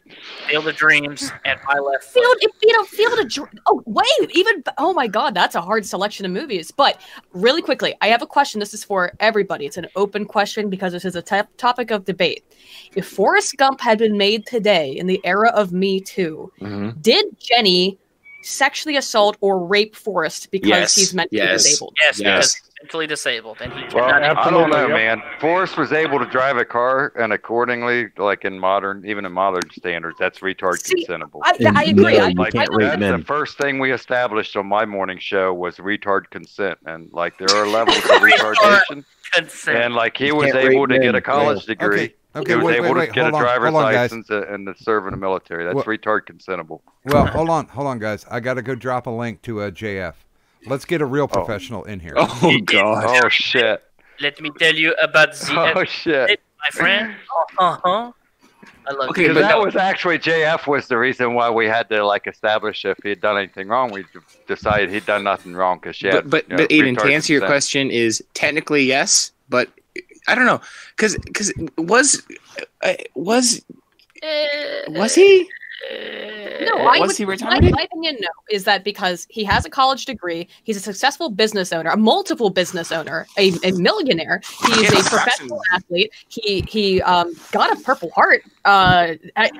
Field of Dreams, and My Left Foot. It beat out Field of Dreams. Oh wait, oh my god, that's a hard selection of movies. But really quickly, I have a question. This is for everybody. It's an open question because this is a topic of debate. If Forrest Gump had been made today in the era of Me Too, did Jenny sexually assault or rape Forrest because he's mentally disabled? Yes, because he's mentally disabled, and he cannot. I don't know, man. Forrest was able to drive a car, and accordingly, like in modern standards, that's retard consentable. I agree. That's the first thing we established on my morning show was retard consent, and like there are levels of retardation, and like he was able to get a college degree. Okay, he was able to get a driver's license guys. and to serve in the military. That's retard consentable. Well, hold on, guys. I got to go drop a link to JF. Let's get a real professional in here. Oh, God. Oh, shit. Let me tell you about the... Oh, shit. My friend. I love it. Because that was actually, JF was the reason why we had to, like, establish if he had done anything wrong. We decided he'd done nothing wrong. But Aiden, to answer your question is technically yes, but I don't know. Because was he? No, was he retarded? My opinion, no, is that because he has a college degree, he's a successful business owner, a multiple business owner, a millionaire. He is a professional athlete. He got a Purple Heart.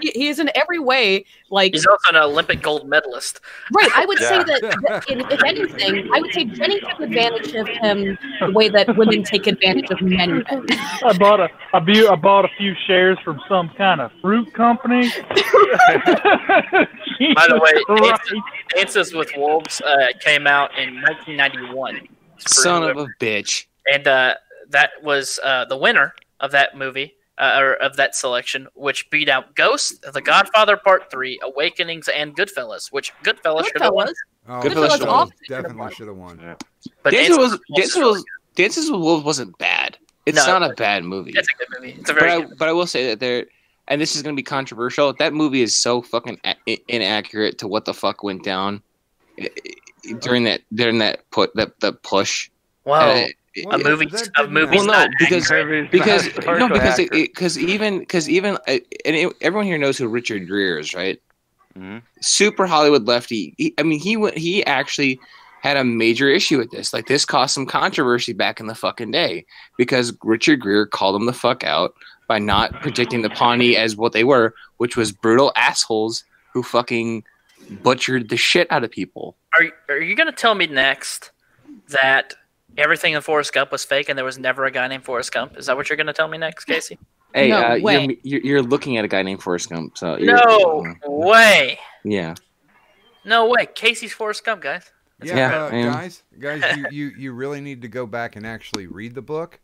He is in every way like. He's also an Olympic gold medalist. Right. I would say that if anything, I would say Jenny took advantage of him the way that women take advantage of men. I bought a few shares from some kind of fruit company. By the way, Dances with Wolves came out in 1991. Son of a bitch. And that was the winner of that movie, or of that selection, which beat out Ghost, The Godfather Part 3, Awakenings, and Goodfellas, which Goodfellas should have won. Oh, Goodfellas definitely should have won. Yeah. But Dances with Wolves wasn't bad. It's not a bad movie. It's a good movie. It's a very good But I will say that there, and this is going to be controversial, that movie is so fucking inaccurate to what the fuck went down during that push. Wow. Well, A movie. Well, no, because everyone here knows who Richard Gere is, right? Mm-hmm. Super Hollywood lefty. He actually had a major issue with this. Like, this caused some controversy back in the fucking day because Richard Gere called him the fuck out by not predicting the Pawnee as what they were, which was brutal assholes who fucking butchered the shit out of people. Are you going to tell me next that everything in Forrest Gump was fake and there was never a guy named Forrest Gump? Is that what you're going to tell me next, Casey? Hey, No way. You're looking at a guy named Forrest Gump. So No way. Yeah. No way. Casey's Forrest Gump, guys. Guys, you really need to go back and actually read the book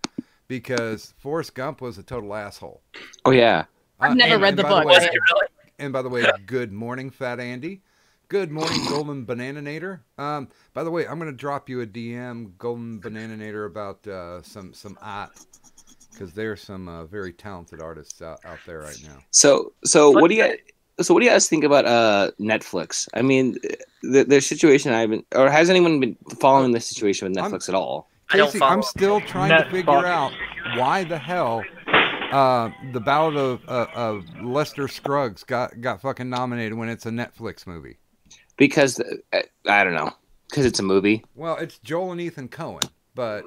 because Forrest Gump was a total asshole. Oh yeah. I've never read the book. Was he really? And by the way, good morning, Fat Andy. Good morning, Golden Bananator. By the way, I'm going to drop you a DM, Golden Bananator, about some art because there's some very talented artists out there right now. So what do you guys think about Netflix? I mean, the situation has anyone been following the situation with Netflix at all? Casey, I'm still trying to figure out why the hell the Ballad of Lester Scruggs got fucking nominated when it's a Netflix movie. Because I don't know. Because it's a movie. Well, it's Joel and Ethan Coen, but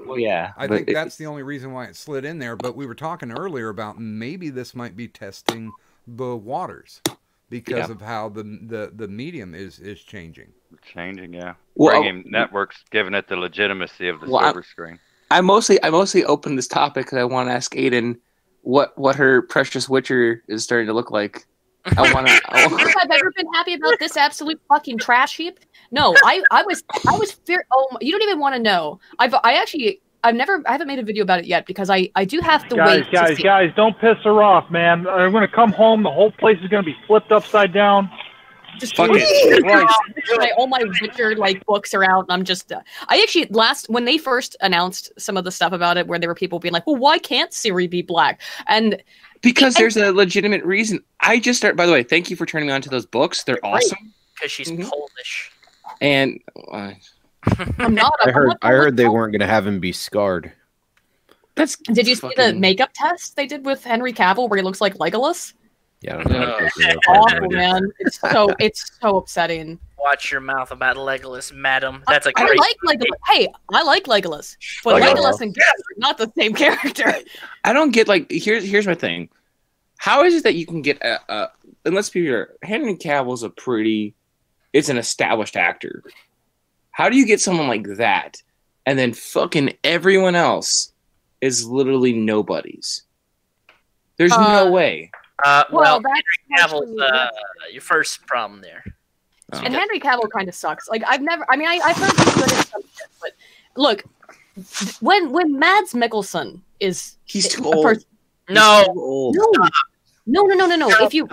I think that's the only reason why it slid in there. But we were talking earlier about maybe this might be testing the waters because of how the medium is changing. Changing, yeah. Well, Bringing networks, giving it the legitimacy of the silver screen. I mostly opened this topic because I want to ask Aiden what her precious Witcher is starting to look like. If I've ever been happy about this absolute fucking trash heap. No, I was oh, you don't even want to know. I haven't made a video about it yet because I do have to wait. Guys, don't piss her off, man. I'm gonna come home. The whole place is gonna be flipped upside down. Just fuck it. All my Witcher books are out, and I'm just. I actually when they first announced some of the stuff about it, where there were people being like, "Well, why can't Ciri be black?" And because there's a legitimate reason. By the way, thank you for turning me on to those books. They're awesome. Because she's Polish. And I'm not. I heard they weren't going to have him be scarred. Did you see the makeup test they did with Henry Cavill where he looks like Legolas? Yeah, I don't know. It's awful, man. It's so upsetting. Watch your mouth about Legolas, madam. That's a great. I like Legolas. Hey, I like Legolas, but Legolas and Gandalf are not the same character. I don't get here's my thing. How is it that you can get and let's be fair, Henry Cavill's it's an established actor. How do you get someone like that and then fucking everyone else is literally nobodies? There's no way. Well, Henry Cavill's your first problem there. And Henry Cavill kind of sucks. I've heard he's good at some shit, but look, when Mads Mikkelsen is he's too old. No. If you've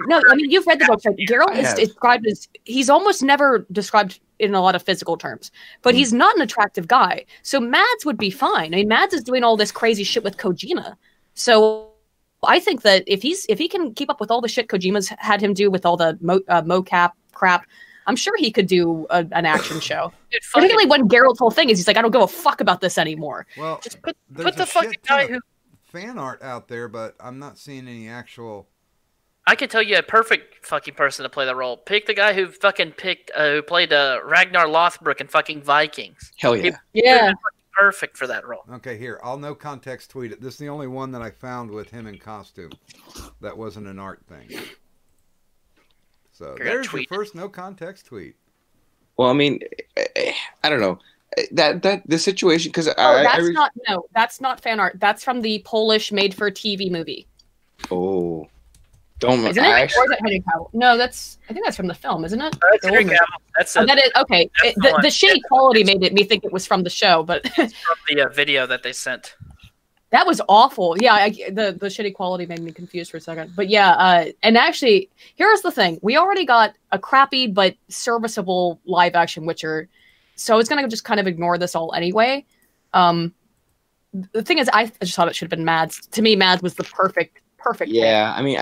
read the book. Geralt is described as he's almost never described in a lot of physical terms, but he's not an attractive guy. So Mads would be fine. I mean, Mads is doing all this crazy shit with Kojima. So I think that if he can keep up with all the shit Kojima's had him do with all the mocap crap, I'm sure he could do an action show. Particularly when Geralt's whole thing is he's like, I don't give a fuck about this anymore. Well, just put the fucking guy who fan art out there, but I'm not seeing any actual. I could tell you a perfect fucking person to play the role. Pick the guy who fucking who played Ragnar Lothbrok in fucking Vikings. Hell yeah. Yeah. Perfect for that role. Okay, here. I'll no context tweet it. This is the only one that I found with him in costume. That wasn't an art thing. So there's your first no context tweet. Well, I mean, I don't know. That the situation because that's not fan art. That's from the Polish made-for-TV movie. Oh. Don't. Isn't I it? actually, Or is that Henry Cavill? No, I think that's from the film, isn't it? That's The Henry old movie. Cavill. That's Oh, it. that is okay. That's the one. The shitty quality made me think it was from the show, but From the video that they sent. that was awful. Yeah, the shitty quality made me confused for a second. But yeah, and actually, here's the thing: we already got a crappy but serviceable live action Witcher, so I was gonna just kind of ignore this all anyway. The thing is, I just thought it should have been Mads. To me, Mads was the perfect. yeah. I mean,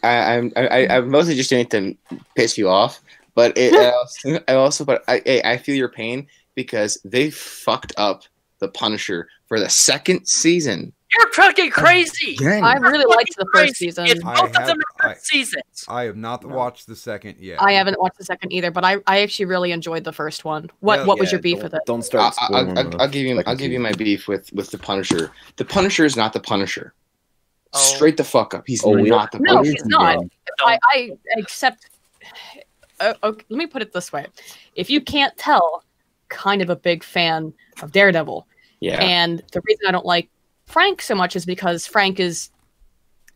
I'm mostly just doing it to piss you off, but I feel your pain because they fucked up the Punisher for the second season. You're fucking crazy. I really liked the first season. It's both of them are good seasons. I have not watched the second yet. I haven't watched the second either, but I actually really enjoyed the first one. What was your beef with it? Don't start. I'll give you my beef with the Punisher. The Punisher is not the Punisher. Straight the fuck up. He's not the Punisher. No, he's not. I accept. Okay, let me put it this way: if you can't tell, kind of a big fan of Daredevil. Yeah. And the reason I don't like Frank so much is because Frank is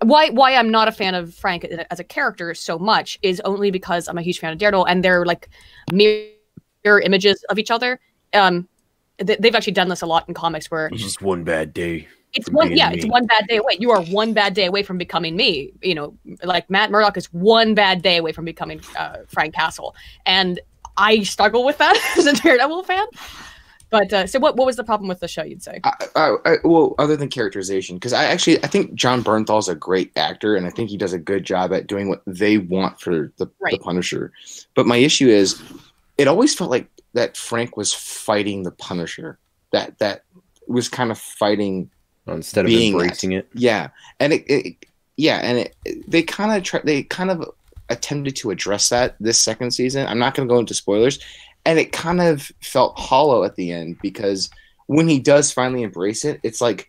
why I'm not a fan of Frank as a character so much is only because I'm a huge fan of Daredevil, and they're like mirror images of each other. They've actually done this a lot in comics where It's just one bad day. it's one bad day away. You are one bad day away from becoming me. You know, like Matt Murdock is one bad day away from becoming Frank Castle, and I struggle with that as a Daredevil fan. But so what was the problem with the show, you'd say? Well, other than characterization, because I think John Bernthal's a great actor, and I think he does a good job at doing what they want for the Punisher. But my issue is, it always felt like that Frank was fighting the Punisher. That was kind of fighting instead of embracing it. Yeah, and they kind of attempted to address that this second season. I'm not going to go into spoilers. And it kind of felt hollow at the end because when he does finally embrace it, it's like,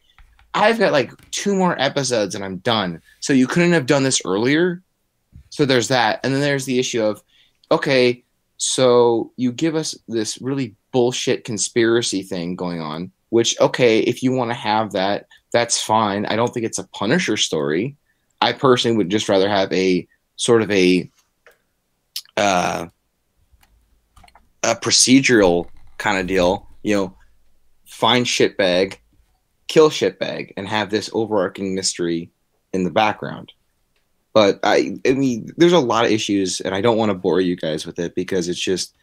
I've got like 2 more episodes and I'm done. So you couldn't have done this earlier. So there's that. And then there's the issue of, okay, so you give us this really bullshit conspiracy thing going on, which, okay, if you want to have that, that's fine. I don't think it's a Punisher story. I personally would just rather have a sort of a procedural kind of deal, you know, find shitbag, kill shitbag, and have this overarching mystery in the background. But I mean, there's a lot of issues, and I don't want to bore you guys with it because it's just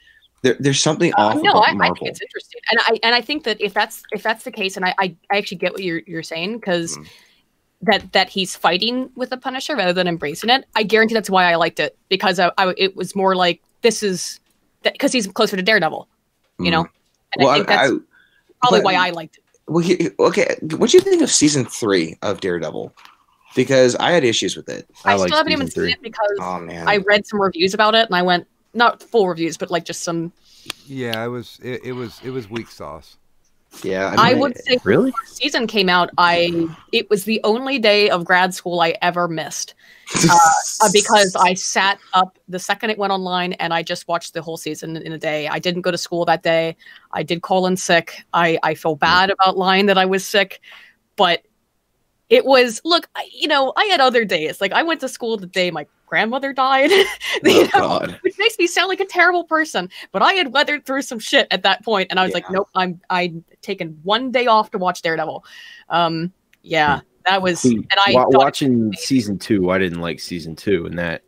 there's something off about Marvel. I think it's interesting, and I think that if that's the case, and I actually get what you're saying because that he's fighting with the Punisher rather than embracing it. I guarantee that's why I liked it because it was more like this is. Because he's closer to Daredevil, you know? And I think that's probably why I liked it. Well, okay, what do you think of season 3 of Daredevil? Because I had issues with it. I still haven't even seen it because I read some reviews about it, and I went, not full reviews, but like just some... Yeah, it was weak sauce. Yeah, I would say really? When the season came out, it was the only day of grad school I ever missed. Because I sat up the second it went online and I just watched the whole season in a day. I didn't go to school that day. I did call in sick. I feel bad about lying that I was sick, but it was, look, I had other days. Like I went to school the day my grandmother died, God. Which makes me sound like a terrible person, but I had weathered through some shit at that point, and I was like, nope, I'm taking one day off to watch Daredevil. That was, and watching season 2. I didn't like season 2, and that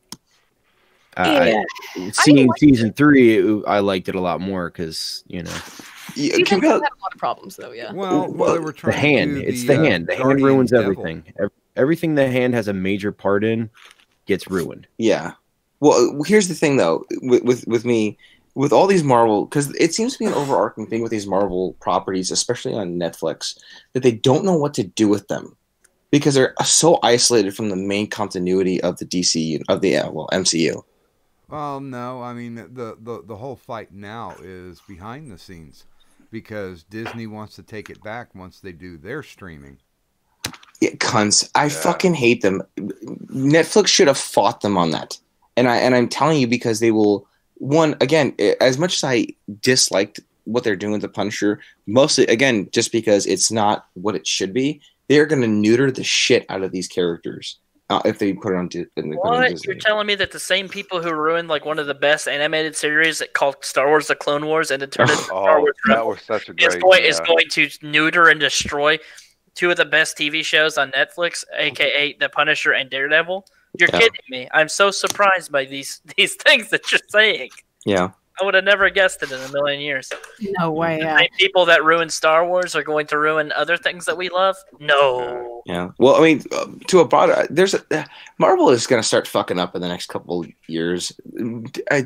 seeing season 3, I liked it a lot more because season 2 had a lot of problems though. Yeah. Well, they were trying the hand. To do It's the hand. The hand ruins Devil. everything. Everything the hand has a major part in gets ruined. Yeah. Well, here's the thing though, with me, with all these Marvel, because it seems to be an overarching thing with these Marvel properties, especially on Netflix, that they don't know what to do with them because they're so isolated from the main continuity of the DC of the MCU. Well, no, I mean the whole fight now is behind the scenes because Disney wants to take it back once they do their streaming. Yeah, cunts! I fucking hate them. Netflix should have fought them on that, and I'm telling you because they will. One, again, as much as I disliked what they're doing with the Punisher, mostly again just because it's not what it should be. They're going to neuter the shit out of these characters. if they put it on, put it on What? Disney. You're telling me that the same people who ruined like one of the best animated series that called Star Wars: The Clone Wars and then turned into Star Wars that Rebels was such a is great. going to neuter and destroy two of the best TV shows on Netflix, aka The Punisher and Daredevil? You're kidding me. I'm so surprised by these things that you're saying. Yeah. I would have never guessed it in a million years. No way. The Yeah. same people that ruin Star Wars are going to ruin other things that we love? No. Yeah. Well, I mean, to a broader, Marvel is going to start fucking up in the next couple years.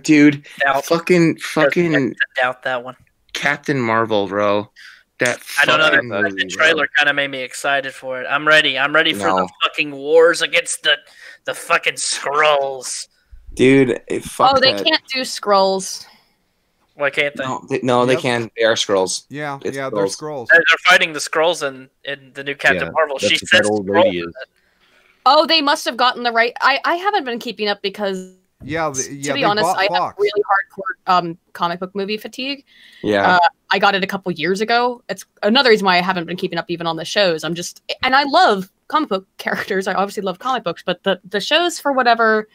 Dude, fucking I doubt that one. Captain Marvel, bro. I don't know. The trailer kind of made me excited for it. I'm ready. I'm ready for the fucking wars against the fucking Skrulls. Dude, fuck They that. can't do scrolls. Why can't they? They can. They are Skrulls. Yeah, It's they're Skrulls. Skrulls. They're fighting the Skrulls in the new Captain Marvel. She says Skrulls. Oh, they must have gotten the right. I haven't been keeping up because to be honest, I have really hardcore comic book movie fatigue. Yeah. I got it a couple years ago. It's another reason why I haven't been keeping up even on the shows. And I love comic book characters. I obviously love comic books, but the shows, for whatever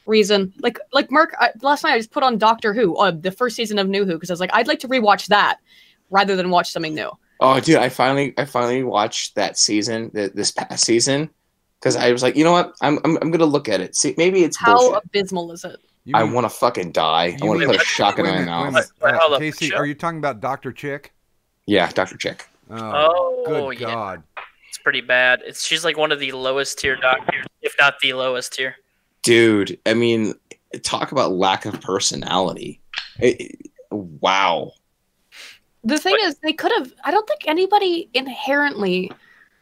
reason, like Merc, last night I just put on Doctor Who, the first season of New Who, because I was like, I'd like to rewatch that rather than watch something new. Oh, dude, I finally watched that season, this past season, because I was like, you know what, I'm gonna look at it. See, maybe it's how bullshit. abysmal is it? I want to fucking die. I want to put a shotgun in my mouth. Casey, are you talking about Dr. Chick? Yeah, Dr. Chick. Oh, good yeah. God. It's pretty bad. She's like one of the lowest tier doctors, if not the lowest tier. Dude, I mean, talk about lack of personality. Wow. The thing is, they could have. I don't think anybody inherently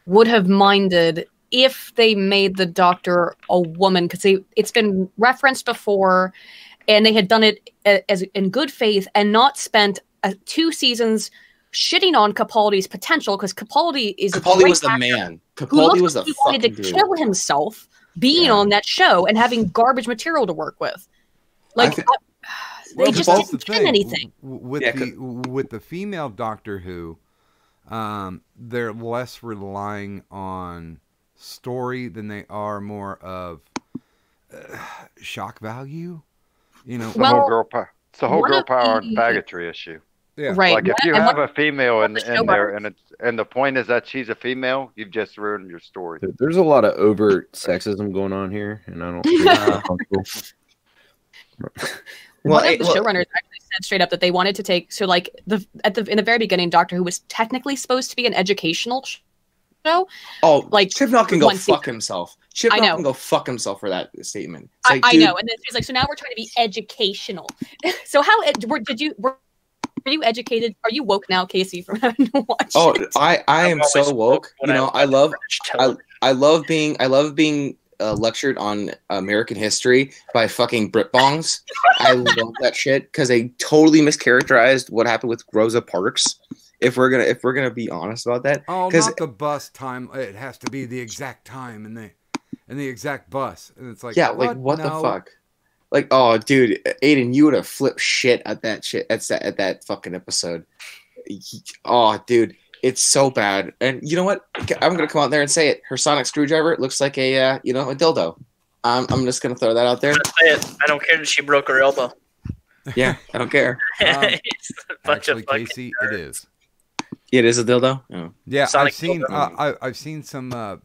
would have minded if they made the Doctor a woman, because it's been referenced before, and they had done it as in good faith and not spent 2 seasons shitting on Capaldi's potential, because Capaldi was the man. Capaldi was the he fucking wanted to dude. kill himself being on that show and having garbage material to work with. Like they just didn't get anything. With the female Doctor Who, they're less relying on story than they are more of shock value. You know, it's the whole girl power and faggotry issue. Yeah, right. Like if you have a female in there, and the point is that she's a female, you've just ruined your story. There's a lot of overt sexism going on here, and I don't think it's comfortable. One of the showrunners actually said straight up that they wanted to take in the very beginning, Doctor Who was technically supposed to be an educational show. Oh, like Chibnall can go fuck himself. Chibnall can go fuck himself for that statement. It's I know, and then she's like, so now we're trying to be educational. So how were you educated? Are you woke now, Casey, from having to watch? Oh, I am so woke. You know, I love being lectured on American history by fucking Britbongs. I love that shit because they totally mischaracterized what happened with Rosa Parks. If we're gonna be honest about that, not the bus time. It has to be the exact time and the exact bus, and it's like what the fuck? Like, oh, dude, Aiden, you would have flipped shit at that shit at that fucking episode. Oh, dude, it's so bad. And you know what? I'm gonna come out there and say it. Her sonic screwdriver looks like a dildo. I'm just gonna throw that out there. Say it. I don't care that she broke her elbow. Yeah, I don't care. Actually, Casey, it is. It is a dildo. Oh. Yeah, I've seen some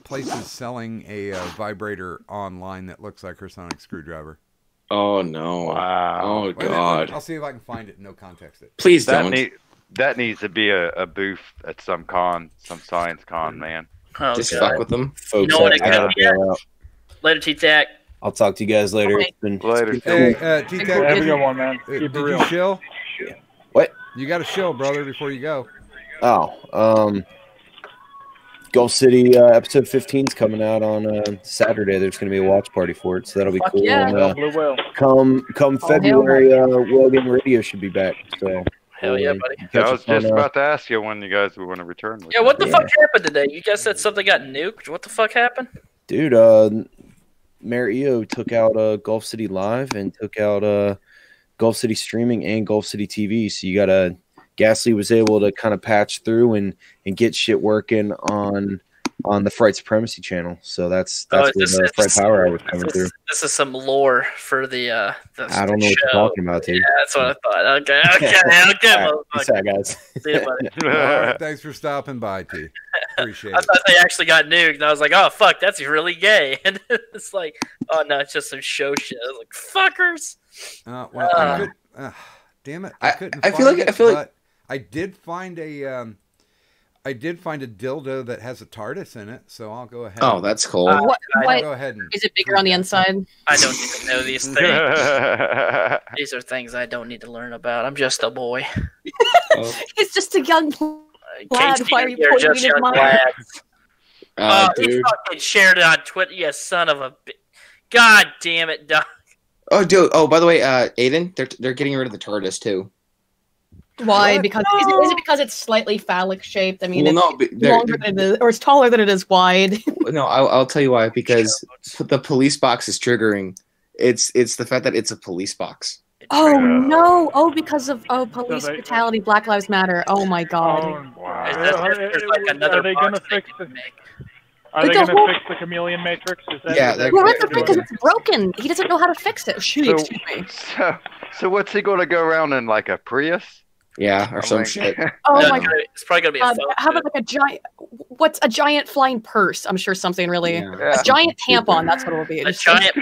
places selling a vibrator online that looks like her sonic screwdriver. Oh no! Wow! Oh god! I'll see if I can find it and no context it. Please don't. That needs to be a booth at some science con, man. Oh, just fuck with them, You folks. know what I gotta bail out. Later, T-Tac. I'll talk to you guys later. Okay. It's been Later. Hey, T-Tac, Have a good one, man. Keep it did real. you shill? What? You got to shill, brother, before you go. Oh, Gulf City episode 15 is coming out on Saturday. There's going to be a watch party for it, so that'll be cool. Yeah. And, Blue Whale. come February, World Game Radio should be back. So Hell yeah, buddy. I was just about to ask you when you guys would want to return. Yeah, what the fuck happened today? You guys said something got nuked. What the fuck happened? Dude, Mayor EO took out Gulf City Live and took out Gulf City Streaming and Gulf City TV. So you got Gasly was able to kind of patch through and get shit working on on the Fright Supremacy channel. So that's Oh, where is the Fright this- Power Hour was coming through. This is some lore for the I don't know what you're show. talking about, dude. Yeah, that's what I thought. Okay, All right, peace motherfucker. out, guys. See you, buddy. All right, thanks for stopping by, T. Appreciate I it. thought they actually got nuked, and I was like, "Oh fuck, that's really gay." And it's like, "Oh no, it's just some show shit." I was like, "Fuckers." Well, I could, damn it, I couldn't. I feel find like- it, I feel like- but I did find a. I did find a dildo that has a TARDIS in it, so I'll go ahead. Oh, that's cool. What? I'll go ahead and Is it bigger on the inside? I don't need to know these things. These are things I don't need to learn about. I'm just a boy. It's just a young lad. Casey Why are and you you're pointing just at young mine? lads. He Dude. fucking shared it on Twitter. You son of a. God damn it, Doc. Oh, dude. Oh, by the way, Aiden, they're getting rid of the TARDIS too. Why? What? Because is it because it's slightly phallic shaped? I mean, Well, no, it's they're- longer than it is, or it's taller than it is wide. No, I'll tell you why. Because the police box is triggering. It's the fact that it's a police box. Oh no! Oh, because of police they- brutality, Black Lives Matter. Oh my God! wow. Is that- there's like another Are they going to box they fix can the? make. Are they But going the to whole- fix the chameleon matrix? Is that, Yeah, is that they're- Well, what that's they're because doing? it's broken. He doesn't know how to fix it. Shoot, So- excuse me. So what's he going to go around in, like a Prius? Yeah, or some like- shit. Oh No, my! it's probably gonna be a phone. How about like a giant? What's a giant flying purse? I'm sure something really. Yeah. A giant tampon. That's what it will be. a giant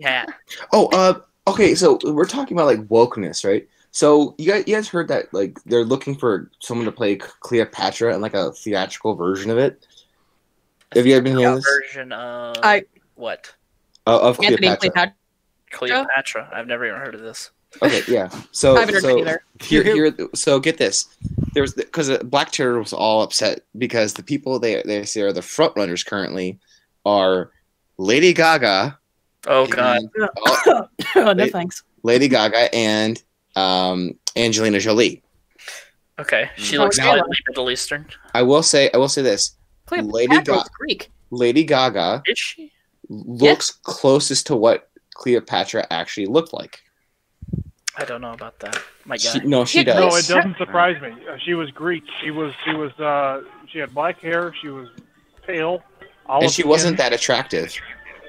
hat. Oh, okay. So we're talking about like wokeness, right? So you guys heard that like they're looking for someone to play Cleopatra and like a theatrical version of it. Have you ever been hearing this? Version of what? Of Anthony Cleopatra. Cleopatra. I've never even heard of this. Okay, yeah. So I haven't heard so it either. so get this. There's because Black Terror was all upset because the people they say are the front runners currently are Lady Gaga. Oh god. Oh, Oh no, thanks. Lady Gaga and Angelina Jolie. Okay, she Oh, looks yeah. slightly Middle Eastern. I will say this. Cleopatra was Greek. Lady Gaga Is she? looks closest to what Cleopatra actually looked like. I don't know about that. My She, God. no, she Yeah, does. No, it doesn't surprise me. She was Greek. She had black hair. She was pale. And she wasn't that attractive.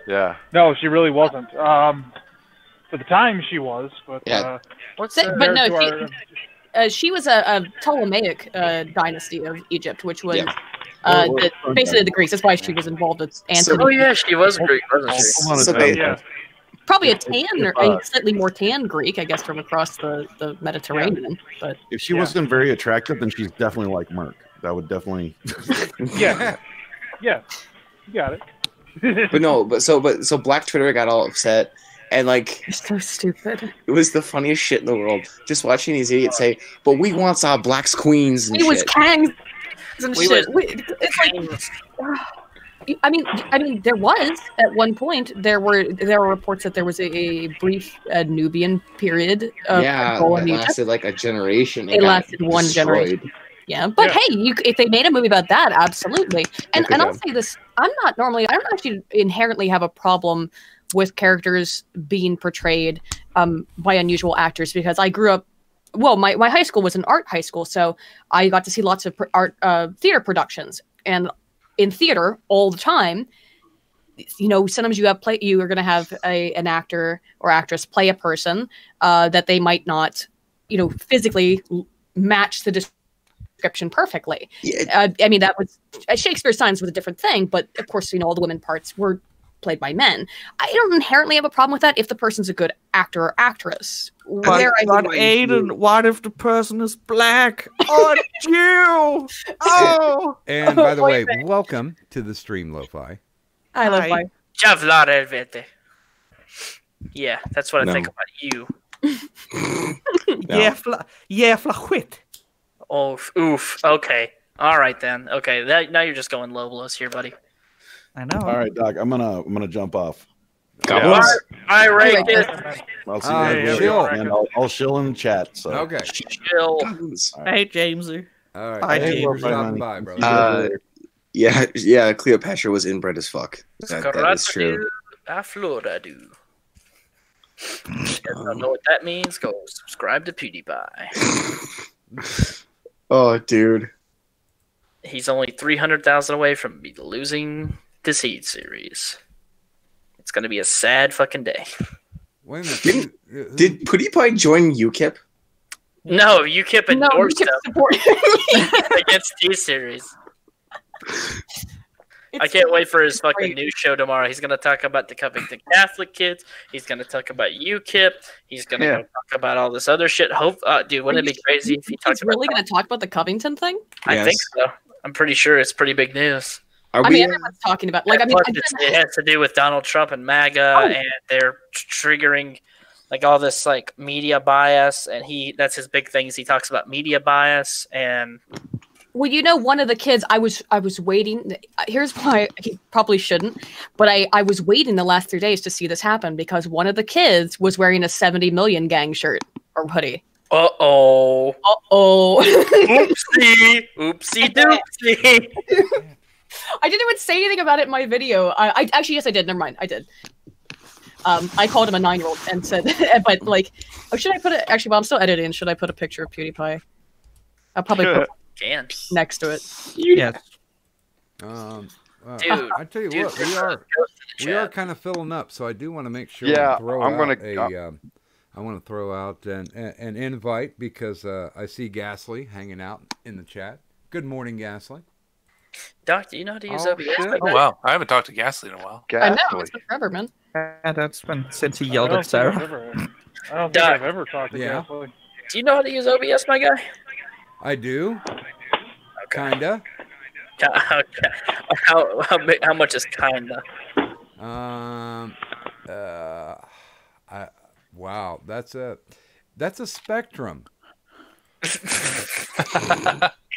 Yeah. No, she really wasn't. For the time, she was, but Yeah. What's But that? no, compared to our- she was a Ptolemaic dynasty of Egypt, which was Yeah. basically the Greeks. That's why she was involved with Antony. Oh yeah, she was Greek, wasn't she? Hold on a So second. yeah. Probably a tan, or a slightly more tan Greek, I guess, from across the Mediterranean. But If she wasn't very attractive, then she's definitely like Merc. That would definitely. Yeah. Yeah. You got it. But no, so Black Twitter got all upset, and like you're so stupid. it was the funniest shit in the world. Just watching these idiots say, "But we want our blacks queens and It was shit." Kangs and We shit. was- It's like. I mean, there was at one point there were reports that there was a brief Nubian period of Yeah, control that in Egypt. lasted like a generation. It got lasted one destroyed. generation. Yeah, but Yeah. hey, if they made a movie about that, absolutely. And could I'll have. say this: I don't actually inherently have a problem with characters being portrayed by unusual actors because I grew up. Well, my high school was an art high school, so I got to see lots of art theater productions, and in theater all the time. You know, sometimes you are going to have an actor or actress play a person that they might not, physically match the description perfectly. Yeah. I mean, that was Shakespeare's Sons was a different thing, but of course, all the women parts were played by men. I don't inherently have a problem with that if the person's a good actor or actress. But Aiden, what if the person is black or Jew? Oh, And by the way, welcome to the stream, Lo-Fi. I love Hi. my. Javlar Elvete. Yeah, that's what I No. think about you. yeah, flachwit. Oof. Okay. All right then. Okay. Now you're just going low blows here, buddy. I know. All right, Doc. I'm gonna jump off. Goblins? I rate this. I'll see Ah, you guys chill. later, and I'll chill in the chat. So Okay. Chill. Goblins. Hey, Jamesy. All right. Hi, Thanks James. for stopping honey. by, brother. Yeah, Cleopatra was inbred as fuck. That is true. Aflora do. If you don't know what that means, go subscribe to PewDiePie. Oh, dude. he's only 300,000 away from losing the Seed Series. It's going to be a sad fucking day. Wait a minute. Did PewDiePie join UKIP? No, UKIP endorsed UKIP him supported against T-Series. I can't wait for his fucking news show tomorrow. He's going to talk about the Covington Catholic kids. He's going to talk about UKIP. He's going to go talk about all this other shit. Dude, wouldn't it be crazy if he talked about really going to talk about the Covington thing? I think so. I'm pretty sure it's pretty big news. Everyone's talking about it has to do with Donald Trump and MAGA, and they're triggering like all this like media bias, and that's his big thing. Is he talks about media bias and. Well, you know, one of the kids, I was waiting. Here's why he probably shouldn't, but I was waiting the last 3 days to see this happen because one of the kids was wearing a 70 Million Gang shirt or hoodie. Uh-oh. Oopsie. Oopsie doopsie. I didn't even say anything about it in my video. I actually, yes, I did. Never mind. I did. I called him a 9-year-old and said, but like, should I put it? Actually, while I'm still editing, should I put a picture of PewDiePie? I'll probably put next to it. Yes. Dude, I tell you what, we are kind of filling up, so I do want to make sure Yeah, I want to throw out an invite because I see Ghastly hanging out in the chat. Good morning, Ghastly. Doc, do you know how to use OBS? Oh, wow. I haven't talked to Ghastly in a while. I know, it's been forever, man. Yeah, that's been since he yelled at Sarah. I don't think I've ever talked to Ghastly. Do you know how to use OBS, my guy? I do. Kinda. Okay. How much is kinda? Wow, that's a spectrum.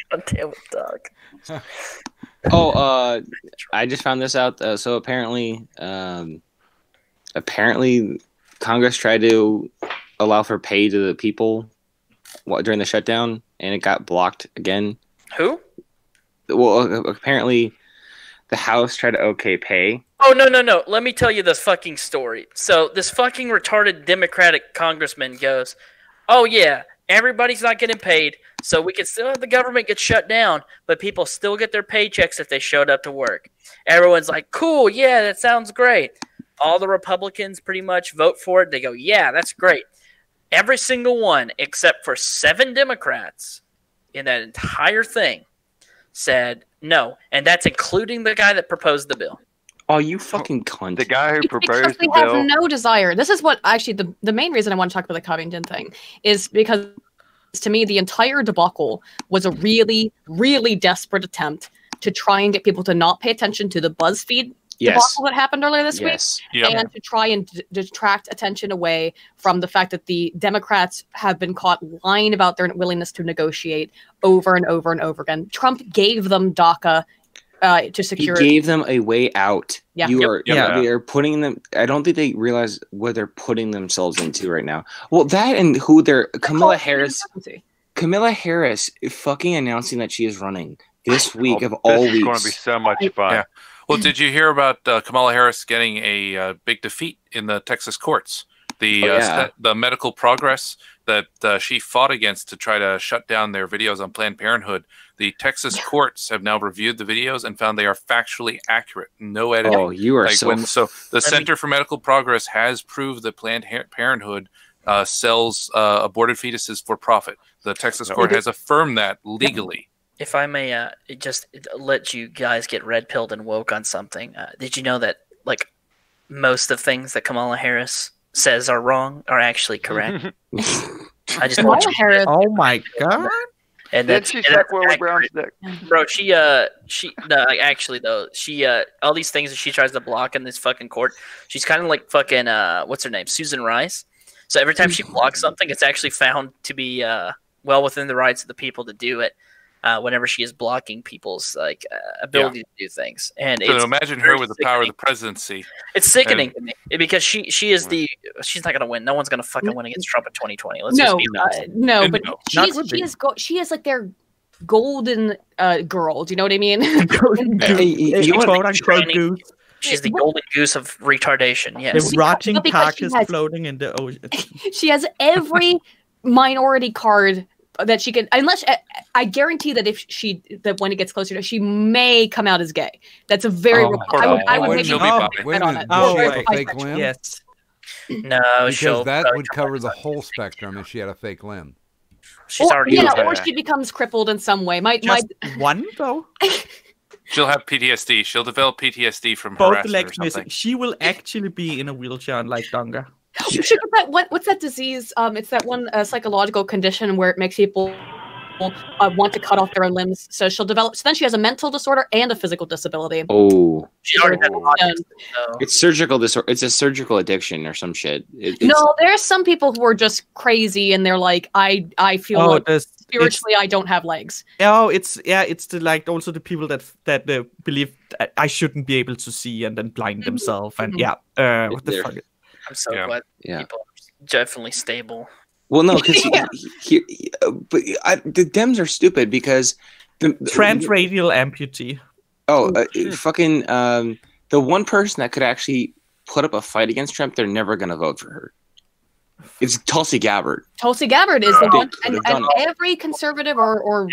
God damn it, Doc. I just found this out. So apparently Congress tried to allow for pay to the people during the shutdown, and it got blocked again. Who? Well, apparently the House tried to pay. Oh, no. Let me tell you this fucking story. So this fucking retarded Democratic congressman goes, oh, yeah, everybody's not getting paid, so we can still have the government get shut down, but people still get their paychecks if they showed up to work. Everyone's like, cool, yeah, that sounds great. All the Republicans pretty much vote for it. They go, yeah, that's great. Every single one, except for 7 Democrats in that entire thing, said no. And that's including the guy that proposed the bill. Oh, you fucking cunt. The guy who proposed the They have bill. no desire. This is what actually the main reason I want to talk about the Covington thing is because to me the entire debacle was a really, really desperate attempt to try and get people to not pay attention to the BuzzFeed debacle that happened earlier this week, and to try and detract attention away from the fact that the Democrats have been caught lying about their willingness to negotiate over and over and over again. Trump gave them DACA to secure. He gave them a way out. Yeah. They are putting them. I don't think they realize what they're putting themselves into right now. Well, that and who they're Camilla Harris. Camilla Harris fucking announcing that she is running this week of all weeks. This is going to be so much fun. Yeah. Well, did you hear about Kamala Harris getting a big defeat in the Texas courts? The medical progress that she fought against to try to shut down their videos on Planned Parenthood. The Texas courts have now reviewed the videos and found they are factually accurate. No editing. Oh, you are so the Center for Medical Progress has proved that Planned Parenthood sells aborted fetuses for profit. The Texas court has affirmed that legally. If I may just let you guys get red-pilled and woke on something, did you know that like most of things that Kamala Harris says are wrong are actually correct? I just want you. Harris. Oh my god! And Did she suck Willie Brown's dick? Bro, she actually though, she all these things that she tries to block in this fucking court, she's kind of like fucking what's her name, Susan Rice. So every time she blocks something, it's actually found to be well within the rights of the people to do it. Whenever she is blocking people's ability to do things, and so imagine her with the power of the presidency. It's sickening to me because she is she's not going to win. No one's going to fucking win against Trump in 2020. Let's just be honest. But she is like their golden girl. Do you know what I mean? She's the golden goose of retardation. Yes, the rotting cock is floating in the ocean. She has every minority card that she can, unless I guarantee that when it gets closer to, she may come out as gay. That's a very. I would maybe wait a minute. Does she have a fake limb? Yes. No, because that would cover the whole spectrum if she had a fake limb. She's already or she becomes crippled in some way. One though. She'll have PTSD. She'll develop PTSD from both harassment legs or something. missing. She will actually be in a wheelchair, unlike Dunga. She should get that. What's that disease? It's that one psychological condition where it makes people want to cut off their own limbs. So she'll develop. So then she has a mental disorder and a physical disability. Oh, she's already had it's surgical disorder. It's a surgical addiction or some shit. No, there's some people who are just crazy and they're like, I feel like spiritually I don't have legs. Oh, it's the like also the people that believe that I shouldn't be able to see and then blind themselves and what the fuck. I'm so glad people are definitely stable. Well, no, because the Dems are stupid because the transradial amputee. Oh, fucking the one person that could actually put up a fight against Trump, they're never gonna vote for her. It's Tulsi Gabbard. Tulsi Gabbard is the one, and every conservative or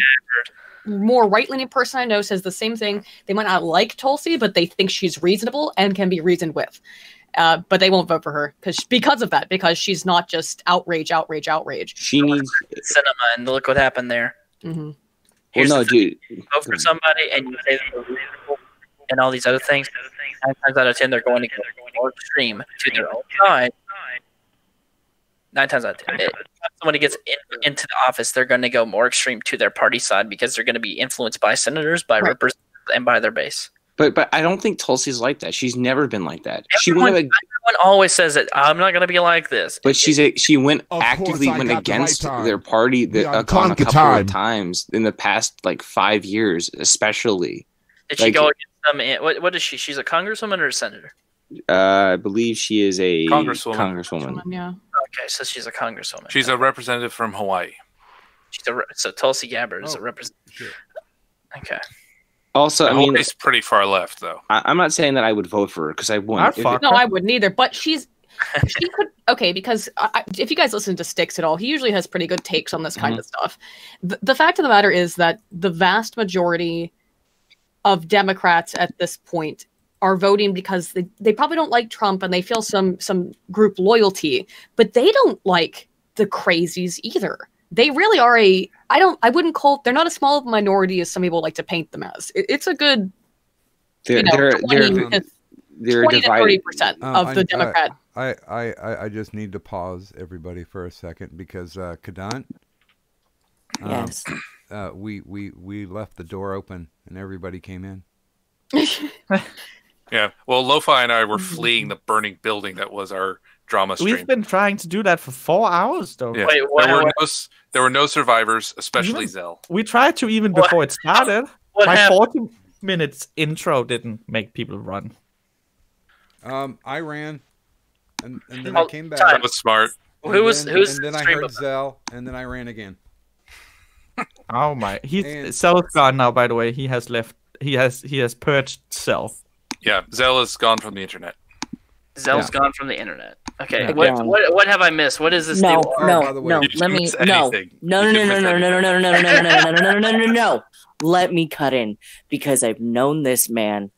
more right-leaning person I know says the same thing. They might not like Tulsi, but they think she's reasonable and can be reasoned with. But they won't vote for her because of that, because she's not just outrage. She needs cinema, and look what happened there. Mm-hmm. Well, no, dude. Vote for somebody, and you say they're reasonable, and all these other things. 9 times out of 10, they're going to go more extreme to their own side. 9 times out of 10, if somebody gets into the office, they're going to go more extreme to their party side because they're going to be influenced by senators, by representatives, and by their base. But I don't think Tulsi's like that. She's never been like that. Everyone always says that I'm not going to be like this. But she went actively went against their party on a couple of times in the past like 5 years, especially. Did she go against them? What is she? She's a congresswoman or a senator? I believe she is a congresswoman. Yeah. Okay, so she's a congresswoman. She's a representative from Hawaii. So Tulsi Gabbard is a representative. Sure. Okay. Also, I mean, it's pretty far left, though. I'm not saying that I would vote for her because I wouldn't. No, I wouldn't either. But she could. Okay, because if you guys listen to Styx at all, he usually has pretty good takes on this kind of stuff. The fact of the matter is that the vast majority of Democrats at this point are voting because they probably don't like Trump and they feel some group loyalty, but they don't like the crazies either. They really are I wouldn't call, they're not a small minority as some people like to paint them as. It's a good, they're 20 to 30% of the Democrat. I just need to pause everybody for a second because Kadant, yes, we left the door open and everybody came in. Yeah, well, Lo-Fi and I were fleeing the burning building that was our drama stream. We've been trying to do that for 4 hours, though. Yeah. Wait, there were no survivors, especially Zell. We tried to even before it started. My 40 minutes intro didn't make people run. I ran, and then I came back. That was smart. And then I heard Zell, and then I ran again. Oh my! Zell's gone now. By the way, he has left. He has purged Zell. Yeah, Zell is gone from the internet. Zell's gone from the internet. Okay, what have I missed? What is this? No. Let me cut in because I've known this man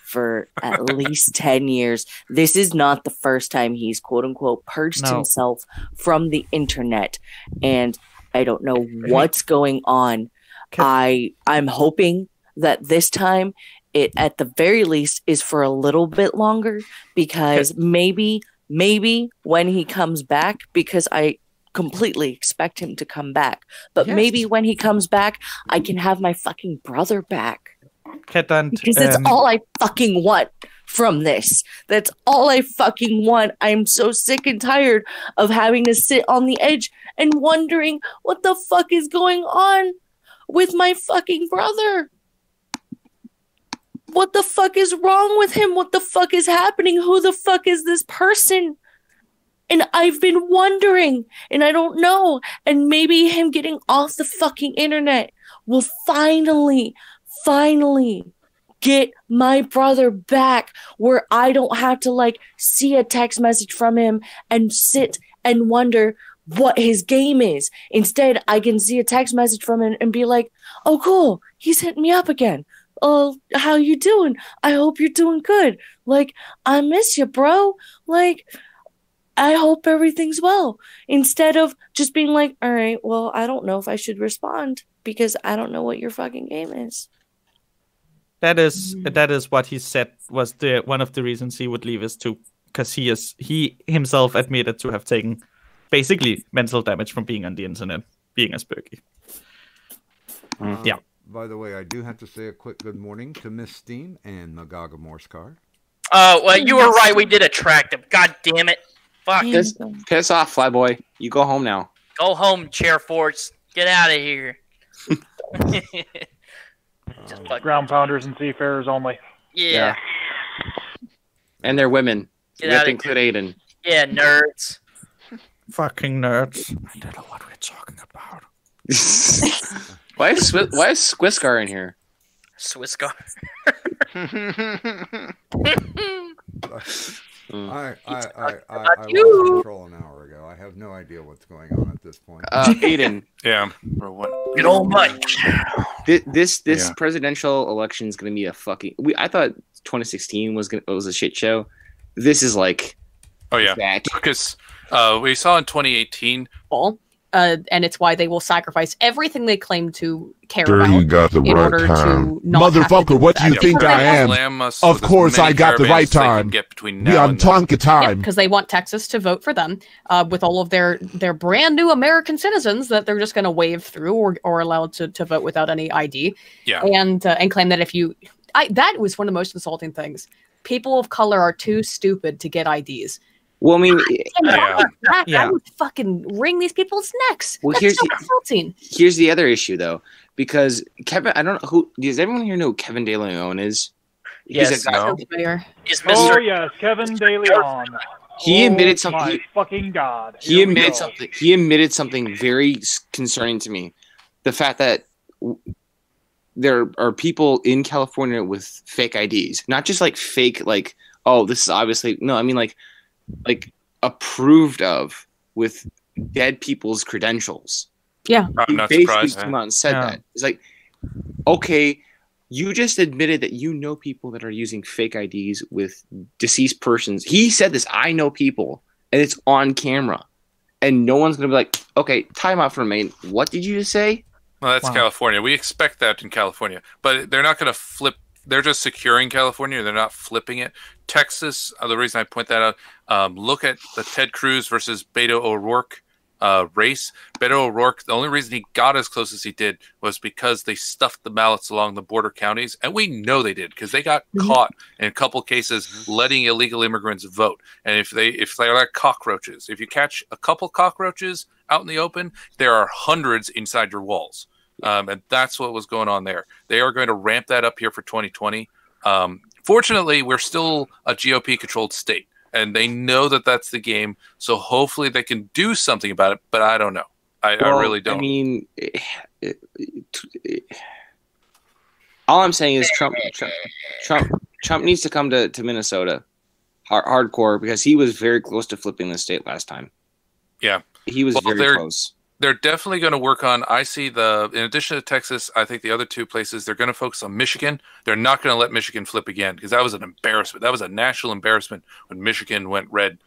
for at least 10 years. This is not the first time he's quote unquote purged himself from the internet, and I don't know what's going on. I'm hoping that this time it at the very least is for a little bit longer, because maybe when he comes back, because I completely expect him to come back, but maybe when he comes back I can have my fucking brother back, because it's all I fucking want from this. That's all I fucking want. I'm so sick and tired of having to sit on the edge and wondering what the fuck is going on with my fucking brother. What the fuck is wrong with him? What the fuck is happening? Who the fuck is this person? And I've been wondering, and I don't know. And maybe him getting off the fucking internet will finally get my brother back, where I don't have to like see a text message from him and sit and wonder, what his game is. Instead, I can see a text message from him and be like, oh, cool, he's hitting me up again. Oh, how you doing? I hope you're doing good. Like, I miss you, bro. Like, I hope everything's well. Instead of just being like, all right, well, I don't know if I should respond because I don't know what your fucking game is. That is what he said was one of the reasons he would leave, is because he himself admitted to have taken basically mental damage from being on the internet, being a spooky. Yeah. By the way, I do have to say a quick good morning to Miss Steen and Magaga Morsekar. Oh, well, you were right. We did attract him. God damn it. Fuck. Piss off, Flyboy. You go home now. Go home, Chair Force. Get out of here. Ground pounders and seafarers only. Yeah. And they're women. Get We have out to of include Aiden. Yeah, nerds. Fucking nerds. I don't know what we're talking about. Why is Squiscar in here? Swiscar. I lost control an hour ago. I have no idea what's going on at this point. Aiden. Yeah. Good old Mike. This presidential election is going to be a fucking. I thought 2016 was a shit show. This is like. Oh yeah, because we saw in 2018. And it's why they will sacrifice everything they claim to care Sure, about you got the in right order time. to not have to Motherfucker, do what do you that. think I am? Of course I got the right time. We on Tonka time. Because they want Texas to vote for them with all of their brand new American citizens that they're just going to wave through or allowed to vote without any ID. Yeah. And claim that that was one of the most insulting things. People of color are too stupid to get IDs. Well, I mean, I would fucking wring these people's necks. Well, That's so insulting. Here's the other issue, though, because Kevin, I don't know who. Does everyone here know who Kevin De Leon is? Yes, He's a guy. He's Oh yes, Kevin De Leon. He admitted something. My fucking God. He admitted something. He admitted something very concerning to me. The fact that there are people in California with fake IDs, not just like fake, like, oh, this is obviously no. I mean, like approved of with dead people's credentials. Yeah, I'm not basically surprised. came out and said that. It's like, okay, you just admitted that you know people that are using fake IDs with deceased persons. He said this. I know people, and it's on camera, and no one's gonna be like, okay, time out for a minute. What did you just say? Well, that's California. We expect that in California, but they're not going to flip. They're just securing California. They're not flipping it. Texas, the reason I point that out, look at the Ted Cruz versus Beto O'Rourke race. Beto O'Rourke, the only reason he got as close as he did was because they stuffed the ballots along the border counties. And we know they did because they got caught in a couple cases letting illegal immigrants vote. And if they're like cockroaches, if you catch a couple cockroaches out in the open, there are hundreds inside your walls. And that's what was going on there. They are going to ramp that up here for 2020. Fortunately, we're still a GOP-controlled state, and they know that that's the game. So hopefully they can do something about it, but I don't know. I really don't. I mean, all I'm saying is Trump needs to come to Minnesota hardcore because he was very close to flipping the state last time. Yeah. He was very close. They're definitely going to work on, I see in addition to Texas, I think the other two places, they're going to focus on Michigan. They're not going to let Michigan flip again because that was an embarrassment. That was a national embarrassment when Michigan went red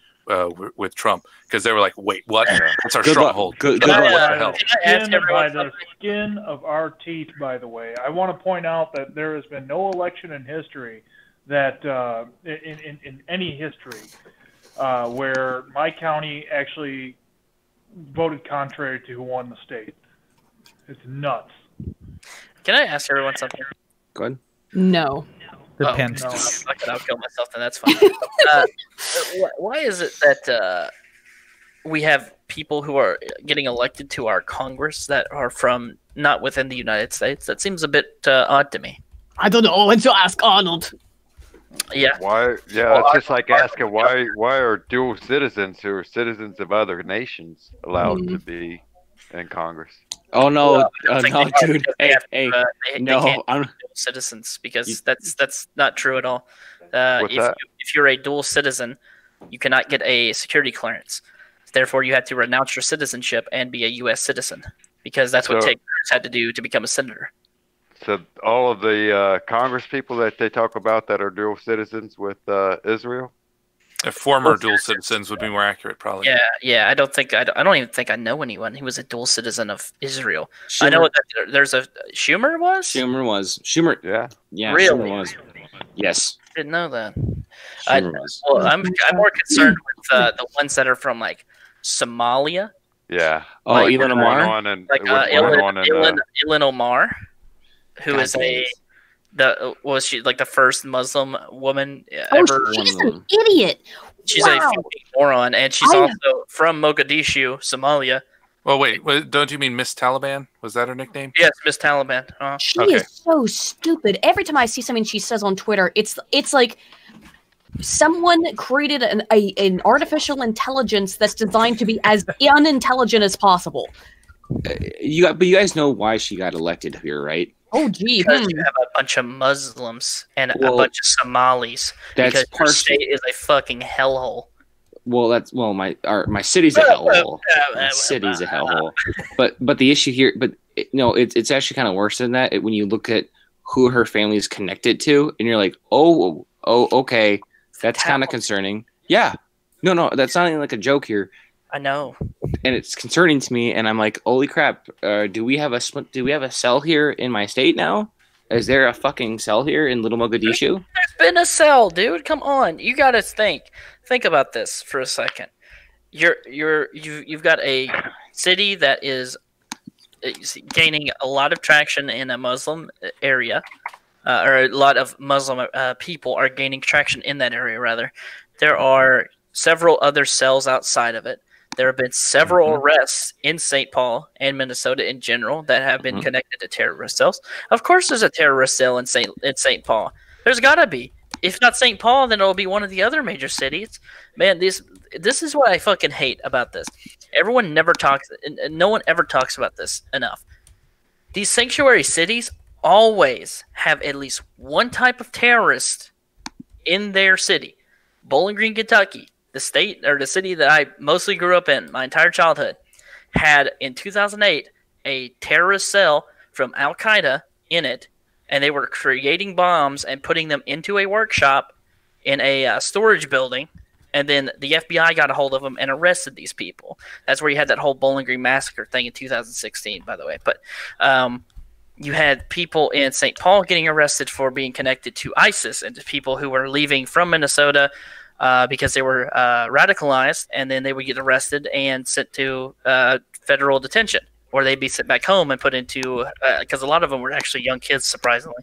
with Trump because they were like, wait, what? That's our stronghold. By the skin of our teeth, by the way. I want to point out that there has been no election in history that, in any history, where my county actually voted contrary to who won the state. It's nuts. Can I ask everyone something? Go ahead. No. Depends. I'll kill myself, then that's fine. Why is it that we have people who are getting elected to our Congress that are from not within the United States? That seems a bit odd to me. I don't know. Let's ask Arnold. Yeah. Why? Yeah, it's just like asking why are dual citizens who are citizens of other nations allowed to be in Congress? Oh no, no, dude! They No, can't I'm be dual citizens because that's not true at all. What's that? If you're a dual citizen, you cannot get a security clearance. Therefore, you had to renounce your citizenship and be a U.S. citizen, because that's what Ted Cruz had to do to become a senator. So all of the Congress people that they talk about that are dual citizens with Israel? Former dual citizens would be more accurate, probably. Yeah. I don't even think I know anyone who was a dual citizen of Israel. I know that there's a Schumer was. Yeah. Really? Schumer was. Yes. Didn't know that. Schumer was. Well, I'm more concerned with the ones that are from like Somalia. Yeah. Oh, Ilhan Omar. Ilhan Omar, who is was she like the first Muslim woman ever? She's an idiot. She's a fucking moron, and she's also from Mogadishu, Somalia. Well, wait, don't you mean Miss Taliban? Was that her nickname? Yes, Miss Taliban. She is so stupid. Every time I see something she says on Twitter, it's like someone created an artificial intelligence that's designed to be as unintelligent as possible. But you guys know why she got elected here, right? Oh, gee. Because you have a bunch of Muslims and a bunch of Somalis. Because your state is a fucking hellhole. Well, my city's a hellhole. My city's a hellhole. But the issue here, it's actually kind of worse than that. When you look at who her family is connected to, and you're like, oh, okay, that's kind of concerning. Yeah, no, that's not even like a joke here. I know, and it's concerning to me. And I'm like, holy crap! Do we have a cell here in my state now? Is there a fucking cell here in Little Mogadishu? There's been a cell, dude. Come on, you gotta think about this for a second. You've got a city that is gaining a lot of traction in a Muslim area, or a lot of Muslim people are gaining traction in that area. Rather, there are several other cells outside of it. There have been several arrests in St. Paul and Minnesota in general that have been connected to terrorist cells. Of course, there's a terrorist cell in St. Paul. There's got to be. If not St. Paul, then it'll be one of the other major cities. Man, this is what I fucking hate about this. Everyone never talks, no one ever talks about this enough. These sanctuary cities always have at least one type of terrorist in their city. Bowling Green, Kentucky, the state or the city that I mostly grew up in my entire childhood, had in 2008 a terrorist cell from Al Qaeda in it, and they were creating bombs and putting them into a workshop in a storage building, and then the FBI got a hold of them and arrested these people. That's where you had that whole Bowling Green massacre thing in 2016, by the way. But you had people in St. Paul getting arrested for being connected to ISIS, and to people who were leaving from Minnesota because they were radicalized, and then they would get arrested and sent to federal detention, or they'd be sent back home and put into because a lot of them were actually young kids, surprisingly.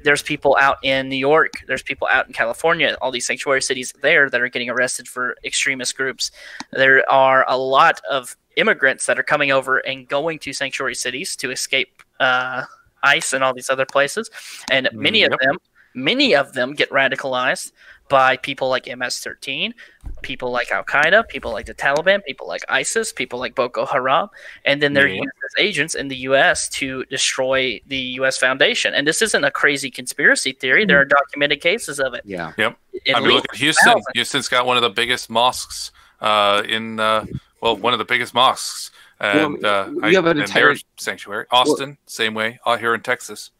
There's people out in New York, there's people out in California, all these sanctuary cities there that are getting arrested for extremist groups. There are a lot of immigrants that are coming over and going to sanctuary cities to escape ICE and all these other places, and many of them get radicalized by people like MS-13, people like Al Qaeda, people like the Taliban, people like ISIS, people like Boko Haram, and then they're used as agents in the U.S. to destroy the U.S. Foundation. And this isn't a crazy conspiracy theory. There are documented cases of it. Yeah. Yep. I mean, look at Houston. Houston's got one of the biggest mosques one of the biggest mosques. And you have an entire sanctuary. Austin, same way. Out here in Texas.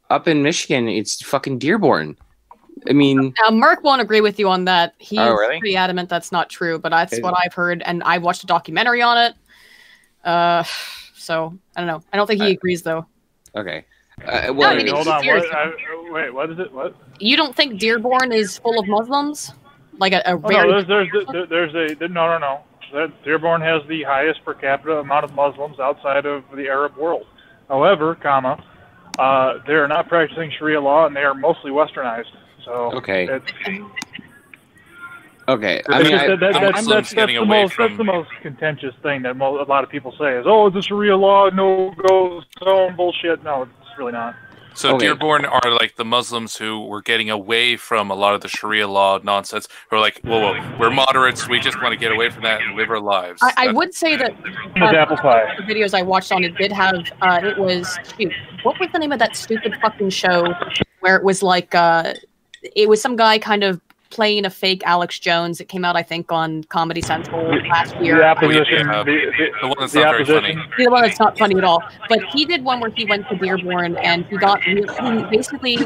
Up in Michigan, it's fucking Dearborn. I mean, Mark won't agree with you on that. He's really? pretty adamant that's not true, but that's what I've heard, and I watched a documentary on it. So I don't know. I don't think he agrees, though. Okay. Hold on. Wait, what is it? What? You don't think Dearborn is full of Muslims? Like a no. Dearborn has the highest per capita amount of Muslims outside of the Arab world. However, they are not practicing Sharia law, and they are mostly westernized. So okay. I mean, that's the most contentious thing that a lot of people say is, "Oh, the Sharia law no-go zone bullshit." No, it's really not. So Dearborn are like the Muslims who were getting away from a lot of the Sharia law nonsense. Who are like, whoa, we're moderates. We just want to get away from that and live our lives. I would say that apple pie. The videos I watched on it did have. It was what was the name of that stupid fucking show where it was like it was some guy kind of playing a fake Alex Jones. It came out, I think, on Comedy Central last year. The opposition. The one that's not very funny. The one that's not funny at all. But he did one where he went to Dearborn and he basically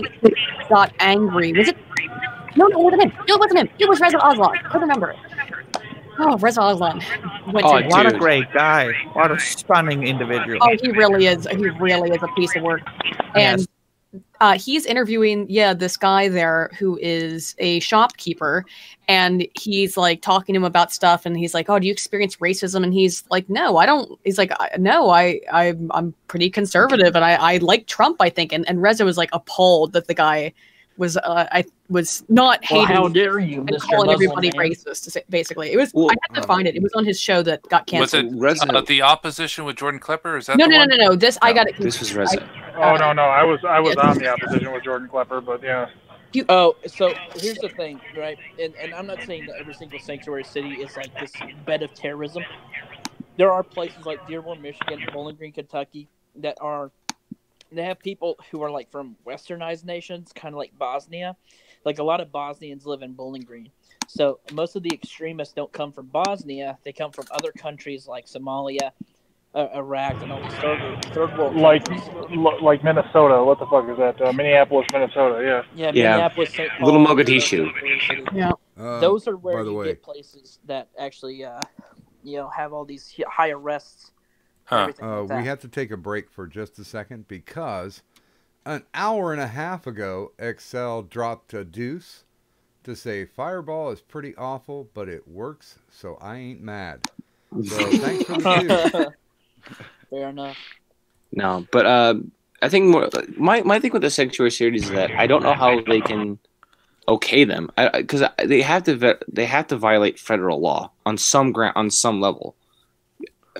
got angry. Was it? No, it wasn't him. It wasn't him. It was Reza Aslan. I remember. Oh, Reza Aslan. What a great guy. What a stunning individual. Oh, he really is. He really is a piece of work. And he's interviewing, this guy there who is a shopkeeper, and he's like talking to him about stuff, and he's like, "Oh, do you experience racism?" And he's like, "No, I don't." He's like, "No, I'm pretty conservative, and I like Trump, I think." And Reza was like appalled that the guy was not hating. How dare you, and Mr. calling everybody Muslim man. racist? Basically, it was. I had to find it. It was on his show that got canceled. Was it the opposition with Jordan Klepper? Is that No. I got it. This was Reza. Oh no, I was on the opposition with Jordan Klepper, but yeah. So here's the thing, right? And I'm not saying that every single sanctuary city is like this bed of terrorism. There are places like Dearborn, Michigan, Bowling Green, Kentucky they have people who are like from westernized nations, kind of like Bosnia. Like a lot of Bosnians live in Bowling Green. So most of the extremists don't come from Bosnia. They come from other countries like Somalia, Iraq, and all these third world countries. Like Minnesota. What the fuck is that? Minneapolis, Minnesota. Yeah. Yeah, Minneapolis, St. Paul, Little Mogadishu. Yeah. Those are where by the you way, get places that actually, have all these high arrests. Like we have to take a break for just a second because an hour and a half ago, Excel dropped a deuce to say Fireball is pretty awful, but it works, so I ain't mad. So thanks for the deuce. Fair enough. No, but I think more my thing with the sanctuary series is that I don't know how they can okay them because they have to violate federal law on some level.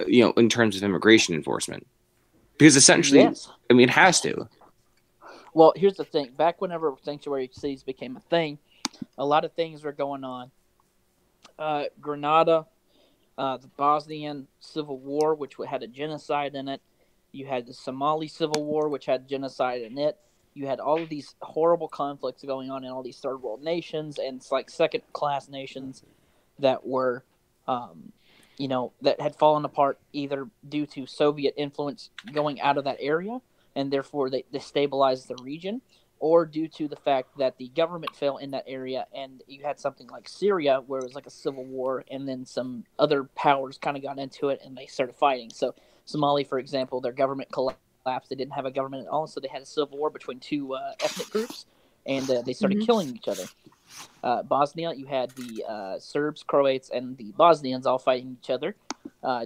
In terms of immigration enforcement, because essentially, yes. I mean, it has to. Well, here's the thing. Back whenever sanctuary cities became a thing, a lot of things were going on. Grenada, the Bosnian Civil War, which had a genocide in it. You had the Somali Civil War, which had genocide in it. You had all of these horrible conflicts going on in all these third world nations, and it's like second-class nations that were that had fallen apart either due to Soviet influence going out of that area, and therefore they destabilized the region, or due to the fact that the government fell in that area, and you had something like Syria, where it was like a civil war, and then some other powers kind of got into it, and they started fighting. So Somali, for example, their government collapsed. They didn't have a government at all, so they had a civil war between two ethnic groups, and they started killing each other. Bosnia, you had the Serbs, Croats, and the Bosnians all fighting each other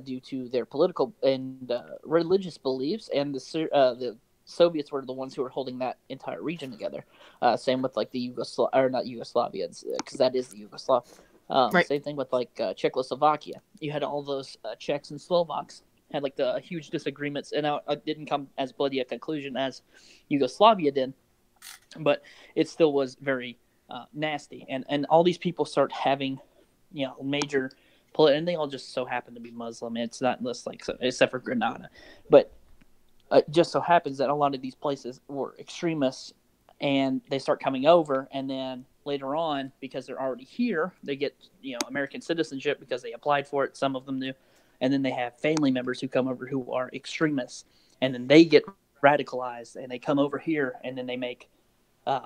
due to their political and religious beliefs, and the Soviets were the ones who were holding that entire region together. Same with like the not Yugoslavia, because that is the Yugoslav. Right. Same thing with like Czechoslovakia. You had all those Czechs and Slovaks had like the huge disagreements, and it didn't come as bloody a conclusion as Yugoslavia did, but it still was very nasty, and all these people start having, major and they all just so happen to be Muslim. It's not just like except for Grenada, but it just so happens that a lot of these places were extremists, and they start coming over, and then later on, because they're already here, they get American citizenship because they applied for it. Some of them do, and then they have family members who come over who are extremists, and then they get radicalized, and they come over here, and then they make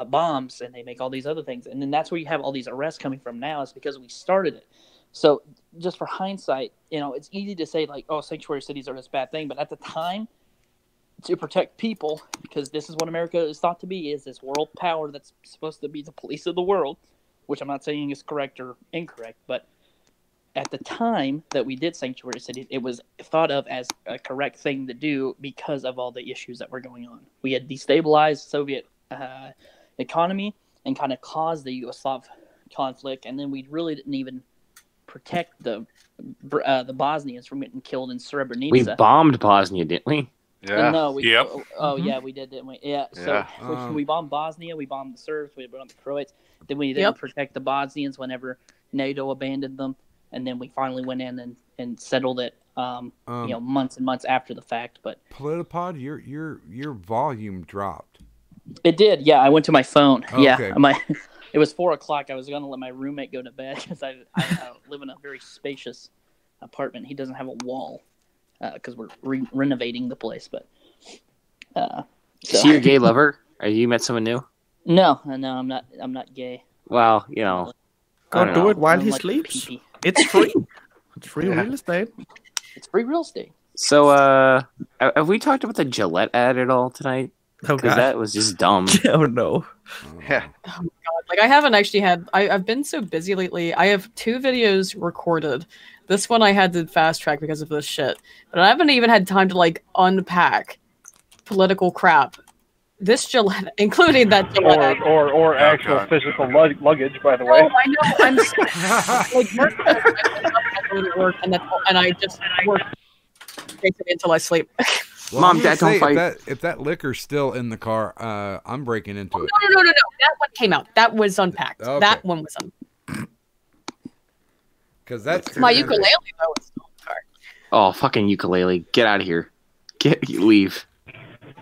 bombs, and they make all these other things, and then that's where you have all these arrests coming from now. Is because we started it. So just for hindsight, it's easy to say like, oh, sanctuary cities are this bad thing, but at the time, to protect people, because this is what America is thought to be, is this world power that's supposed to be the police of the world, which I'm not saying is correct or incorrect, but at the time that we did sanctuary cities, it was thought of as a correct thing to do because of all the issues that were going on. We had destabilized Soviet economy and kind of caused the Yugoslav conflict, and then we really didn't even protect the Bosnians from getting killed in Srebrenica. We bombed Bosnia, didn't we? Yeah. No. Mm-hmm. Yeah, we did, didn't we? Yeah. So we bombed Bosnia, we bombed the Serbs, we bombed the Croats. Then we didn't protect the Bosnians whenever NATO abandoned them, and then we finally went in and settled it. Months and months after the fact. But Politipod, your volume dropped. It did. Yeah, I went to my phone. Okay. Yeah, It was 4 o'clock. I was going to let my roommate go to bed because I live in a very spacious apartment. He doesn't have a wall because we're renovating the place. But Is he your gay lover? Are you met someone new? No, I'm not. I'm not gay. Well, you know, Go do it while he like sleeps. pee-pee. It's free. It's free real estate. It's free real estate. So, have we talked about the Gillette ad at all tonight? Oh, Because God. that was just dumb. Oh, no. Yeah. Oh my god! Like I haven't actually had. I've been so busy lately. I have 2 videos recorded. This one I had to fast track because of this shit, but I haven't even had time to like unpack political crap. This Gillette, including that Gillette, ad. Or actual physical luggage, by the way. Oh, I know. I'm like I go to work and I just work basically until I sleep. Well, Mom, I'm gonna Dad, don't say, fight. If that liquor's still in the car, I'm breaking into it. No. That one came out. That was unpacked. Okay. That one was unpacked. Because that's My ukulele though is still in the car. Oh, fucking ukulele! Get out of here! Leave!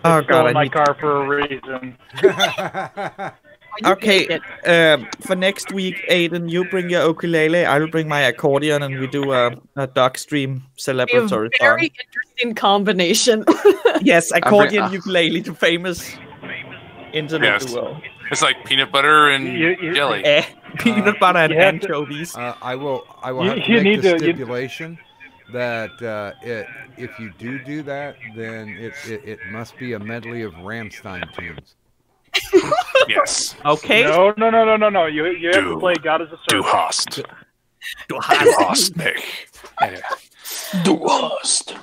Oh, Still God. in I my need... car for a reason. Okay, for next week, Aiden, you bring your ukulele, I'll bring my accordion, and we do a dog stream celebratory A very song. interesting combination. Yes, accordion, ukulele, the famous internet Yes. duo. It's like peanut butter and jelly. Peanut butter and you have to- anchovies. I will You- have to you make need the to- you- stipulation that if you do that, then it must be a medley of Rammstein tunes. Yes. Okay. No. You have to play God is a Du Servant. hast. Du hast mich. Du hast.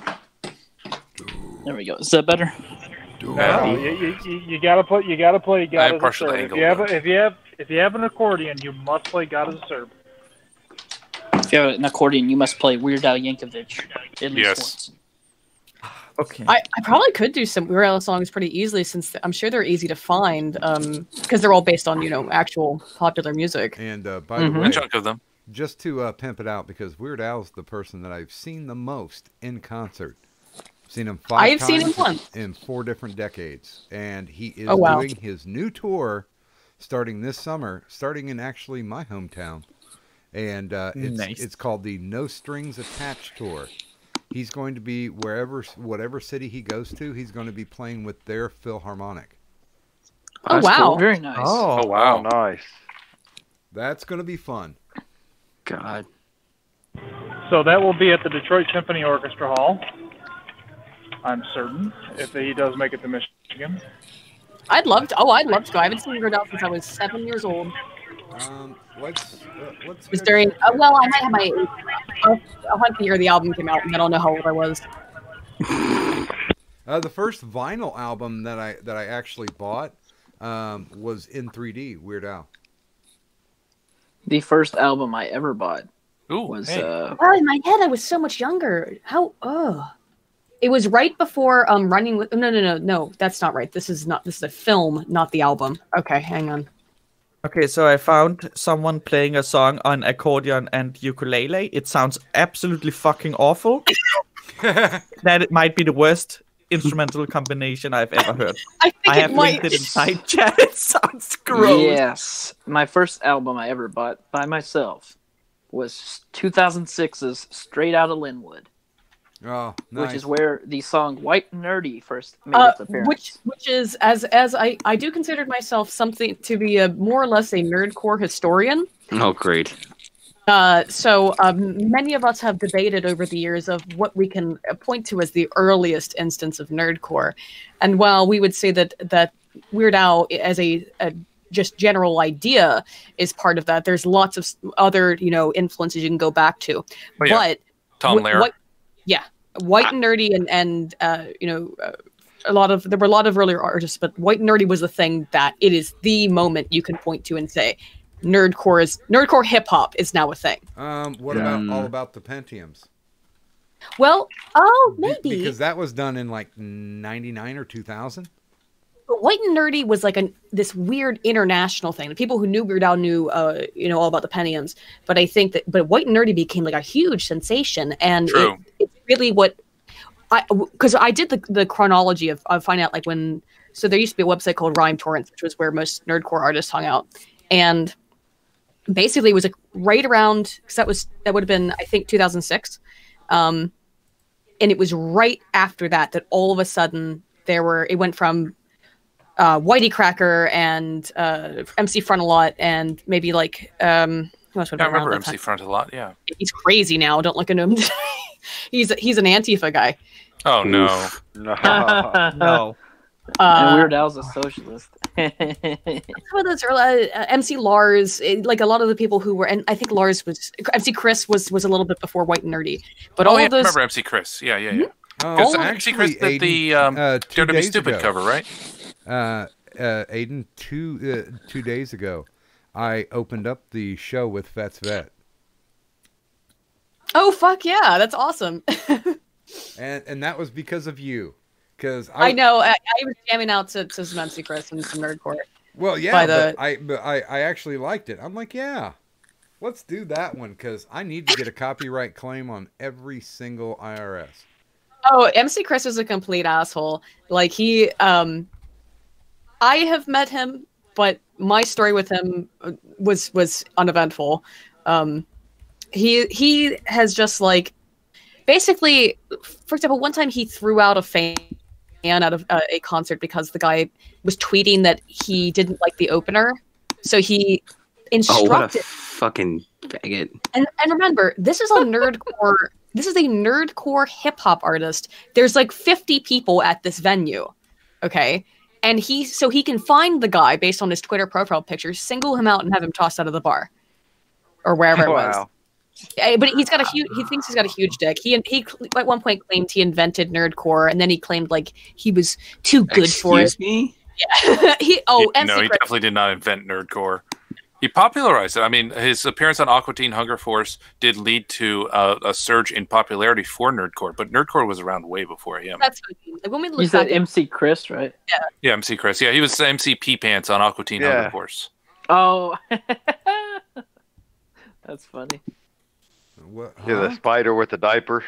There we go. Is that better? No, you gotta play I God have as a partial Servant. angle, If you have an accordion, you must play God as a Servant. If you have an accordion, you must play Weird Al Yankovic at least Yes. once. Okay. I probably could do some Weird Al songs pretty easily since I'm sure they're easy to find because they're all based on actual popular music. And by the way, A chunk of them. just to pimp it out, because Weird Al's the person that I've seen the most in concert. I've seen him 5 I've times seen him once. in 4 different decades, and he is Oh, wow. doing his new tour starting this summer, starting in actually my hometown, and Nice. it's called the No Strings Attached Tour. He's going to be whatever city he goes to, he's going to be playing with their Philharmonic. Oh That's wow! cool. Very nice. Oh, Oh, wow. Oh, nice. That's going to be fun. God. So that will be at the Detroit Symphony Orchestra Hall. I'm certain, if he does make it to Michigan. I'd love to. Oh, I'd love to go. I haven't seen Weird Al since I was 7 years old. Let's It was during. Well, I might have my. I'll hunt the year the album came out, and I don't know how old I was. The first vinyl album that I actually bought was in 3D, Weird Al. The first album I ever bought Ooh, was hey. Oh, in my head, I was so much younger. How? Oh, it was right before Running with. No. That's not right. This is not. This is a film, not the album. Okay, hang on. Okay, so I found someone playing a song on accordion and ukulele. It sounds absolutely fucking awful. That it might be the worst instrumental combination I've ever heard. I think have it might. linked it inside chat. It sounds gross. Yes, my first album I ever bought by myself was 2006's Straight Outta Linwood, Oh, nice. which is where the song "White Nerdy" first made its appearance. Which is as I do consider myself something to be a more or less a nerdcore historian. Oh, great. So many of us have debated over the years of what we can point to as the earliest instance of nerdcore, and while we would say that Weird Al as a just general idea is part of that, there's lots of other influences you can go back to. Oh, yeah. But Tom Lehrer. White and Nerdy and there were a lot of earlier artists, but White and Nerdy was the thing that it is the moment you can point to and say nerdcore hip hop is now a thing. What about All About the Pentiums? Well, maybe Because that was done in like 99 or 2000. But White and Nerdy was like this weird international thing. The people who knew Weird Al knew all about the Pentiums, but I think that White and Nerdy became like a huge sensation, and it's really what because I did the chronology of finding out like when. So there used to be a website called Rhyme Torrents, which was where most nerdcore artists hung out. and basically it was right around, because that would have been, I think, 2006, and it was right after that all of a sudden it went from Whitey Cracker and MC Frontalot and maybe like who else would I have been around remember that MC time? Frontalot. Yeah. He's crazy now. Don't look at him. he's an Antifa guy. Oh no. No. And Weird Al's a socialist. Some of those early, MC Lars, like a lot of the people who were, and I think Lars was, MC Chris was a little bit before White and Nerdy, but all yeah, of those. I remember MC Chris. Yeah. Oh, MC Chris did the Dare to Be Stupid cover, right? Aiden, 2 days ago, I opened up the show with Fats Vet. Oh fuck yeah, that's awesome. and that was because of you. Because I know I was jamming out to some MC Chris and some Nerdcore. Well, yeah, but I actually liked it. I'm like, yeah, let's do that one because I need to get a copyright claim on every single IRS. Oh, MC Chris is a complete asshole. Like he, I have met him, but my story with him was uneventful. He has just like, basically, for example, one time he threw out a fan out of a concert because the guy was tweeting that he didn't like the opener, so he instructed. Oh, what a fucking faggot! And remember, this is a nerdcore. This is a nerdcore hip hop artist. There's like 50 people at this venue, okay, and he can find the guy based on his Twitter profile picture, single him out, and have him tossed out of the bar or wherever it was. But he's got he thinks he's got a huge dick. He at one point claimed he invented nerdcore, and then he claimed like he was too good for it. Excuse me? Yeah. he definitely did not invent nerdcore. He popularized it. I mean, his appearance on Aqua Teen Hunger Force did lead to a surge in popularity for nerdcore, but nerdcore was around way before him. That's what I mean. Like, when we look You said back MC Chris, right? Yeah, MC Chris. Yeah, he was MC P Pants on Aqua Teen Hunger Force. Oh, that's funny. What, Yeah, the spider with the diaper.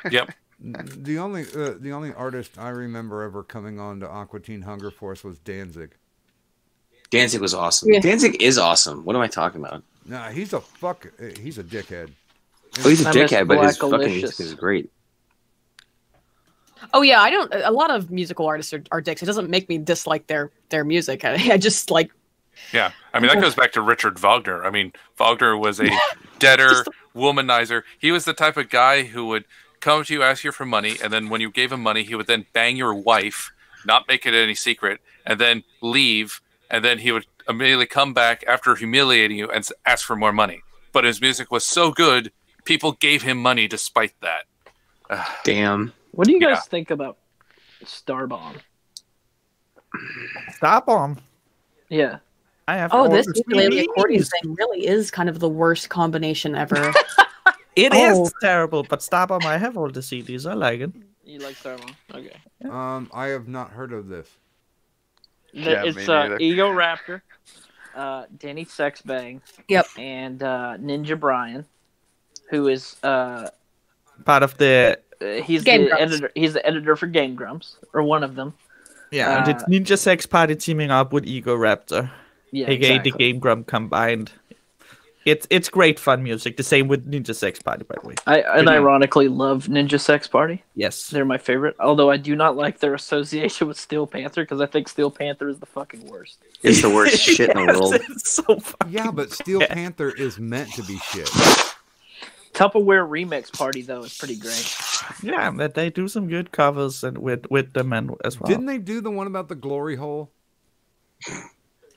Yep. The only artist I remember ever coming on to Aqua Teen Hunger Force was Danzig. Danzig was awesome. Yeah. Danzig is awesome. What am I talking about? Nah, he's a dickhead. Oh, he's a I dickhead, but his fucking Blackalicious. music is great. Oh yeah, a lot of musical artists are dicks. It doesn't make me dislike their music. I just like. Yeah, I mean, that goes back to Richard Wagner. I mean, Wagner was a deader, womanizer. He was the type of guy who would come to you, ask you for money, and then when you gave him money, he would then bang your wife, not make it any secret, and then leave, and then he would immediately come back after humiliating you and ask for more money. But his music was so good, people gave him money despite that. Damn. What do you guys think about Starbomb? Starbomb? Yeah. I have. Oh, all this the ukulele CDs. accordion thing really is kind of the worst combination ever. It is terrible, but Starbomb, I have all the CDs. I like it. You like Starbomb? Okay. I have not heard of this. It's Ego Raptor, Danny Sexbang, yep, and Ninja Brian, who is part of the. He's Game the Grumps. editor. He's the editor for Game Grumps, or one of them. Yeah, and it's Ninja Sex Party teaming up with Ego Raptor. Yeah, aka exactly. the Game Grump combined. It's great fun music. The same with Ninja Sex Party, by the way. I ironically love Ninja Sex Party. Yes, they're my favorite. Although I do not like their association with Steel Panther because I think Steel Panther is the fucking worst. It's the worst shit in the world. It's so funny. Yeah, but Steel Panther is meant to be shit. Tupperware Remix Party though is pretty great. Yeah, but they do some good covers and with them and as well. Didn't they do the one about the glory hole?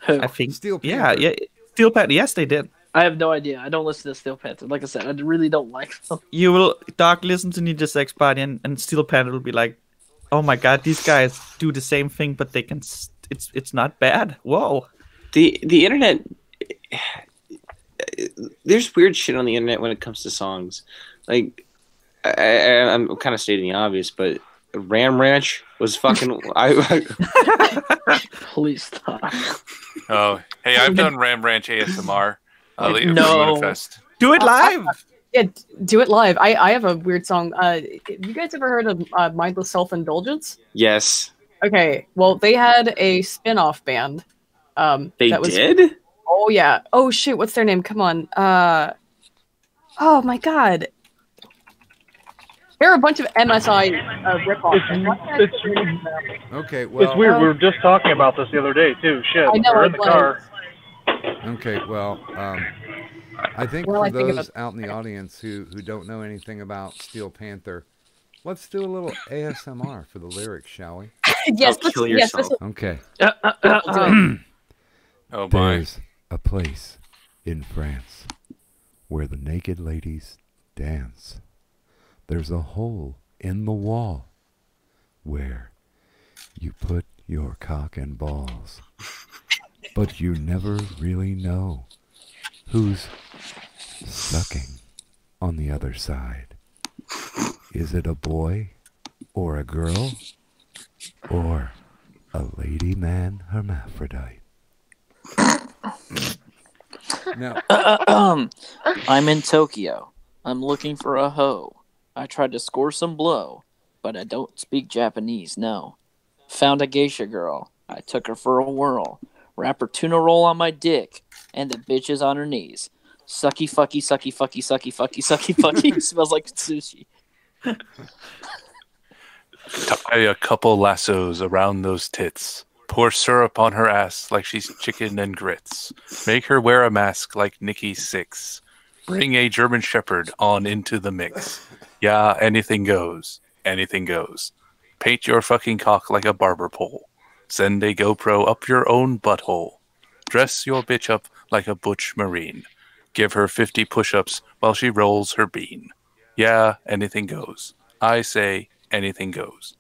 I think Steel Panther. Yeah, Steel Panther. Yes, they did. I have no idea. I don't listen to Steel Panther. Like I said, I really don't like them. You will, Doc, listen to Ninja Sex Party, and Steel Panther will be like, "Oh my god, these guys do the same thing, but they can. It's not bad. Whoa." The internet. There's weird shit on the internet when it comes to songs. Like, I'm kind of stating the obvious, but Ram Ranch was fucking. Please stop. Oh, hey, I've done Ram Ranch ASMR. No. Do it live. Yeah, do it live. I have a weird song. You guys ever heard of Mindless Self-Indulgence? Yes. Okay, well, they had a spin-off band. They that was, did? Oh yeah. Oh shit. What's their name? Come on. Oh my god. There are a bunch of MSI ripoffs. Okay, well, It's weird. We were just talking about this the other day too. Shit. I know, We're in it the car. okay, well, I think Well, for I think those about- out in the audience who don't know anything about Steel Panther, let's do a little ASMR for the lyrics, shall we? Yes. Yes. Okay. Oh boy. There's a place in France where the naked ladies dance. There's a hole in the wall where you put your cock and balls. But you never really know who's sucking on the other side. Is it a boy or a girl or a lady man hermaphrodite? Now, I'm in Tokyo. I'm looking for a hoe. I tried to score some blow, but I don't speak Japanese, no. Found a geisha girl. I took her for a whirl. Wrap her tuna roll on my dick, and the bitch is on her knees. Sucky fucky sucky fucky sucky fucky sucky fucky. Smells like sushi. Tie a couple lassos around those tits. Pour syrup on her ass like she's chicken and grits. Make her wear a mask like Nikki Sixx. Bring a German Shepherd on into the mix. Yeah, anything goes. Anything goes. Paint your fucking cock like a barber pole. Send a GoPro up your own butthole. Dress your bitch up like a butch marine. Give her 50 push-ups while she rolls her bean. Yeah, anything goes. I say anything goes.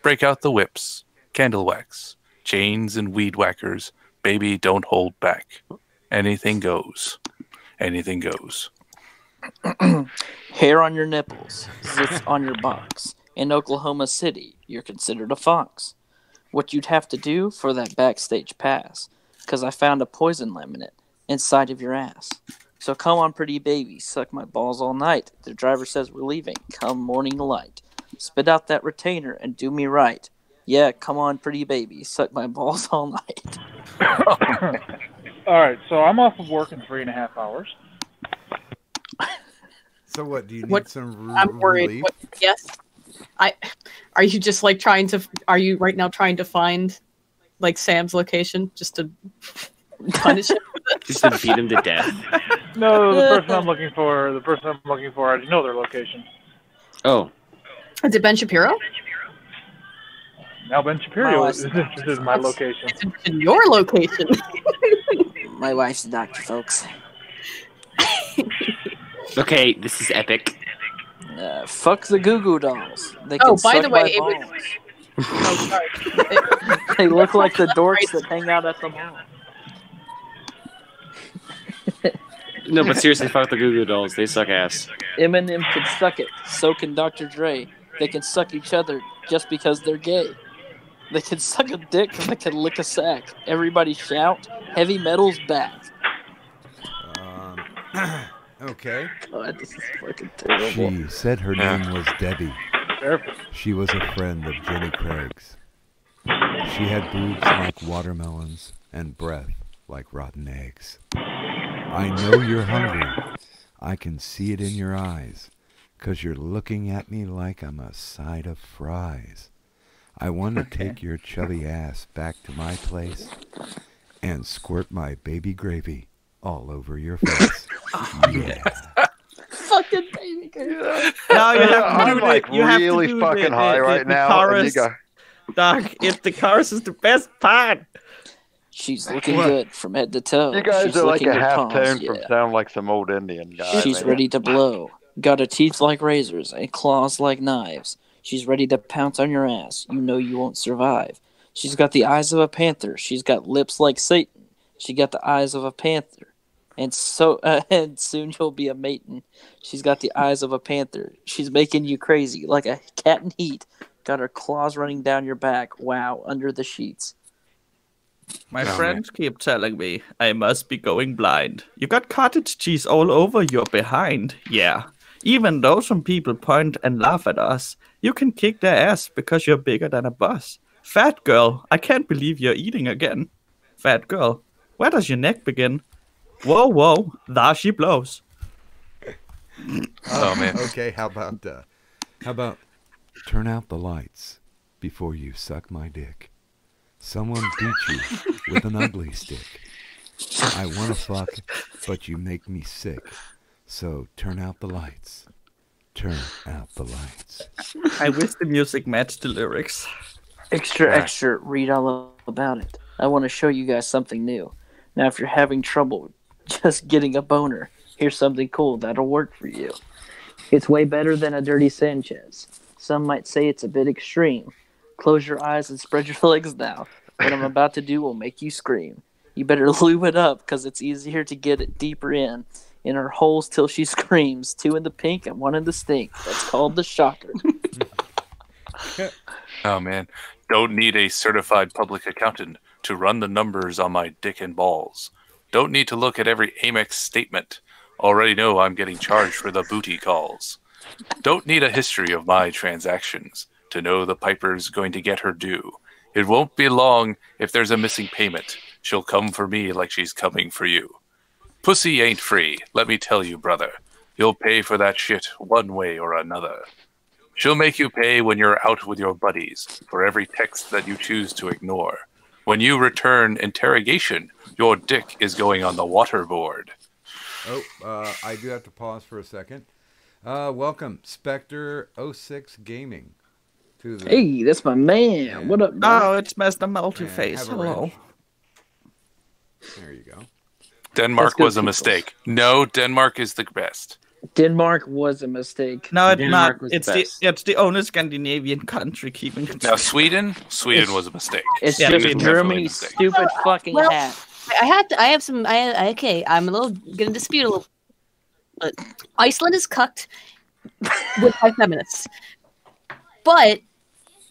Break out the whips, candle wax, chains and weed whackers. Baby, don't hold back. Anything goes. Anything goes. Hair on your nipples, zits on your box. In Oklahoma City, you're considered a fox. What you'd have to do for that backstage pass, 'cause I found a poison laminate inside of your ass. So come on, pretty baby, suck my balls all night. The driver says we're leaving, come morning light. Spit out that retainer and do me right. Yeah, come on, pretty baby, suck my balls all night. All right, so I'm off of work in 3.5 hours. so what? Do you need What- some I'm worried. relief? Yes. Are you just like are you right now trying to find like Sam's location just to punish him? Just to beat him to death. No, the person I'm looking for, I already know their location. Oh. Is it Ben Shapiro? Now Ben Shapiro is interested in my location. In your location. My wife's a doctor, folks. Okay, this is epic. Fuck the Goo Goo Dolls. They Oh, can by suck the way, my it was- balls. Oh, sorry. They look like the dorks that hang out at the mall. No, but seriously, fuck the Goo Goo Dolls. They suck ass. Eminem can suck it. So can Dr. Dre. They can suck each other just because they're gay. They can suck a dick and they can lick a sack. Everybody shout, heavy metal's back. Okay. God, this is fucking terrible. She said her name was Debbie. Careful. She was a friend of Jenny Craig's. She had boobs like watermelons and breath like rotten eggs. I know you're hungry. I can see it in your eyes, 'cause you're looking at me like I'm a side of fries. I want to take your chubby ass back to my place and squirt my baby gravy all over your face. Yeah. Fucking baby girl. Now you have to I'm do like you have to really do fucking high right the now. And you chorus. go, Doc, the chorus is the best part. She's looking What? good from head to toe. you guys She's are like licking a her half palms, tone from yeah. sound like some old Indian guy. She's man. ready to blow. Got her teeth like razors and claws like knives. She's ready to pounce on your ass. You know you won't survive. She's got the eyes of a panther. She's got lips like Satan. She got the eyes of a panther. And and soon you'll be a maiden. She's got the eyes of a panther. She's making you crazy like a cat in heat. Got her claws running down your back. Wow, under the sheets. My friends keep telling me I must be going blind. You got cottage cheese all over your behind. Yeah. Even though some people point and laugh at us, you can kick their ass because you're bigger than a bus. Fat girl, I can't believe you're eating again. Fat girl, where does your neck begin? Whoa, whoa, there she blows. Oh man. Okay, how about turn out the lights before you suck my dick. Someone beat you with an ugly stick. I wanna fuck, but you make me sick. So turn out the lights. Turn out the lights. I wish the music matched the lyrics. Extra, read all about it. I want to show you guys something new. Now, if you're having trouble just getting a boner, here's something cool that'll work for you. It's way better than a dirty Sanchez. Some might say it's a bit extreme. Close your eyes and spread your legs now. What I'm about to do will make you scream. You better lube it up, because it's easier to get it deeper in her holes till she screams. 2 in the pink and 1 in the stink. That's called the shocker. Oh man, don't need a certified public accountant to run the numbers on my dick and balls. Don't need to look at every Amex statement. Already know I'm getting charged for the booty calls. Don't need a history of my transactions to know the piper's going to get her due. It won't be long if there's a missing payment. She'll come for me like she's coming for you. Pussy ain't free, let me tell you, brother. You'll pay for that shit one way or another. She'll make you pay when you're out with your buddies for every text that you choose to ignore. When you return interrogation, your dick is going on the waterboard. Oh, I do have to pause for a second. Welcome, Spectre06 Gaming. Hey, that's my man. What up, man? Oh, it's Master Multiface. Hello. There you go. Denmark was a mistake. No, Denmark is the best. Denmark was a mistake. No, it's not. It's the only Scandinavian country keeping it. Now, Sweden was a mistake. It's just Germany's stupid fucking hat. Okay, I'm a little gonna dispute a little. But Iceland is cucked by feminists. But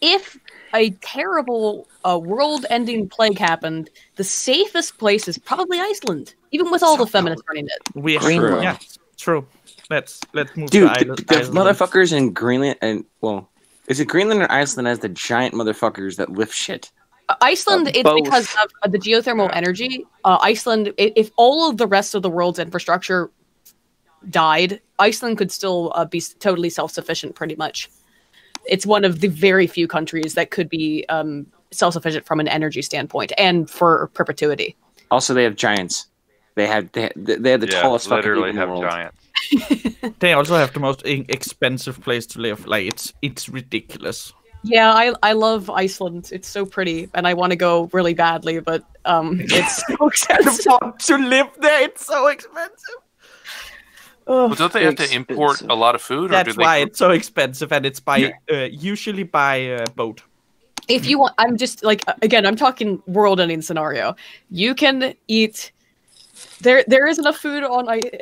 if a terrible world-ending plague happened, the safest place is probably Iceland, even with all the feminists running it. True. Yeah, true. Let's move Dude, to the motherfuckers in Greenland and is it Greenland or Iceland as the giant motherfuckers that lift shit? Iceland, it's both. because of the geothermal energy. Iceland, if all of the rest of the world's infrastructure died, Iceland could still be totally self-sufficient, pretty much. It's one of the very few countries that could be self-sufficient from an energy standpoint and for perpetuity. Also, they have giants. They have the tallest fucking people in the world. Giants. They also have the most expensive place to live. Like it's ridiculous. Yeah, I love Iceland. It's so pretty, and I want to go really badly, but it's so expensive to live there. It's so expensive. Well, don't they have to import a lot of food? That's why it's so expensive, and it's by usually by boat. If you want, I'm just like, again, I'm talking world-ending scenario. You can eat. There is enough food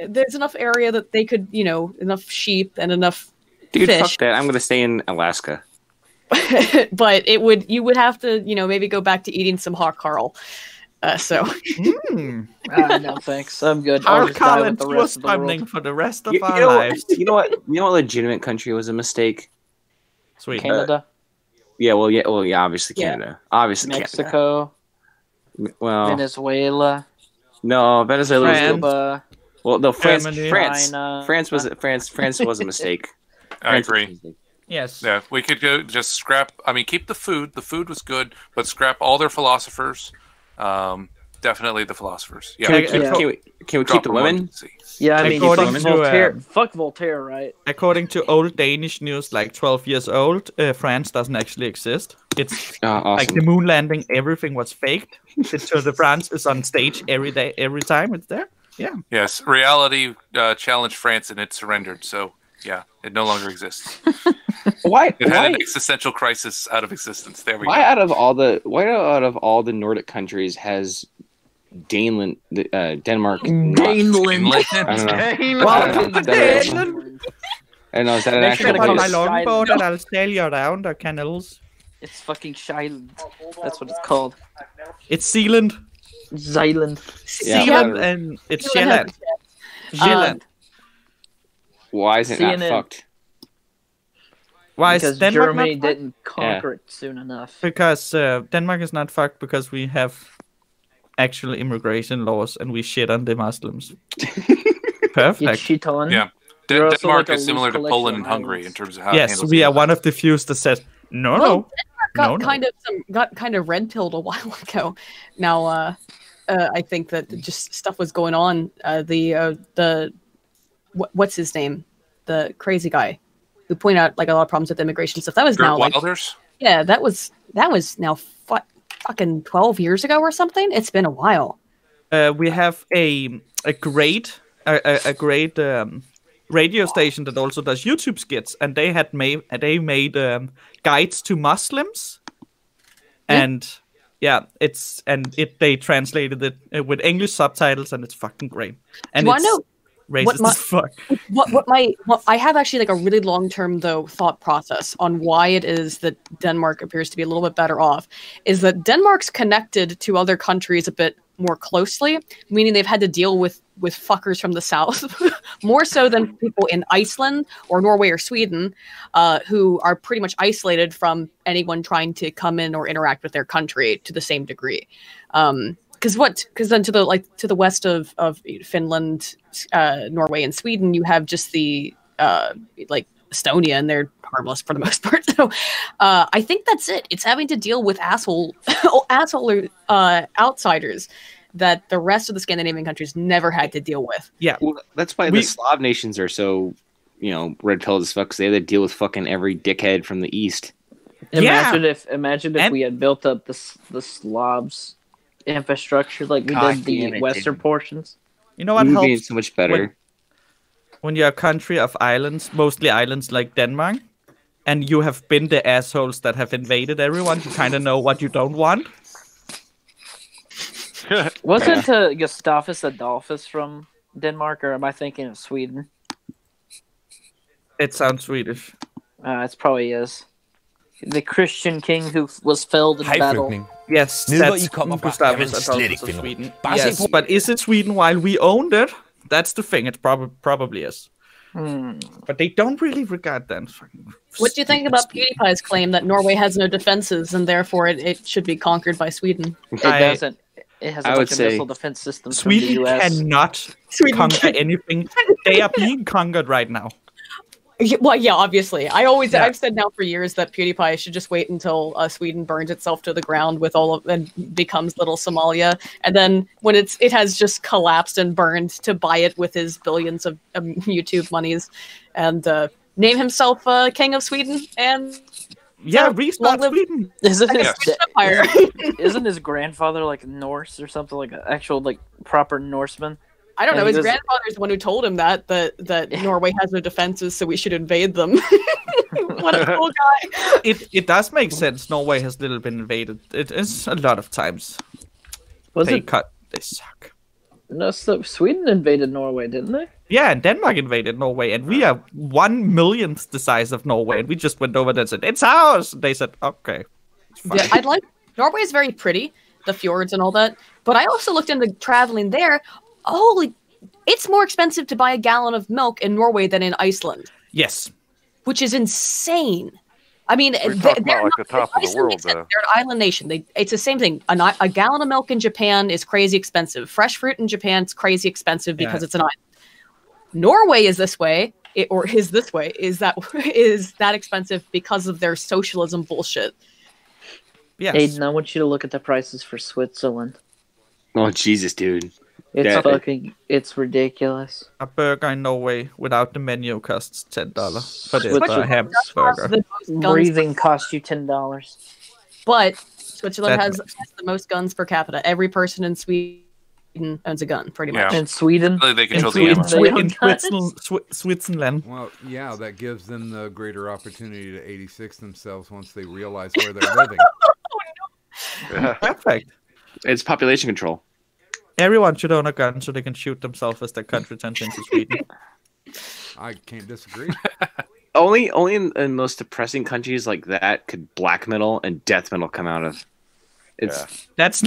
there's enough area that they could, enough sheep and enough Dude, fish. fuck that. I'm gonna stay in Alaska. But you would have to, maybe go back to eating some hog carl. No thanks. I'm good. Our talent was running for the rest of our lives. You know what legitimate country was a mistake? Sweet. Canada. Obviously Canada. Obviously Mexico. Canada. Well, Venezuela. No, Venezuela was Cuba. well, no, France China. France was a mistake. I agree. Yes. Yeah, we could go just scrap. I mean, keep the food. The food was good, but scrap all their philosophers. Definitely the philosophers. Yeah. Can we keep the women? Yeah, I mean, Voltaire. Fuck Voltaire, right? According to old Danish news, like 12 years old, France doesn't actually exist. It's awesome. Like the moon landing, everything was faked. So the France is on stage every day, every time it's there. Yeah. Yes, reality challenged France and it surrendered. So yeah, it no longer exists. Why? It had an existential crisis out of existence. There we go. Why out of all the Nordic countries has Denmark? Daneland. Welcome to Daneland. I know, is that an actual Make sure to place? my longboat and I'll sail you around our canals. It's fucking Shiland. That's what it's called. It's Zealand. Zealand. Zealand and it's Zealand. Zealand. Why is it not CNN. fucked? Why Because is Denmark Germany not fucked? didn't conquer it soon enough. Because Denmark is not fucked because we have actual immigration laws, and we shit on the Muslims. You Perfect. cheat on. Yeah. You're also Denmark like a is similar loose to collection Poland of and Hungary islands. in terms of how it Yes, handles we are immigration. one of the few that said no, Well, no, Denmark no. got kind of red pilled a while ago. Now, I think that just stuff was going on. What's his name? The crazy guy who pointed out like a lot of problems with immigration stuff. That was Gert now like Wilders? yeah, that was now fucking 12 years ago or something. It's been a while. We have a great radio station that also does YouTube skits, and they made guides to Muslims, and they translated it with English subtitles, and it's fucking great. And Do you want to know racist as fuck. What I have actually like a really long-term though thought process on why it is that Denmark appears to be a little bit better off is that Denmark's connected to other countries a bit more closely, meaning they've had to deal with fuckers from the south more so than people in Iceland or Norway or Sweden, who are pretty much isolated from anyone trying to come in or interact with their country to the same degree. Because then to the west of Finland, Norway, and Sweden, you have just the like Estonia, and they're harmless for the most part. So I think that's it. It's having to deal with asshole outsiders that the rest of the Scandinavian countries never had to deal with. Yeah, well, that's why the Slav nations are so red pilled as fuck. Because they had to deal with fucking every dickhead from the east. Imagine if we had built up the Slavs infrastructure like we did the western portions. You know what helps? Be so much better. When you're a country of islands, mostly islands like Denmark, and you have been the assholes that have invaded everyone, you kind of know what you don't want. Wasn't Gustavus Adolphus from Denmark, or am I thinking of Sweden? It sounds Swedish. It probably is. The Christian king who was felled in battle. Yes, that's Gustavus Adolphus of Sweden. Yes, but is it Sweden while we owned it? That's the thing. It probably is. But they don't really regard that. What do you think about PewDiePie's claim that Norway has no defenses and therefore it should be conquered by Sweden? It doesn't. It has a bunch of missile defense systems from the Sweden US. cannot conquer anything. They are being conquered right now. Well, yeah, obviously. I've said now for years that PewDiePie should just wait until Sweden burns itself to the ground and becomes little Somalia, and then when it has just collapsed and burned, to buy it with his billions of YouTube monies, and name himself king of Sweden, and restart Sweden. Isn't his grandfather like Norse or something, like an actual like proper Norseman? I don't know. His grandfather's the one who told him that Norway has no defenses, so we should invade them. What a cool guy! It does make sense. Norway has little been invaded. It is a lot of times. They suck. No, so Sweden invaded Norway, didn't they? Yeah, and Denmark invaded Norway, and we are 1/1,000,000th the size of Norway, and we just went over there and said, "It's ours." They said, "Okay." Yeah, Norway is very pretty, the fjords and all that. But I also looked into traveling there. Holy, it's more expensive to buy a gallon of milk in Norway than in Iceland. Yes. Which is insane. I mean, they're about like the top of the world, though. They're an island nation. It's the same thing. A gallon of milk in Japan is crazy expensive. Fresh fruit in Japan is crazy expensive because it's an island. Norway is this way, is that expensive because of their socialism bullshit. Yes. Aiden, I want you to look at the prices for Switzerland. Oh, Jesus, dude. It's ridiculous. A burger in Norway without the menu costs $10 for the hamburger. Breathing costs you $10. But Switzerland has the most guns per capita. Every person in Sweden owns a gun, pretty much. In Sweden? They control the ammo. Switzerland. Well, yeah, that gives them the greater opportunity to 86 themselves once they realize where they're living. Perfect. It's population control. Everyone should own a gun so they can shoot themselves as their country turns into Sweden. I can't disagree. Only in most depressing countries like that could black metal and death metal come out of. It's That's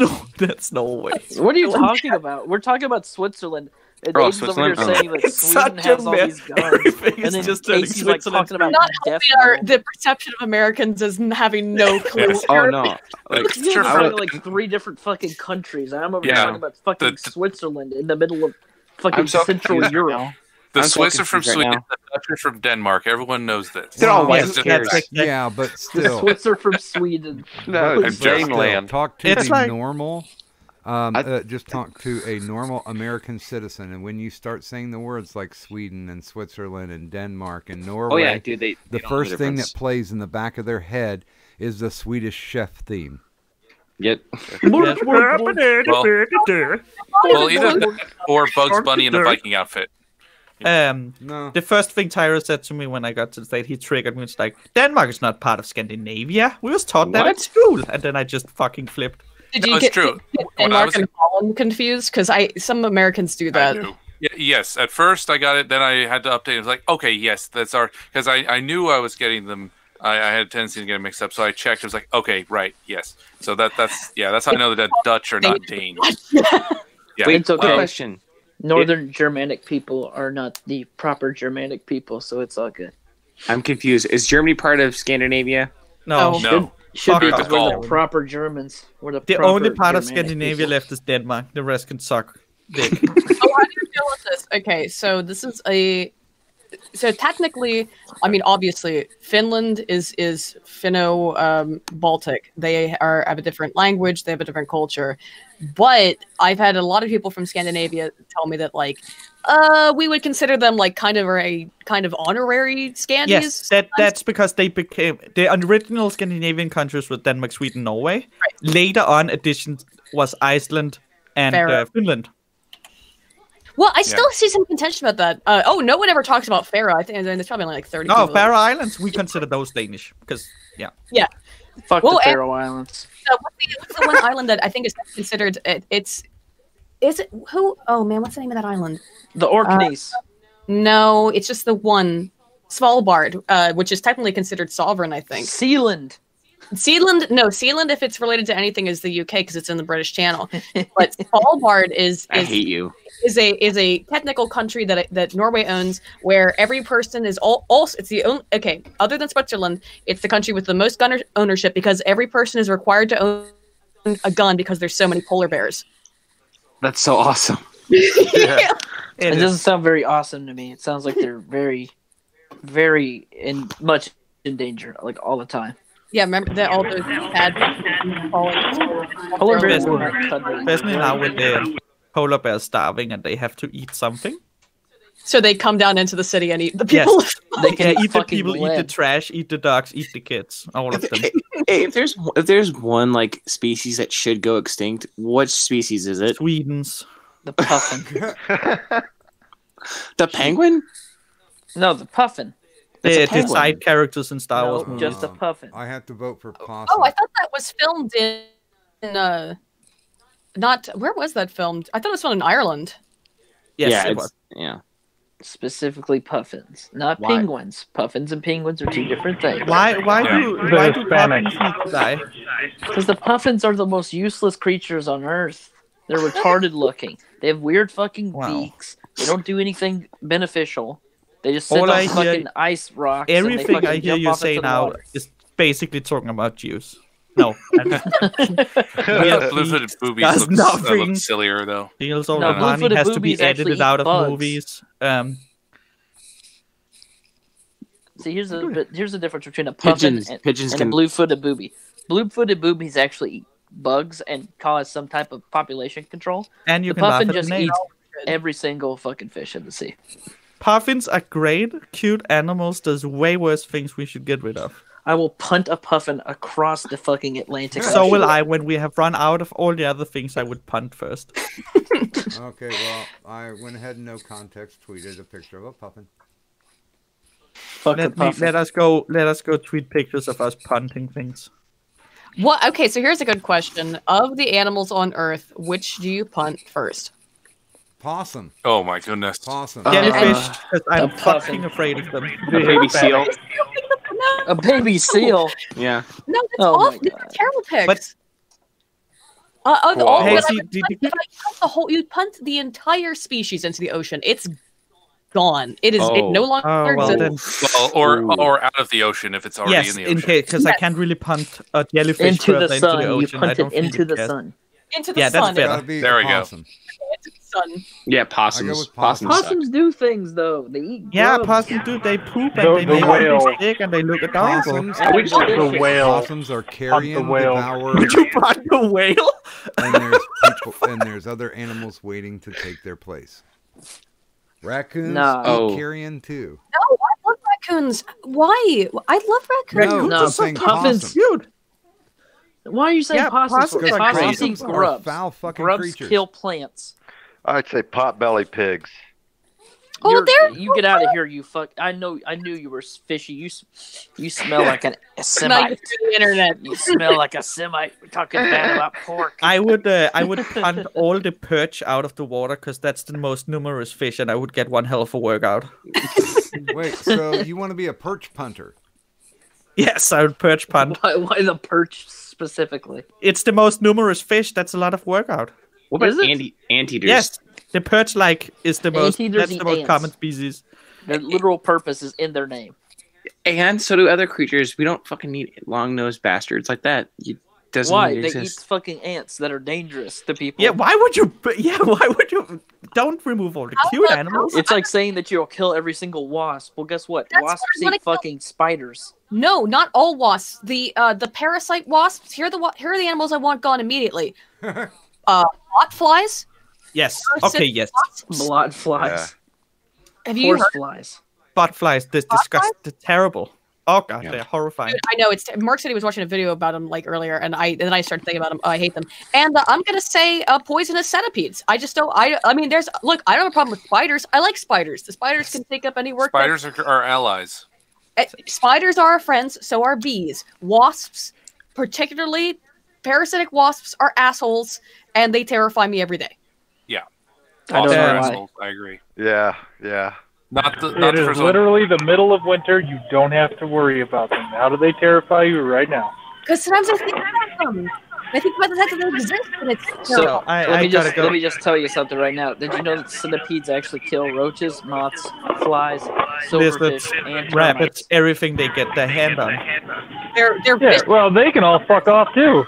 Norway. What are you talking about? We're talking about Switzerland. And Oh, Aiden's over here Switzerland? saying that It's Sweden such has a all mess. these guns. Everything And is then just turning Casey's like Switzerland. talking about Not death helping metal. the perception of Americans as having no clue. Yes. oh no, like You guys Sure, are I talking would, like 3 different fucking countries. And I'm over Yeah. here talking about fucking Switzerland in the middle of fucking I'm so Central confused Europe. now. The I'm so Swiss are from confused right Sweden. now. The Dutch are from Denmark. Everyone knows this. They're all Well, white. It's Who just- cares? Yeah, but The still, Swiss are from Sweden. No, it's still, Daneland. talk to It's the like- normal. Just talk to a normal American citizen, and when you start saying the words like Sweden and Switzerland and Denmark and Norway, Oh yeah, dude. They the don't know first thing difference. that plays in the back of their head is the Swedish chef theme. Yep. Well, either that or Bugs Bunny in a Viking outfit. No. The first thing Tyra said to me when I got to the state, he triggered me. It's like, Denmark is not part of Scandinavia. We was taught that at What? school. And then I just fucking flipped. Did No, you it's get true. When I Denmark was and Holland confused? Because some Americans do that. Yes, at first I got it. Then I had to update. It was like, okay, yes, that's our. Because I knew I was getting them. I had a tendency to get them mixed up, so I checked. It was like, okay, right, yes. So that's how I know that Dutch are not Dane. Yeah. Wait, It's okay. quick question. Northern Germanic people are not the proper Germanic people, so it's all good. I'm confused. Is Germany part of Scandinavia? No. No. Should be Fuck because we're all. the proper Germans. We're the The proper only part of Germanic Scandinavia people. left is Denmark. The rest can suck dick. Oh, how do you feel with this? Okay, so this is so technically, I mean, obviously, Finland is Finno-Baltic. They have a different language. They have a different culture. But I've had a lot of people from Scandinavia tell me that, like, we would consider them like kind of honorary Scandies. Yes, that's because they became the original Scandinavian countries were Denmark, Sweden, Norway. Right. Later on, additions was Iceland and Faroe. Finland. Well, I still see some contention about that. No one ever talks about Faroe. I think there's probably only like 30 No, people. Faroe Islands, we consider those Danish because Yeah. Fuck Well, the and- Faroe Islands. What's the one island that I think is considered? Is it who? Oh man, what's the name of that island? The Orkneys. No, it's just the one, Svalbard, which is technically considered sovereign. I think Sealand. Sealand, if it's related to anything, is the UK because it's in the British Channel. But Svalbard is I hate you. is a technical country that Norway owns, where every person is also it's the only other than Switzerland, it's the country with the most gun ownership because every person is required to own a gun because there's so many polar bears. That's so awesome. Yeah. It is. doesn't sound very awesome to me. It sounds like they're very, very much in danger, like all the time. Yeah, remember that all those bad Polar bears people. are not cuddly. especially now with the polar bears starving and they have to eat something. So they come down into the city and eat the people. Yes. They can eat the fucking people, eat the lead. trash, eat the dogs, eat the kids, all of them. Hey, if there's one like species that should go extinct, what species is it? Sweden's. The puffin. The penguin? No, the puffin. The penguin. side characters in Star No, Wars movies. just the puffin. I have to vote for possum. Oh, I thought that was filmed in not where was that filmed? I thought it was filmed in Ireland. Yes, yeah, it it's- was. yeah. Specifically puffins, not Why? penguins. Puffins and penguins are two different things. Why do Hispanic. puffins need to die? Because the puffins are the most useless creatures on Earth. They're retarded looking. They have weird fucking beaks. They don't do anything beneficial. They just sit All I on hear- fucking ice rocks. and they Everything I fucking hear jump you off say into the now water. is basically talking about Jews. No. Blue-footed boobies Does nothing. look sillier though. Deals over No, money blue-footed has to be boobies actually edited eat out of bugs. movies. See, here's the difference between a puffin Pigeons and can- a blue-footed booby. Blue-footed boobies actually eat bugs and cause some type of population control. And you the can laugh puffin at the just name. eats every single fucking fish in the sea. Puffins are great, cute animals. There's way worse things we should get rid of. I will punt a puffin across the fucking Atlantic. So Ocean. will I when we have run out of all the other things I would punt first. Okay, well, I went ahead and no context tweeted a picture of a puffin. Fuck a puffin. Let us go tweet pictures of us punting things. What? Okay, so here's a good question: of the animals on Earth, which do you punt first? Possum. Oh my goodness. Possum. Jellyfish, because I'm a puffin. fucking afraid of them. A baby seal. A baby seal. Yeah. No, that's Oh my awful. These are terrible picks. But All Hey, that see, you punt the entire species into the ocean. It's gone. It no longer exists. Or out of the ocean if it's already in the ocean. Because I can't really punt a jellyfish Into the further into sun. the You ocean. punt I don't it think into the cares. sun. Into the Yeah, sun. that's better. There we go. Into the sun. Yeah, possums. Possums. Possums do things though. They eat. Yeah, grubs. possums do. They poop and they make whale. a stick and they look adorable. The whale. Possums are carrion, whale. devour, Would you punt the whale? and there's other animals waiting to take their place. Raccoons No. eat carrion too. No, I love raccoons. Why? I love raccoons. No, I'm saying possum. Cute. Why are you saying Yeah, possums? possums are Possums crazy. eat grubs. Foul fucking Grubs creatures. kill plants. I'd say potbelly pigs. You get out of here, you fuck! I knew you were fishy. You smell like a Semite. The internet. You smell like a Semite. We're talking bad about pork. I would punt all the perch out of the water because that's the most numerous fish, and I would get one hell of a workout. Wait, so you want to be a perch punter? Yes, I would perch punt. Why the perch specifically? It's the most numerous fish. That's a lot of workout. What about anteaters? Yes, the perch is the most. Anteaters That's eat the most ants. common species. Their literal purpose is in their name. And so do other creatures. We don't fucking need long-nosed bastards like that. Doesn't Why? need to They eat exist. fucking ants that are dangerous to people. Yeah, why would you? Yeah, why would you? Don't remove all the cute animals. It's like saying that you'll kill every single wasp. Well, guess what? That's Wasps what I eat fucking spiders. No, not all wasps. The parasite wasps. Here are the animals I want gone immediately. Blot flies. Yes. Okay. Yes. Blot flies. Have you heard? Flies. Bot flies. This disgust. They're terrible. Oh god, they're horrifying. Dude, I know it's. Mark said he was watching a video about them like earlier, and then I started thinking about them. Oh, I hate them. And I'm gonna say poisonous centipedes. I just don't. I mean, I don't have a problem with spiders. I like spiders. The spiders can take up any work. Spiders are allies. Spiders are our friends. So are bees. Wasps, particularly parasitic wasps, are assholes, and they terrify me every day. Yeah. I don't know why. Assholes, I agree. Yeah. It is literally the middle of winter. You don't have to worry about them. How do they terrify you right now? Because sometimes I think about them. I think about the fact that they exist, and it's So let go. me just tell you something right now. Did you know that centipedes actually kill roaches, moths, flies, silverfish, and rabbits, everything they get their hand on. They're Yeah, well, they can all fuck off too.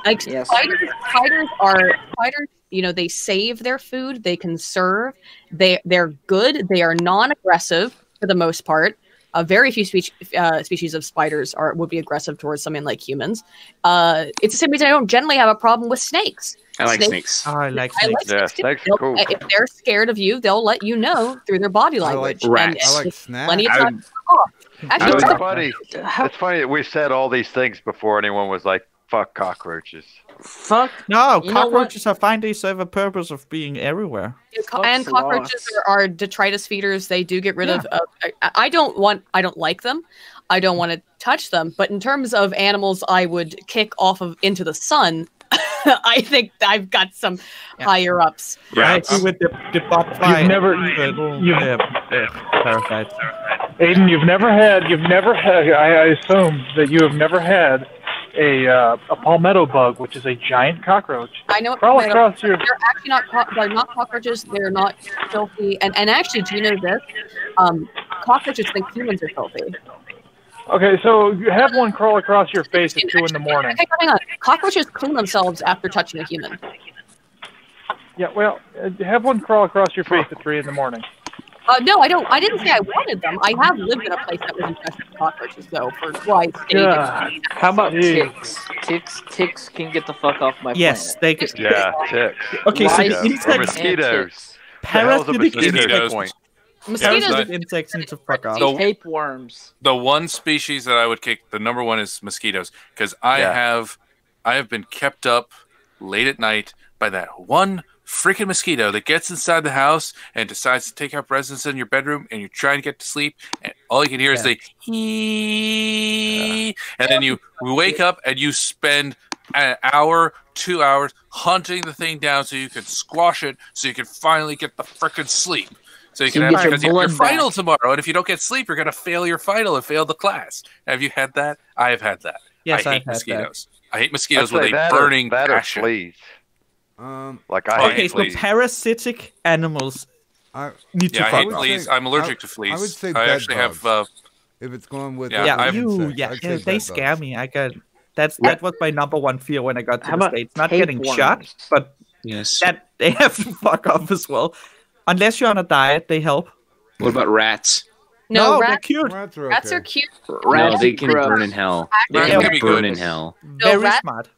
like spiders are spiders. You know, they save their food. They conserve. They're good. They are non-aggressive for the most part. Very few species of spiders would be aggressive towards something like humans. It's the same reason I don't generally have a problem with snakes. I like snakes. Oh, I like snakes. Yeah, too. snakes are cool. If they're scared of you, they'll let you know through their body language. rats. I like it's snacks. Plenty of I time. would- to fuck off. Actually, It's funny. It's funny that we've said all these things before anyone was like, "Fuck cockroaches." Fuck. No, You know what? cockroaches are fine. They serve a purpose of being everywhere. and cockroaches are detritus feeders. They do get rid of. I don't like them. I don't want to touch them. But in terms of animals, I would kick off of into the sun. I think I've got some higher ups. Right, with the bot fly. You've never, terrified. Aiden, you've never had. I assume that you have never had a palmetto bug, which is a giant cockroach. I know. Crawl across your. They're actually they're not cockroaches. They're not filthy. And actually, do you know this? Cockroaches think humans are filthy. Okay, so you have one crawl across your face at 2 in the morning. Hang on. Cockroaches clean themselves after touching a human. Yeah, well, have one crawl across your face at 3 in the morning. No, I don't. I didn't say I wanted them. I have lived in a place that was infested with cockroaches, though, for I stayed. God. How about ticks? Ticks can get the fuck off my Yes, planet. they can. Yeah, ticks. Okay, so Lice the insects or mosquitoes. The hell's a Parasitic mosquito's insects. point? Parasitic insects need to fuck off. Tapeworms. The one species that I would kick, the number one is mosquitoes, because I have been kept up late at night by that one freaking mosquito that gets inside the house and decides to take up residence in your bedroom, and you're trying to get to sleep, and all you can hear is the and then you wake up and you spend an hour, 2 hours hunting the thing down so you can squash it, so you can finally get the freaking sleep. So you can have, because your final tomorrow, and if you don't get sleep, you're going to fail your final and fail the class. Have you had that? I have had that. Yes, I I've hate had mosquitoes. that. I hate mosquitoes I'd with say a that or- burning that or passion. fleas. Like Oh, I I hate hate so fleas. parasitic animals need to Yeah, I fuck hate off. fleas. I'm allergic to fleas. I would say I bed actually bugs. have. If it's going with Yeah, I have insects, yeah, I'd say they bed scare bugs. me. That was my number one fear when I got to How the about States. Not getting shot, tapeworms? but Yes. that they have to fuck off as well. Unless you're on a diet, they help. What about rats? No, they're rats, cute. Rats are rats okay. are cute. No, they can burn in hell. They Rats can can be burn good. in hell. No, Very rats smart.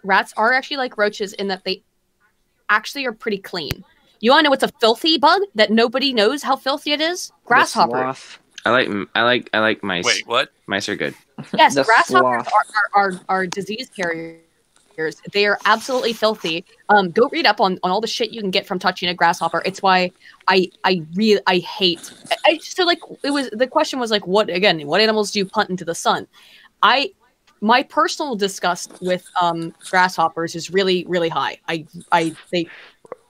rats are actually like roaches in that they actually are pretty clean. You want to know what's a filthy bug that nobody knows how filthy it is? Grasshoppers. I like mice. Wait, what? Mice are good. Yes, The grasshoppers sloth. are disease carriers. They are absolutely filthy. Go read up on all the shit you can get from touching a grasshopper. It's why I hate. So like it was the question was like what animals do you punt into the sun? My personal disgust with grasshoppers is really really high. They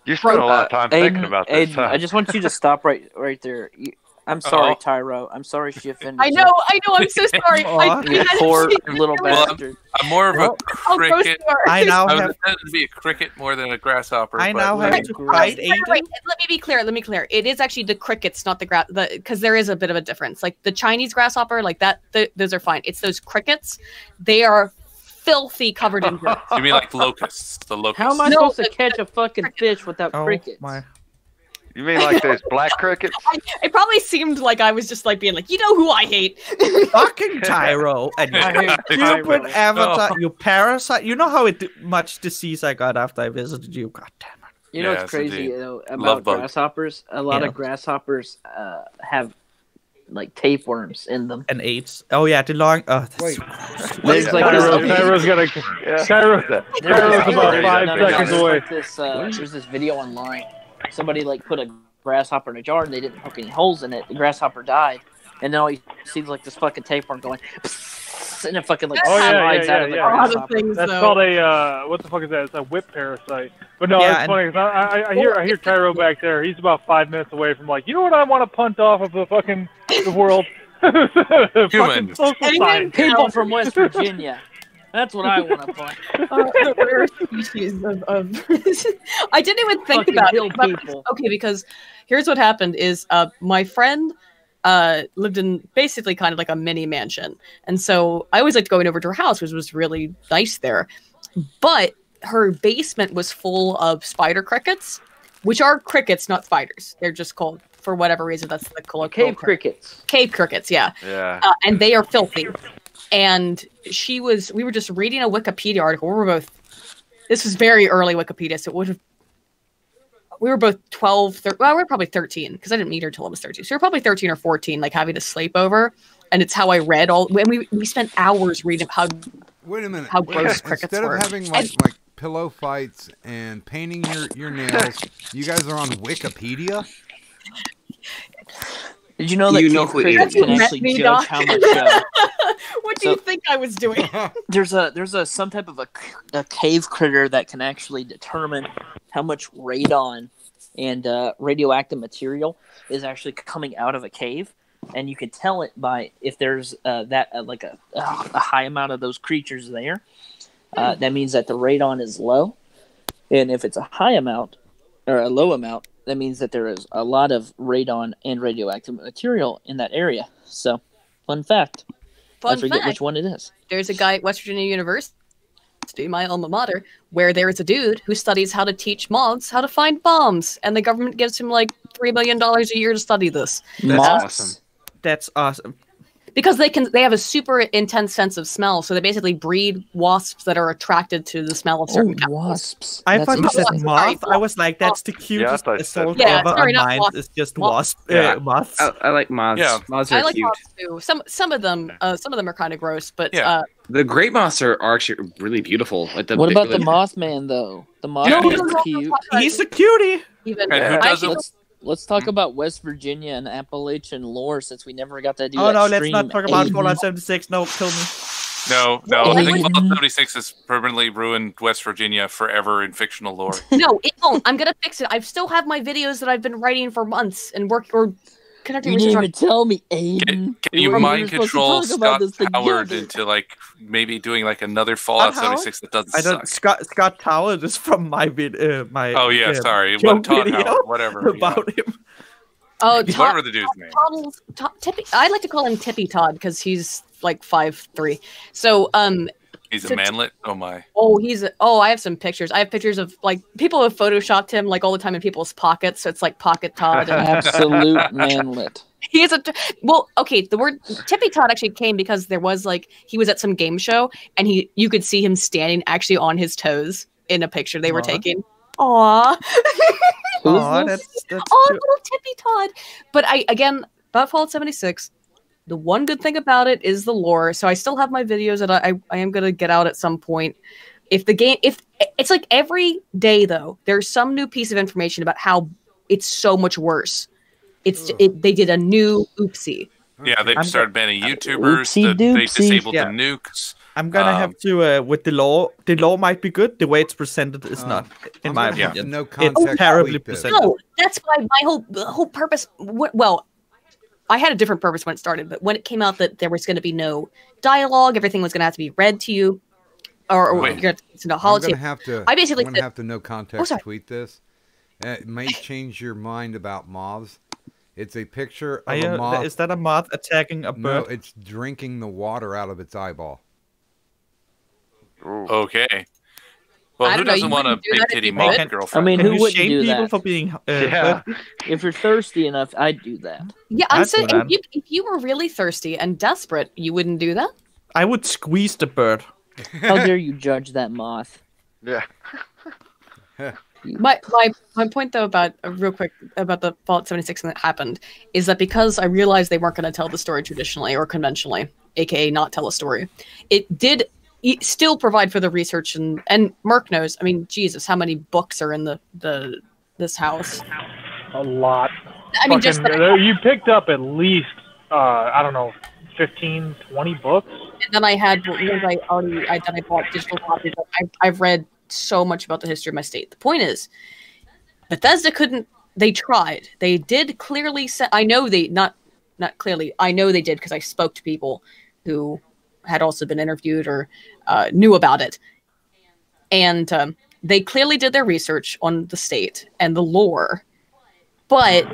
You spent a lot of time thinking about this. Aiden, huh? I just want you to stop right there. I'm sorry, Uh-oh. Tyro. I'm sorry she offended I you. know. I'm so sorry. You poor little Well, bastard. I'm more of a How gross cricket. you are. I now I was have intended to be a cricket more than a grasshopper. I but now have really- to fight Right, Aiden. right. Let me be clear. It is actually the crickets, not the because there is a bit of a difference. Like the Chinese grasshopper, like that, those are fine. It's those crickets. They are filthy, covered in dirt. You mean like locusts? The locusts. How am I No, supposed to catch a fucking fish without Oh crickets? my! You mean like those black crickets? It probably seemed like I was just like being like, you know who I hate. Fucking Tyro and I hate stupid Tyro. avatar, you parasite. You know how much disease I got after I visited you. God damn it! You know Yes, what's crazy indeed. though Love about bug. grasshoppers? A lot Yeah. of grasshoppers have like tapeworms in them. And AIDS. Oh yeah, the long. Oh, that's Wait. There's like Tyro's gonna. Tyro's about 5 seconds away. There's this video online. Somebody like put a grasshopper in a jar and they didn't poke any holes in it. The grasshopper died, and then all you see is like this fucking tapeworm going, and it fucking like slides out of the grasshopper. That's called a what the fuck is that? It's a whip parasite. But no, Yeah, it's funny. 'Cause I hear Tyro back there. He's about 5 minutes away from like, you know what I want to punt off of the fucking the world. Human. People from West Virginia. That's what I want to find. The rare species of I didn't even think Fucking about hill it. But- people. Okay, because here's what happened is my friend lived in basically kind of like a mini mansion. And so I always liked going over to her house, which was really nice there. But her basement was full of spider crickets, which are crickets, not spiders. They're just called, for whatever reason, that's the colloquial Cave crickets. Cave crickets, yeah. Yeah. And they are filthy. And we were just reading a Wikipedia article. This was very early Wikipedia, so we were both 12, we were probably 13, because I didn't meet her till I was 13. So we were probably 13 or 14, like having a sleepover. And it's how I read and we spent hours reading how Wait a minute. how gross crickets Instead were. of having like pillow fights and painting your nails, you guys are on Wikipedia? Did you know that cave crickets can actually judge how much? What do you think I was doing? There's some type of a cave critter that can actually determine how much radon and radioactive material is actually coming out of a cave, and you can tell it by if there's like a high amount of those creatures there. That means that the radon is low, and if it's a high amount or a low amount, that means that there is a lot of radon and radioactive material in that area. So, fun fact. I forget which one it is. There's a guy at West Virginia University, my alma mater, where there is a dude who studies how to teach moths how to find bombs, and the government gives him like $3 million a year to study this. That's awesome. That's awesome. Because they have a super intense sense of smell, so they basically breed wasps that are attracted to the smell of certain chemicals. Wasps. I thought you said moth. I was like, that's the cutest assault ever on mine. It's just moths. I like moths. Yeah. Moths are I like cute. moths too. Some of them are kind of gross, but The great moths are actually really beautiful. Like What about the Mothman though? The Mothman's cute. He's a cutie. Even And who doesn't? Let's talk about West Virginia and Appalachian lore since we never got to do Oh that no, let's stream. not talk about Aiden. Fallout 76. No, kill me. No. Well, I think I- Fallout 76 has permanently ruined West Virginia forever in fictional lore. No, it won't. I'm gonna fix it. I still have my videos that I've been writing for months and You didn't even tell me, Aiden. Can you mind control Scott Howard into like maybe doing like another Fallout 76 that doesn't I suck? don't. Scott Howard is from my my. Oh yeah, sorry, joke Todd video Howard, whatever. about him. Oh, whatever the dude's name. Tippy. I like to call him Tippy Todd because he's like 5'3". So He's a manlet. Oh my. I have some pictures. I have pictures of like people have photoshopped him like all the time in people's pockets. So it's like Pocket Todd. Absolute manlet. He is okay. The word Tippy Todd actually came because there was like he was at some game show and you could see him standing actually on his toes in a picture they were taking. Aww. That's little Tippy Todd. But about Fallout 76, the one good thing about it is the lore. So I still have my videos that I am gonna get out at some point. If it's like every day though, there's some new piece of information about how it's so much worse. They did a new oopsie. Yeah, they started banning YouTubers. They disabled the nukes. I'm gonna have to with the law. The law might be good. The way it's presented is not, in my opinion. No it's context terribly tweet this. presented. No, that's why my whole purpose. Well, I had a different purpose when it started, but when it came out that there was going to be no dialogue, everything was going to have to be read to you, or you're going to know I'm gonna have to. I basically I'm gonna have to no context sorry. tweet this. It may change your mind about moths. It's a picture of a moth. Is that a moth attacking a bird? No, it's drinking the water out of its eyeball. Okay. Well, who doesn't want a big titty moth girlfriend? I mean, who wouldn't shame do people that? for being? If you're thirsty enough, I'd do that. Yeah, I'm I'd saying do that. if you were really thirsty and desperate, you wouldn't do that. I would squeeze the bird. How dare you judge that moth? Yeah. My point though about real quick about the Fallout 76 that happened is that because I realized they weren't going to tell the story traditionally or conventionally, aka not tell a story, it did still provide for the research and Merc knows. I mean, Jesus, how many books are in this house? A lot. I mean, just you picked up at least I don't know, 15, 20 books. And then I had ones I bought digital copies. I've read so much about the history of my state. The point is, Bethesda couldn't. They tried. They did clearly say. I know they not clearly. I know they did because I spoke to people who had also been interviewed or knew about it, and they clearly did their research on the state and the lore, but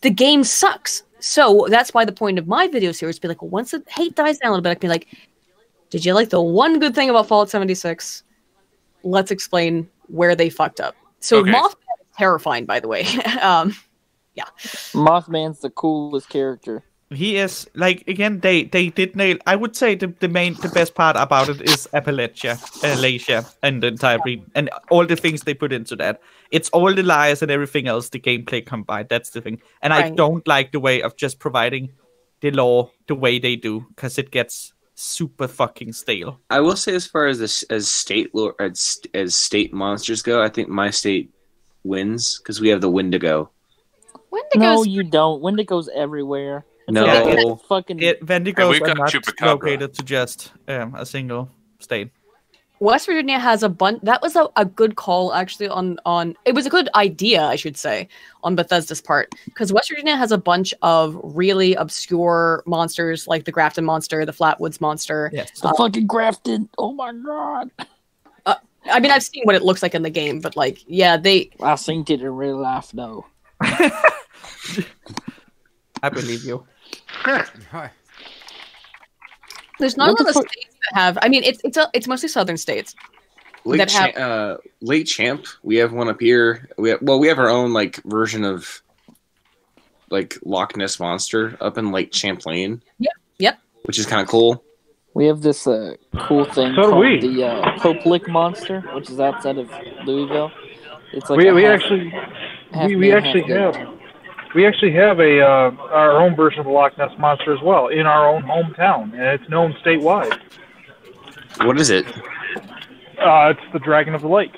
the game sucks. So that's why the point of my video series be like, well, once the hate dies down a little bit, I can be like, did you like the one good thing about Fallout 76? Let's explain where they fucked up. So Mothman is terrifying, by the way. Yeah. Mothman's the coolest character. He is like again. They did nail. I would say the best part about it is Appalachia, and the entire region, and all the things they put into that. It's all the lies and everything else. The gameplay combined. That's the thing. And I don't like the way of just providing the lore the way they do because it gets super fucking stale. I will say, as far as state lore, as state monsters go, I think my state wins because we have the Wendigo. No, you don't. Wendigo's everywhere. No, Wendigos are not located to just a single state. West Virginia has a bunch. That was a good call, actually. On it was a good idea, I should say, on Bethesda's part, because West Virginia has a bunch of really obscure monsters, like the Grafton monster, the Flatwoods monster. Yes, the fucking Grafton. Oh my god. I mean, I've seen what it looks like in the game, but like, yeah, I've seen it in real life, though. I believe you. There's not a lot of states that have. I mean, it's mostly southern states that have. Lake Champ, we have one up here. We have our own like version of like Loch Ness monster up in Lake Champlain. Yep. Which is kind of cool. We have this cool thing called the Pope Lick monster, which is outside of Louisville. It's like we actually have our own version of the Loch Ness monster as well in our own hometown, and it's known statewide. What is it? It's the Dragon of the Lake.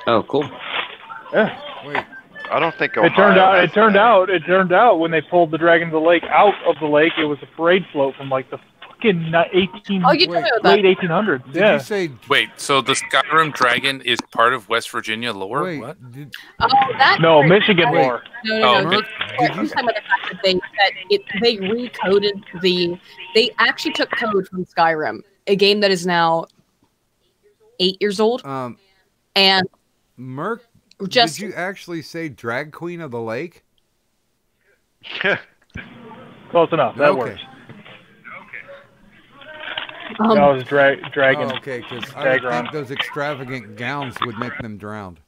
Oh, cool. Yeah. Wait, I don't think it turned out when they pulled the Dragon of the Lake out of the lake, it was a parade float from like the fucking 18. Oh, you told me about late that. 1800s. Did Yeah. you say? Wait, so the Skyrim dragon is part of West Virginia lore? Wait, What? Oh, that No, part- Michigan Wait. lore. No. Oh, I'm okay. talking about the fact that they recoded the. They actually took code from Skyrim, a game that is now 8 years old, and Merc, just did you actually say drag queen of the lake? Close enough. That Okay. works. Um, that was dragon. Oh, okay, because I would Dagron. think those extravagant gowns would make them drowned.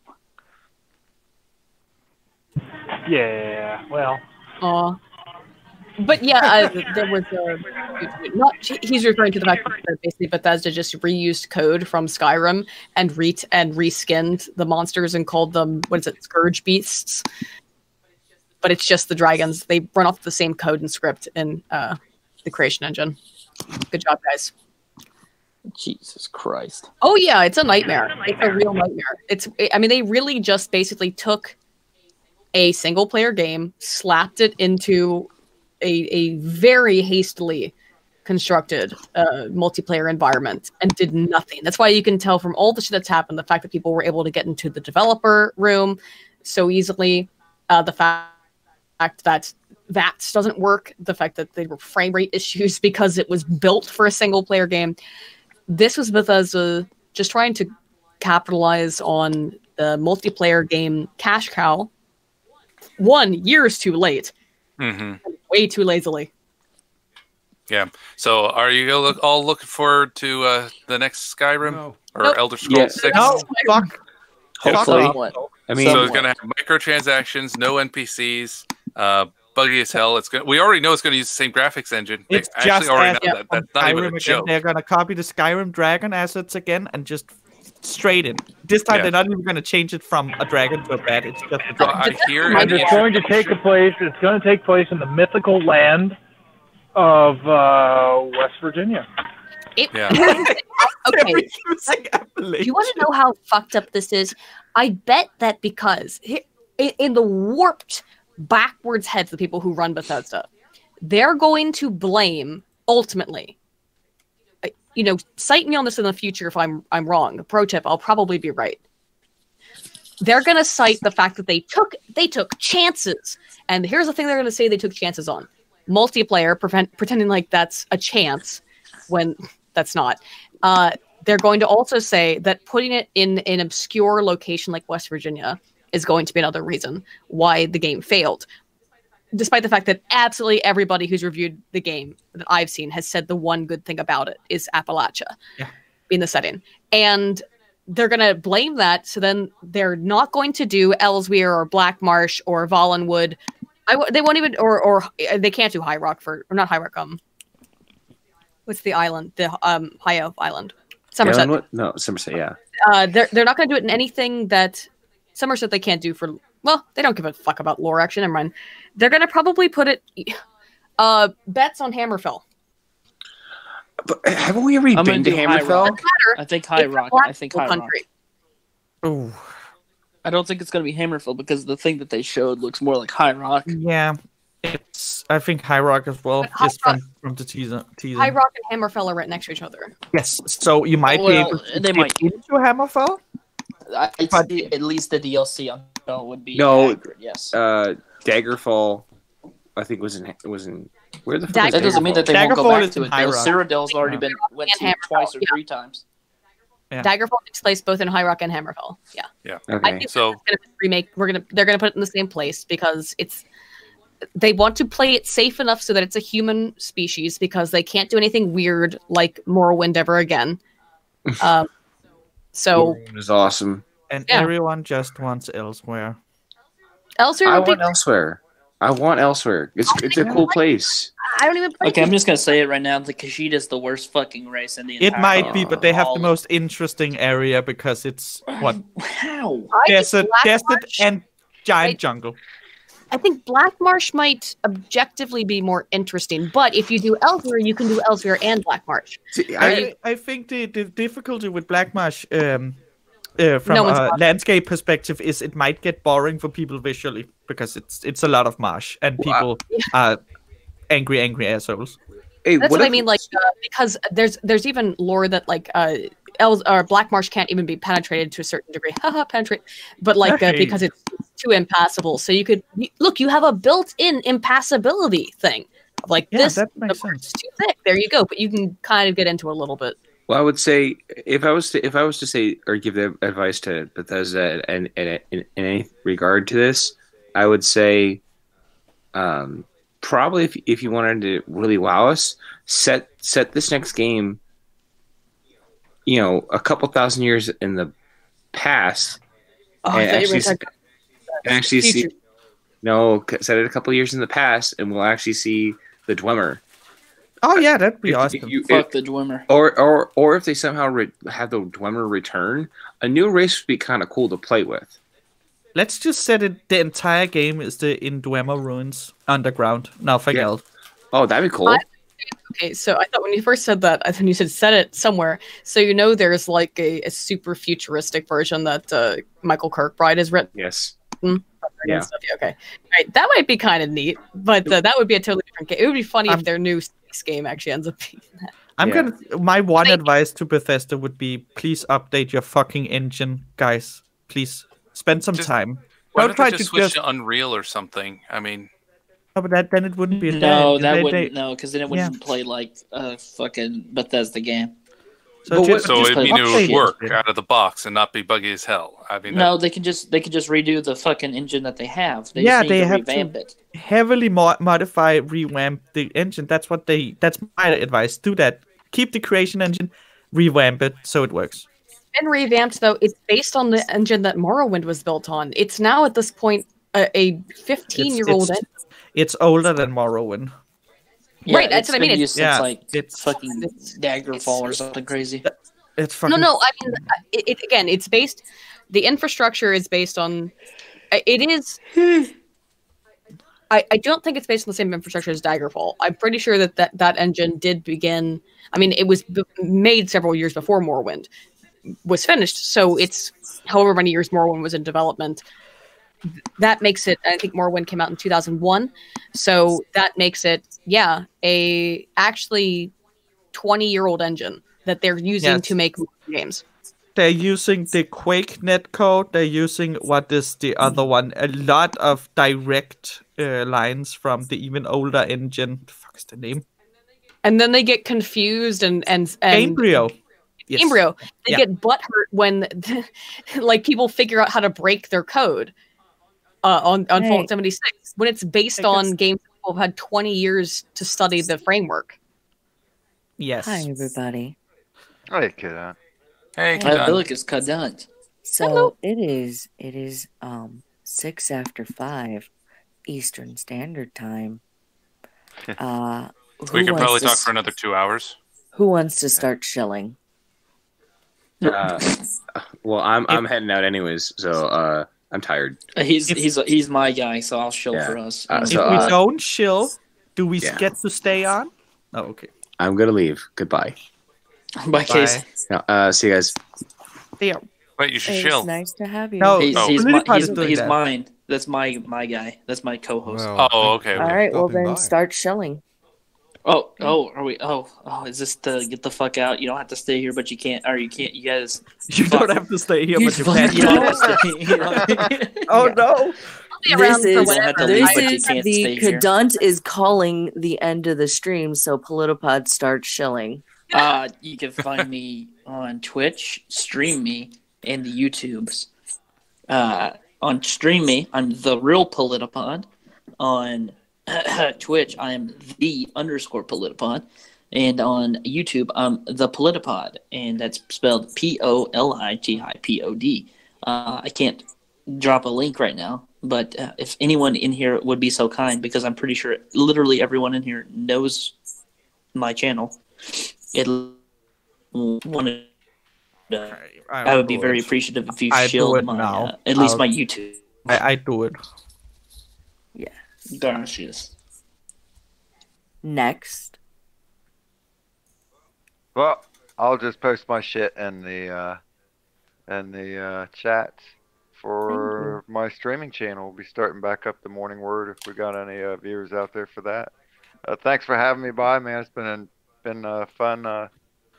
Yeah. Well. But yeah, there was not. He's referring to the fact that basically Bethesda just reused code from Skyrim and reskinned the monsters and called them, what is it, Scourge Beasts. But it's just the dragons. They run off the same code and script in the creation engine. Good job, guys. Jesus Christ. Oh yeah, it's a nightmare. It's a real nightmare. They really just basically took a single player game, slapped it into a very hastily constructed multiplayer environment and did nothing. That's why you can tell from all the shit that's happened, the fact that people were able to get into the developer room so easily, the fact that VATS doesn't work, the fact that there were frame rate issues because it was built for a single player game. This was Bethesda just trying to capitalize on the multiplayer game cash cow. 1 year too late. Mm-hmm. Way too lazily. Yeah. So, are you all looking forward to the next Skyrim or Nope. Elder Scrolls 6? No, fuck. Hopefully. Somewhat. I mean, so it's going to have microtransactions, no NPCs, buggy as hell. We already know it's going to use the same graphics engine. It's They actually just already as know that. That's not even Skyrim a again. joke. They're gonna copy the Skyrim dragon assets again and just straight in. This time Yeah. they're not even gonna change it from a dragon to a bat. It's just a Well, dragon. I hear And it's going to take place. It's going to take place in the mythical land of West Virginia. Yeah. Okay. You want to know how fucked up this is? I bet that because in the warped, backwards heads of the people who run Bethesda, they're going to blame ultimately. Cite me on this in the future if I'm wrong. Pro tip: I'll probably be right. They're going to cite the fact that they took chances, and here's the thing they're going to say they took chances on: multiplayer, pretending like that's a chance when that's not. They're going to also say that putting it in an obscure location like West Virginia is going to be another reason why the game failed. Despite the fact that absolutely everybody who's reviewed the game that I've seen has said the one good thing about it is Appalachia being the setting. And they're going to blame that, so then they're not going to do Ellesmere or Black Marsh or Vollenwood. They won't even, or they can't do High Rock or not High Rock, what's the island? The High Elf Island. Somerset. No, Somerset, yeah. They're not going to do it in anything that Somerset they can't do for. Well, they don't give a fuck about lore action. Never mind. They're going to probably put it bets on Hammerfell. But haven't we already been to Hammerfell? I think High Rock. I think High Rock. Ooh. I don't think it's going to be Hammerfell because the thing that they showed looks more like High Rock. Yeah, I think High Rock as well, just from the teaser. High Rock and Hammerfell are right next to each other. Yes, so you might be able to they get might. into Hammerfell. At least the DLC on Hammerfell would be No, accurate, yes. Daggerfall, I think was in where the fuck That doesn't mean that they won't go Daggerfall back is to in it. High Though Rock. Cyrodiil's already went to it twice or yeah. 3 times. Yeah. Daggerfall takes place both in High Rock and Hammerfell. Yeah. Yeah. I think they're gonna remake. They're gonna put it in the same place because they want to play it safe enough so that it's a human species because they can't do anything weird like Morrowind ever again. So it was awesome. And everyone just wants Elsewhere. Elsewhere. I want Elsewhere. I want Elsewhere. It's a cool place. I don't even. Okay, I'm just gonna say it right now. The Khajiit is the worst fucking race in the entire. It might be, but they have the most interesting area because it's what How desert and giant jungle. I think Black Marsh might objectively be more interesting, but if you do Elsewhere, you can do Elsewhere and Black Marsh. I think the difficulty with Black Marsh from a landscape perspective is it might get boring for people visually because it's a lot of marsh and people are angry assholes. Hey, That's what I mean. Like, because there's even lore that like elves or Black Marsh can't even be penetrated to a certain degree. Haha, penetrate. But like because it's too impassable. So you have a built-in impassability thing. Like that makes sense. Is too thick. There you go. But you can kind of get into a little bit. Well, I would say if I was to say or give the advice to Bethesda in any regard to this, I would say, probably if you wanted to really wow us, set this next game, a couple thousand years in the past, and actually see. No, set it a couple years in the past, and we'll actually see the Dwemer. Oh yeah, that'd be awesome. Fuck the Dwemer. Or if they somehow have the Dwemer return, a new race would be kind of cool to play with. Let's just set it. The entire game is in Dwemer ruins underground. Now for Geld. Oh, that'd be cool. Okay, so I thought when you first said that, I thought you said set it somewhere. So there's like a super futuristic version that Michael Kirkbride has written. Yes. Yeah. Stuff. Okay. Right. That might be kind of neat, but that would be a totally different game. It would be funny if their new space game actually ends up being that. My one advice to Bethesda would be: please update your fucking engine, guys. Please spend some time. Why don't they just switch to Unreal or something? I mean, no, but then it wouldn't be. No, that wouldn't. No, because then it wouldn't play like a fucking Bethesda game. So it mean it would work out of the box and not be buggy as hell. I mean, no, they can just redo the fucking engine that they have. They have revamp to it. Heavily modify, revamp the engine. That's my advice. Do that. Keep the creation engine, revamp it so it works. And revamped though, it's based on the engine that Morrowind was built on. It's now at this point a 15-year-old engine. It's older than Morrowind. Yeah, right, that's what I mean. It's fucking Daggerfall or something crazy. It's fucking... No. I mean, again, it's based. The infrastructure is based on. It is. I don't think it's based on the same infrastructure as Daggerfall. I'm pretty sure that engine did begin. I mean, it was made several years before Morrowind was finished. So it's however many years Morrowind was in development. That makes it, I think Morrowind came out in 2001. So that makes it, a actually 20-year-old engine that they're using to make games. They're using the Quake netcode. They're using, what is the other one? A lot of direct lines from the even older engine. The fuck is the name? And then they get confused and Gamebryo. Yes. Gamebryo. They get butthurt when like people figure out how to break their code. On Fallout 76, when it's based on games that people have had 20 years to study the framework. Yes. Hi, everybody. Hey, Kadant. Hey, I feel like it's Kadant. So it is 6 after 5 Eastern Standard Time. We could probably talk for another 2 hours. Who wants to start chilling? Well, I'm heading out anyways, so I'm tired. He's my guy, so I'll chill for us. If we don't chill, do we get to stay on? Oh, okay. I'm gonna leave. Goodbye. Bye, Case. See you guys. Yeah. Wait, you should It's chill. nice to have you. No, he's that. mine. That's my guy. That's my co-host. Well, okay. All right, well then start chilling. Are we? Is this to get the fuck out? You don't have to stay here, but you can't. Or you can't. You guys. You don't have to stay here, but you fucking- can. you don't have to stay, you know? Oh no! This is can't the stay here. Cadunt is calling the end of the stream, so Politipod start chilling. You can find me on Twitch, stream me, and the YouTubes. On stream me, I'm the real Politipod. On Twitch, I am _Politipod. And on YouTube, I'm the Politipod, and that's spelled POLITIPOD. I can't drop a link right now, but if anyone in here would be so kind, because I'm pretty sure literally everyone in here knows my channel, I would be very appreciative if you shield my at least my YouTube. I do it. Yeah. Gracias. Next. Well, I'll just post my shit in the chat for my streaming channel. We'll be starting back up the Morning Word if we got any viewers out there for that. Thanks for having me by, man. It's been fun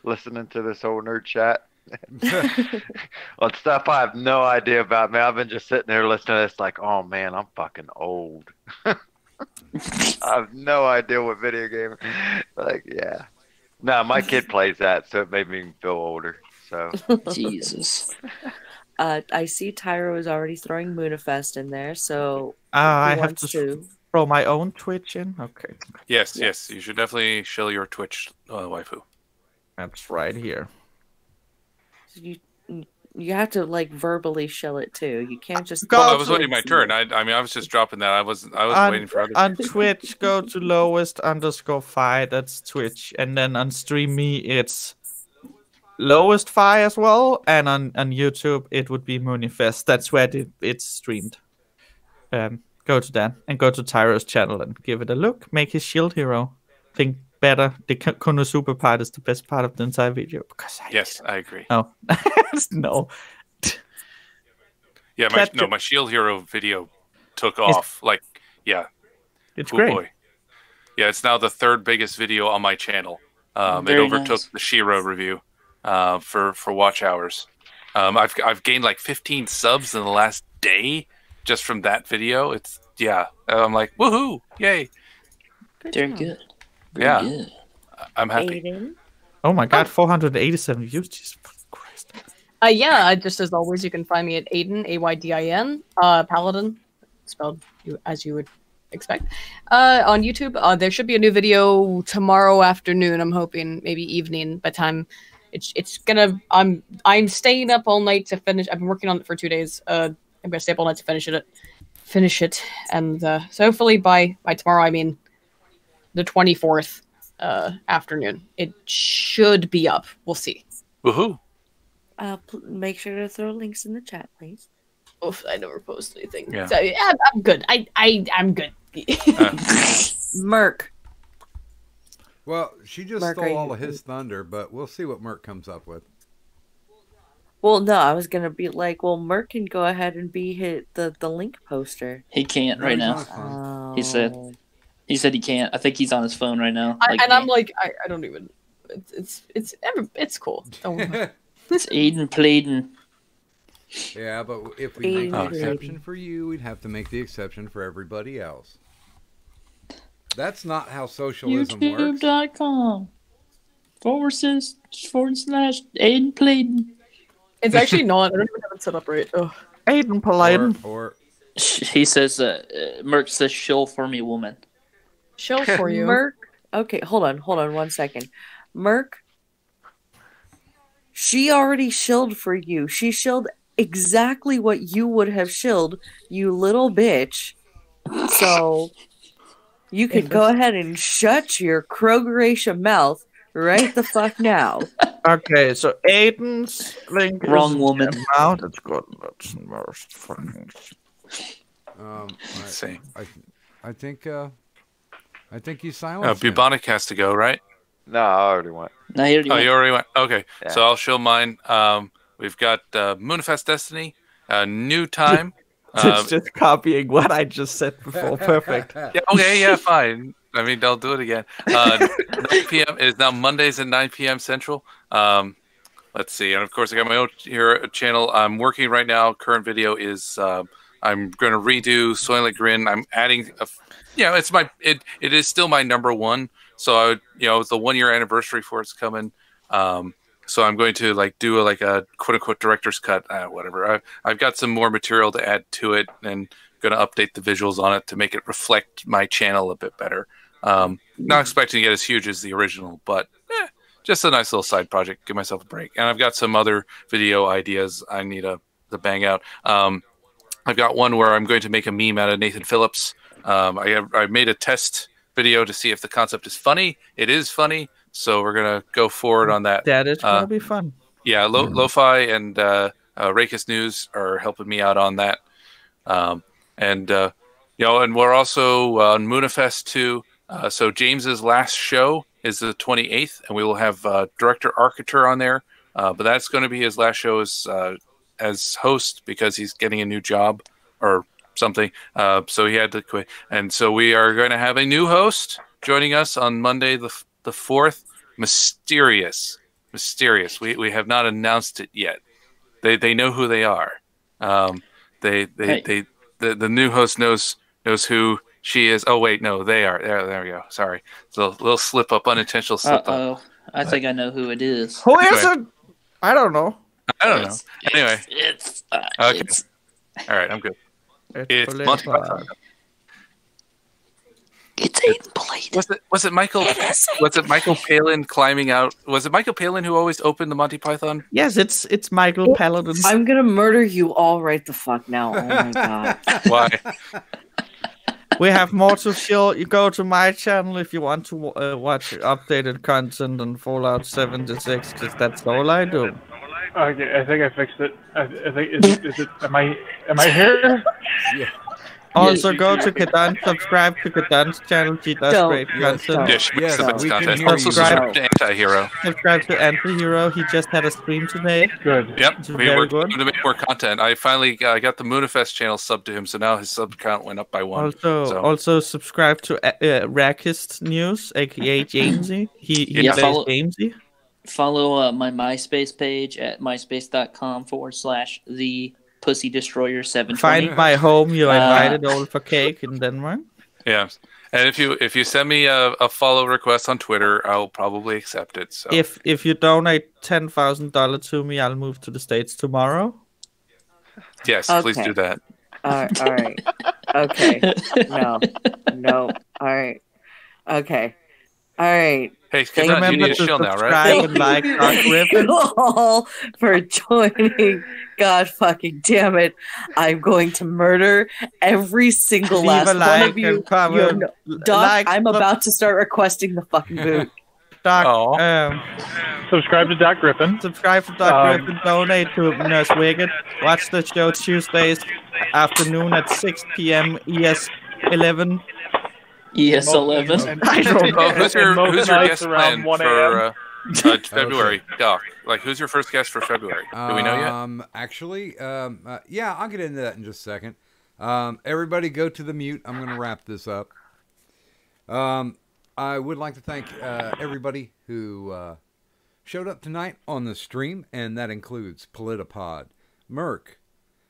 listening to this whole nerd chat. On stuff I have no idea about, man. I've been just sitting there listening to this like, oh man, I'm fucking old. I have no idea what video game. Like, yeah. No, my kid plays that, so it made me feel older. So Jesus. I see Tyro is already throwing Moonifest in there, so I who have wants to throw my own Twitch in. Okay, Yes. You should definitely show your Twitch, waifu. that's right here. You have to like verbally shill it too. You can't just. Well, I was waiting my turn. I mean, I was just dropping that. I was waiting for other. On Twitch, go to lowest_fi. That's Twitch, and then on Stream Me, it's lowest fi as well. And on YouTube, it would be Moonifest. That's where it's streamed. Go to that and go to Tyro's channel and give it a look. Make his shield hero think better. The Konosuba part is the best part of the entire video because I agree. Oh no. Yeah, my shield hero video took off. It's great. Boy. Yeah, it's now the third biggest video on my channel. It Very overtook nice. the Shiro review for watch hours. I've gained like 15 subs in the last day just from that video. I'm like, woohoo, yay. Very good. Yeah. Very good. I'm happy. Aiden? Oh my god, 487 views. Jesus Christ. Just as always, you can find me at Aiden, Aydin, Paladin, spelled as you would expect. On YouTube, there should be a new video tomorrow afternoon. I'm hoping, maybe evening. By the time it's gonna, I'm staying up all night to finish. I've been working on it for 2 days. I'm gonna stay up all night to finish it, and so hopefully by tomorrow, I mean the 24th afternoon, it should be up. We'll see. Woohoo! Make sure to throw links in the chat, please. Oof, I never post anything. Yeah. So yeah, I'm good. I'm good. Merc. Well, she just Mark, stole all of his thunder, but we'll see what Merc comes up with. Well, no, I was gonna be like, well, Merc can go ahead and be the link poster. He can't right now. He said he can't. I think he's on his phone right now. I'm like, I don't even. It's cool. Don't worry. It's Aiden Pladen. Yeah, but if we make the exception for you, we'd have to make the exception for everybody else. That's not how socialism works. YouTube.com /Aiden Pladen. It's actually not. I don't even have it set up right. Ugh. Aiden Pladen. Or he says, Merc says, "Shill for me, woman." Shill for you, Merc. Okay, hold on 1 second. Merc. She already shilled for you. She shilled exactly what you would have shilled, you little bitch. So you can go ahead and shut your Krogeration mouth right the fuck now. Okay, so Aiden's link Wrong is woman. out. It's good. That's most funny. Let's see. I think you silenced him. Bubonic has to go, right? No, I already went. No, he already went. You already went. Okay, Yeah. so I'll show mine. We've got Moonfest Destiny, new time. It's just copying what I just said before. Perfect. Yeah, fine. I mean, don't do it again. 9 p.m. is now Mondays at 9 p.m. Central. Let's see, and of course I got my own channel. I'm working right now. Current video is I'm going to redo Soylent Grin. I'm adding it is still my number one. So it's the 1 year anniversary for it's coming. So I'm going to do a quote unquote director's cut, whatever. I've got some more material to add to it and going to update the visuals on it to make it reflect my channel a bit better. Not expecting to get as huge as the original, but just a nice little side project. Give myself a break. And I've got some other video ideas I need to bang out. I've got one where I'm going to make a meme out of Nathan Phillips. I made a test video to see if the concept is funny. It is funny, so we're gonna go forward on that. That is gonna be fun. Yeah, Lo-Fi and Rakis News are helping me out on that. And we're also on Moonifest too. So James's last show is the 28th, and we will have Director Arcater on there. But that's going to be his last show as host because he's getting a new job or something. So he had to quit. And so we are going to have a new host. joining us on Monday the 4th. Mysterious. We have not announced it yet. They know who they are. The new host knows who she is. Oh wait, no, they are. There we go. Sorry, it's a little slip up, unintentional slip up. I think I know who it is. Who is it? I don't know. Anyway, it's okay. All right, I'm good. It's Monty Python. It's Aiden Blade. Was it Michael? Was it Michael Palin climbing out? Was it Michael Palin who always opened the Monty Python? Yes, it's Michael Palin. I'm gonna murder you all right the fuck now. Oh my god. Why? We have more to show. You go to my channel if you want to watch updated content on Fallout 76, because that's all I do. Okay, I think I fixed it. I think is it? Am I here? Yeah. Also, go to Kadant, subscribe to Kadant's channel. She does great content. Yeah, she makes the best content. Also, subscribe to Anti-Hero. Subscribe to Anti-Hero. He just had a stream today. Good. Yep, we worked to make more content. I finally got the Moonifest channel sub to him, so now his sub count went up by 1. Also subscribe to Rakist News, aka Jamesy. He plays Jamesy. Follow my MySpace page at myspace.com/the Pussy Destroyer 720. Find my home. You invited all for cake in Denmark. Yeah, and if you send me a follow request on Twitter, I'll probably accept it. So if you donate $10,000 to me, I'll move to the States tomorrow. Yes, please do that. All right. Okay. No. All right. Okay. All right. Hey, you need a shield now, right? Thank you all for joining. God fucking damn it. I'm going to murder every single last one of you. Doc, I'm about to start requesting the fucking boot. Doc, subscribe to Doc Griffin. Subscribe to Doc Griffin. Donate to Nurse Wicked. Watch the show Tuesdays afternoon at 6 p.m. ES11. ES11. I don't know. Who's your guest plan for February, Doc? Like, who's your first guest for February? Do we know yet? Actually, yeah, I'll get into that in just a second. Everybody go to the mute. I'm going to wrap this up. I would like to thank everybody who showed up tonight on the stream, and that includes Politipod, Merc,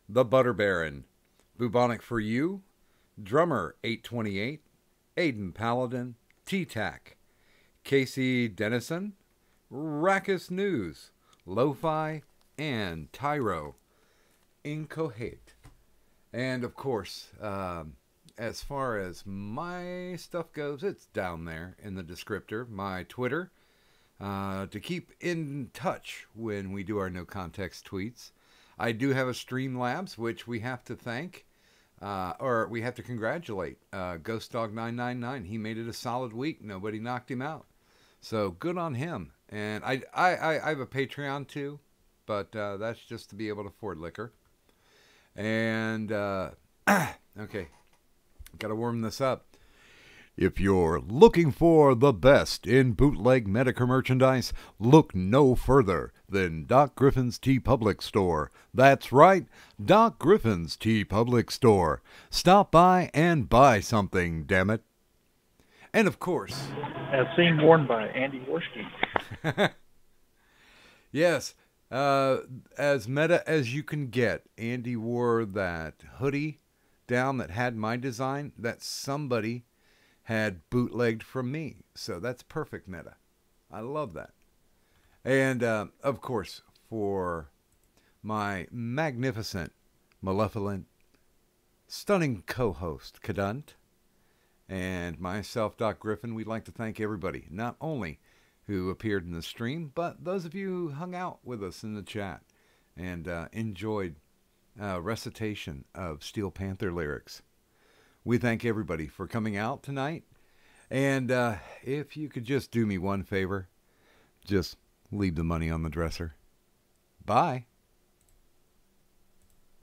The Butter Baron, Bubonic for You, Drummer 828, Aiden Paladin, T-Tac, Casey Dennison, Rackus News, Lo-Fi, and Tyro Incohate. And of course, as far as my stuff goes, it's down there in the descriptor, my Twitter, to keep in touch when we do our no context tweets. I do have a Streamlabs, which we have to thank. Or we have to congratulate Ghost Dog 999. He made it a solid week. Nobody knocked him out. So good on him. And I have a Patreon too, but that's just to be able to afford liquor. And okay, got to warm this up. If you're looking for the best in bootleg Medica merchandise, look no further than Doc Griffin's TeePublic Store. That's right, Doc Griffin's TeePublic Store. Stop by and buy something, damn it. And of course, as seen worn by Andy Worski. Yes, as meta as you can get, Andy wore that hoodie down that had my design that somebody had bootlegged from me. So that's perfect meta. I love that. And, of course, for my magnificent, malevolent, stunning co-host, Kadant, and myself, Doc Griffin, we'd like to thank everybody, not only who appeared in the stream, but those of you who hung out with us in the chat and enjoyed recitation of Steel Panther lyrics. We thank everybody for coming out tonight. And if you could just do me one favor, just leave the money on the dresser. Bye.